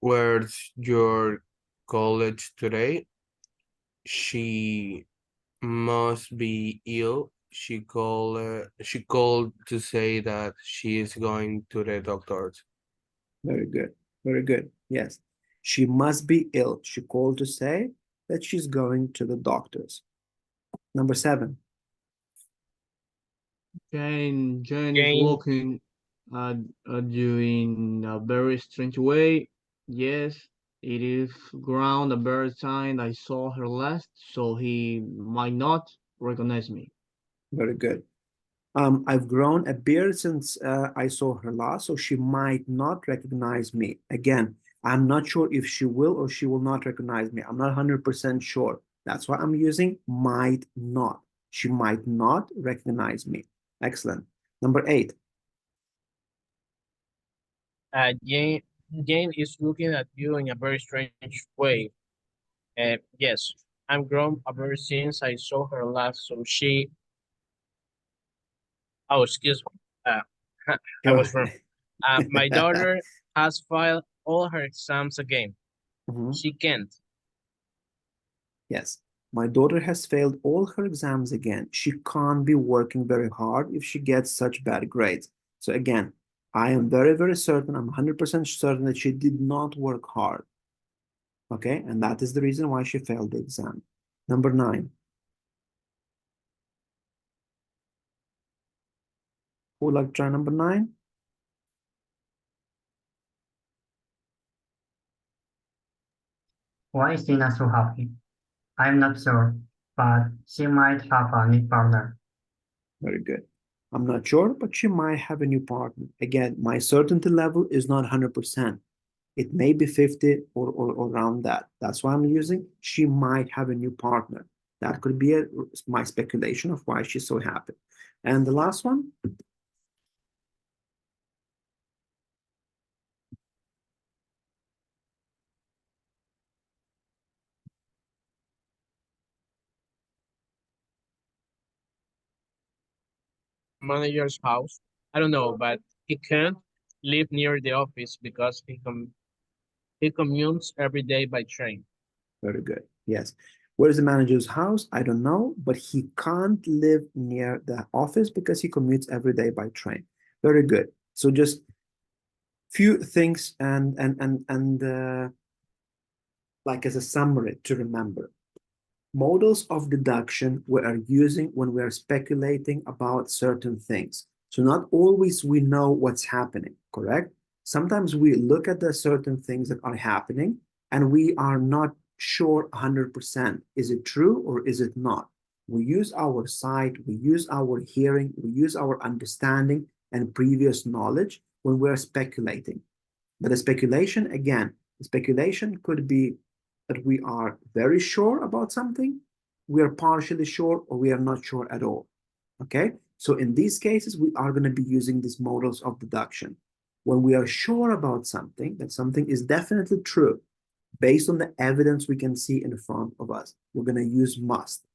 Where's your college today? She must be ill. She called to say that she is going to the doctors. Very good. Very good. Yes. She must be ill. She called to say that she's going to the doctors. Number 7. Jane is looking at you in a very strange way. Yes, it is ground a very time I saw her last, so he might not recognize me. Very good. I've grown a beard since I saw her last, so she might not recognize me. Again, I'm not sure if she will or she will not recognize me. I'm not 100% sure. That's why I'm using might not. She might not recognize me. Excellent. Number 8. Jane is looking at you in a very strange way. Yes, I'm grown ever since I saw her last, so she. Oh, excuse me. I was wrong. My daughter has filed all her exams again. She can't. Yes. My daughter has failed all her exams again. She can't be working very hard if she gets such bad grades. So again, I am very, very certain, I'm 100% certain that she did not work hard. Okay, and that is the reason why she failed the exam. Number 9. Who would like to try number 9? Why is Tina so happy? I'm not sure, but she might have a new partner. Very good. I'm not sure, but she might have a new partner. Again, my certainty level is not 100%. It may be 50 or around that. That's why I'm using she might have a new partner. That could be my speculation of why she's so happy. And the last one. Manager's house. I don't know, but he can't live near the office because he commutes every day by train. Very good. Yes. Where's the manager's house? I don't know, but he can't live near the office because he commutes every day by train. Very good. So just few things and like as a summary to remember. Models of deduction we are using when we are speculating about certain things. So not always we know what's happening, correct? Sometimes we look at the certain things that are happening and we are not sure 100%. Is it true or is it not? We use our sight, we use our hearing, we use our understanding and previous knowledge when we're speculating. But the speculation, again, the speculation could be that we are very sure about something, we are partially sure, or we are not sure at all. Okay? So in these cases, we are going to be using these models of deduction. When we are sure about something, that something is definitely true, based on the evidence we can see in front of us, we're going to use must.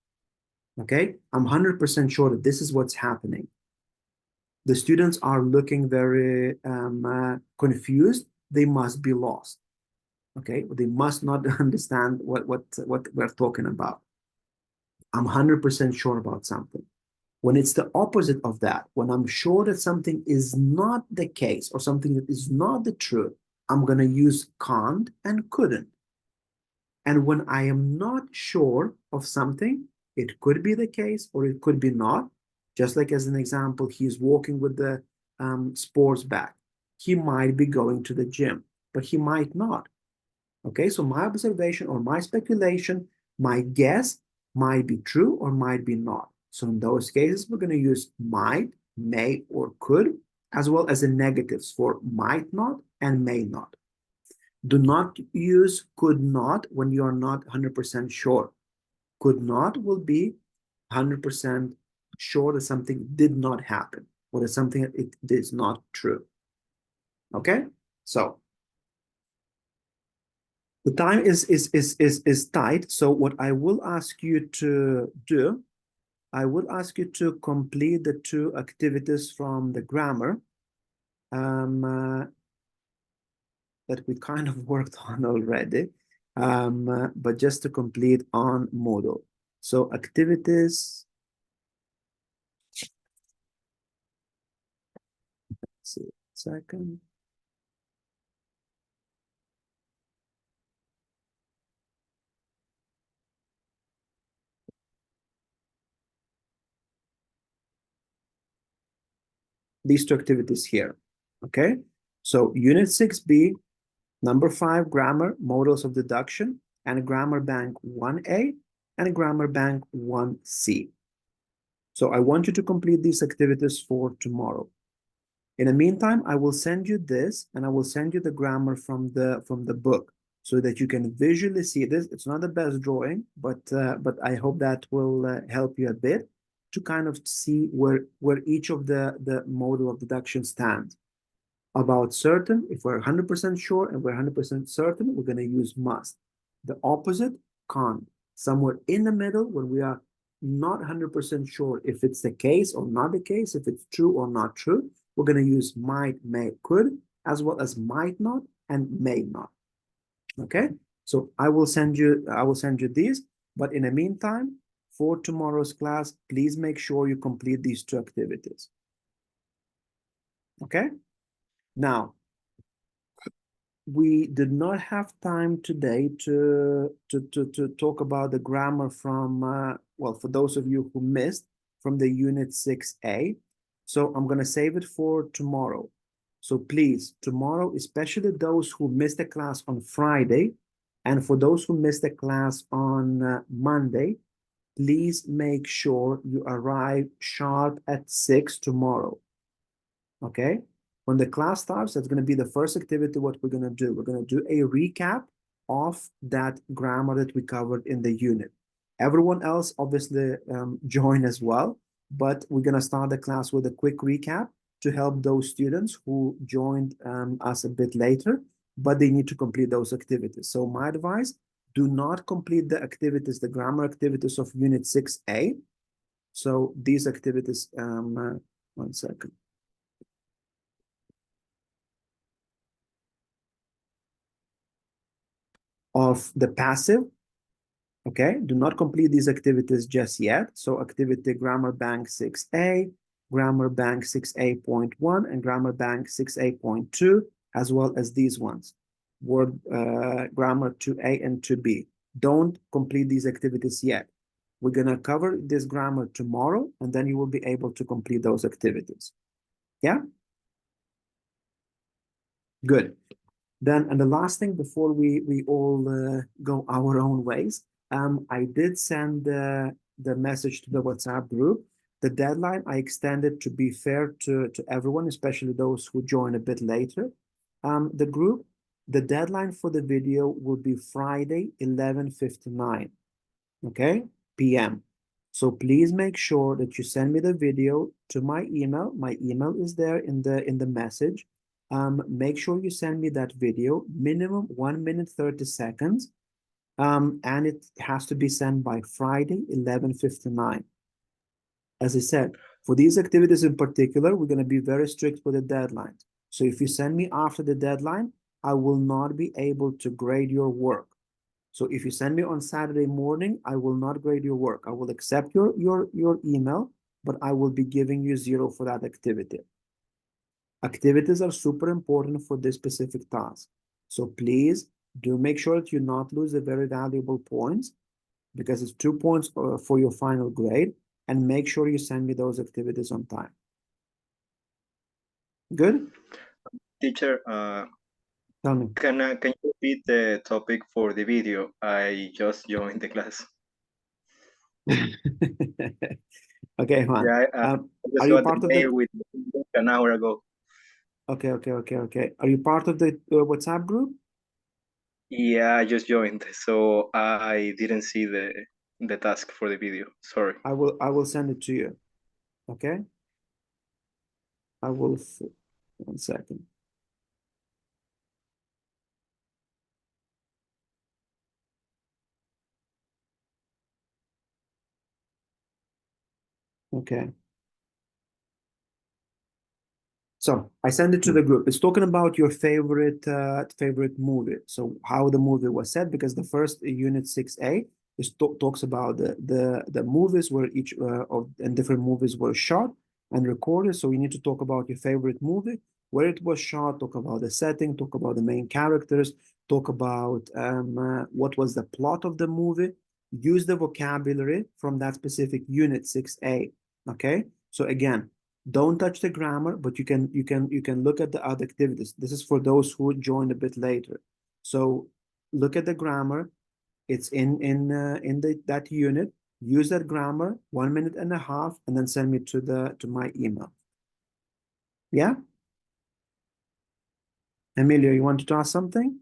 Okay? I'm 100% sure that this is what's happening. The students are looking very confused. They must be lost. Okay, they must not understand what we're talking about. I'm 100% sure about something. When it's the opposite of that, when I'm sure that something is not the case or something that is not the truth, I'm going to use can't and couldn't. And when I am not sure of something, it could be the case or it could be not. Just like as an example, he's walking with the sports bag. He might be going to the gym, but he might not. Okay, so my observation or my speculation, my guess might be true or might be not. So in those cases, we're going to use might, may, or could, as well as the negatives for might not and may not. Do not use could not when you are not 100% sure. Could not will be 100% sure that something did not happen or that something it is not true. Okay, so the time is tight, so what I will ask you to do, I will ask you to complete the 2 activities from the grammar that we kind of worked on already, but just to complete on modal. So activities, let's see, second. These 2 activities here, okay? So unit 6B, number 5, grammar, models of deduction, and grammar bank 1A, and grammar bank 1C. So I want you to complete these activities for tomorrow. In the meantime, I will send you this, and I will send you the grammar from the book so that you can visually see this. It's not the best drawing, but I hope that will help you a bit to kind of see where each of the model of deduction stands. About certain, if we're 100% sure and we're 100% certain, we're going to use must. The opposite, can't. Somewhere in the middle, when we are not 100% sure if it's the case or not the case, if it's true or not true, we're going to use might, may, could, as well as might not and may not. Okay, so I will send you these, but in the meantime, for tomorrow's class, please make sure you complete these 2 activities. Okay, now we did not have time today to talk about the grammar from well, for those of you who missed from the unit 6A. So I'm going to save it for tomorrow. So please, tomorrow, especially those who missed the class on Friday, and for those who missed the class on Monday, please make sure you arrive sharp at 6 tomorrow. Okay? When the class starts, that's going to be the first activity. What we're going to do, we're going to do a recap of that grammar that we covered in the unit. Everyone else obviously join as well, but we're going to start the class with a quick recap to help those students who joined us a bit later, but they need to complete those activities. So my advice, do not complete the activities, the grammar activities of unit 6A. So these activities, 1 second. Of the passive Okay, do not complete these activities just yet. So activity Grammar Bank 6A, Grammar Bank 6A.1, and Grammar Bank 6A.2, as well as these ones, Word Grammar 2A and 2B. Don't complete these activities yet. We're gonna cover this grammar tomorrow, and then you will be able to complete those activities. Yeah? Good. Then, and the last thing before we all go our own ways, I did send the message to the WhatsApp group. The deadline I extended to be fair to everyone, especially those who join a bit later. The group, the deadline for the video will be Friday, 11:59, okay, p.m. So please make sure that you send me the video to my email. My email is there in the message. Make sure you send me that video, minimum 1 minute 30 seconds. And it has to be sent by Friday, 11:59. As I said, for these activities in particular, we're going to be very strict with the deadlines. So if you send me after the deadline, I will not be able to grade your work. So if you send me on Saturday morning, I will not grade your work. I will accept your email, but I will be giving you 0 for that activity. Activities are super important for this specific task. So please do make sure that you not lose the very valuable points, because it's 2 points for your final grade, and make sure you send me those activities on time. Good? Teacher, Tell me. can you repeat the topic for the video? I just joined the class. Okay, Juan. Yeah, I are just you got part the of mail the? with an hour ago. Okay. Are you part of the WhatsApp group? Yeah, I just joined, so I didn't see the task for the video. Sorry. I will send it to you. Okay. I will. 1 second. Okay. So I send it to the group. It's talking about your favorite movie. So how the movie was set, because the first unit 6A is talks about the movies where each and different movies were shot and recorded. So you need to talk about your favorite movie, where it was shot, talk about the setting, talk about the main characters, talk about what was the plot of the movie. Use the vocabulary from that specific unit 6A. Okay. So again, don't touch the grammar, but you can look at the other activities. This is for those who joined a bit later. So look at the grammar. It's in that unit. Use that grammar 1.5 minutes, and then send me to my email. Yeah. Emilio, you wanted to ask something?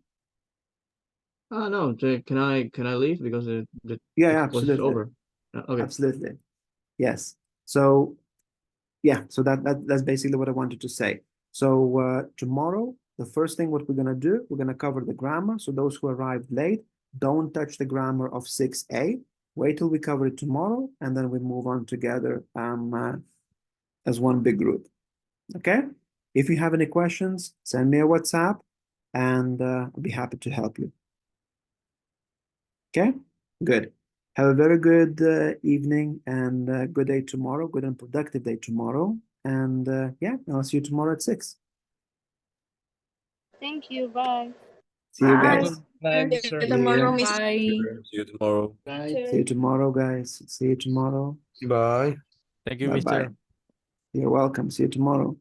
No, can I leave because the Yeah, was absolutely. over? Okay. Absolutely. Yes. So yeah, so that's basically what I wanted to say. So tomorrow, the first thing what we're gonna do, we're gonna cover the grammar. So those who arrived late, don't touch the grammar of 6A. Wait till we cover it tomorrow, and then we move on together as one big group. Okay? If you have any questions, send me a WhatsApp, and I'll be happy to help you. Okay? Good. Have a very good evening and good day tomorrow, good and productive day tomorrow. And yeah, I'll see you tomorrow at 6. Thank you. Bye. See you Bye. guys. Bye, See sir. you tomorrow, Yeah. Miss. Bye. See you tomorrow. See you tomorrow, guys. See you tomorrow. Bye. Thank you, Bye-bye. mister. You're welcome. See you tomorrow.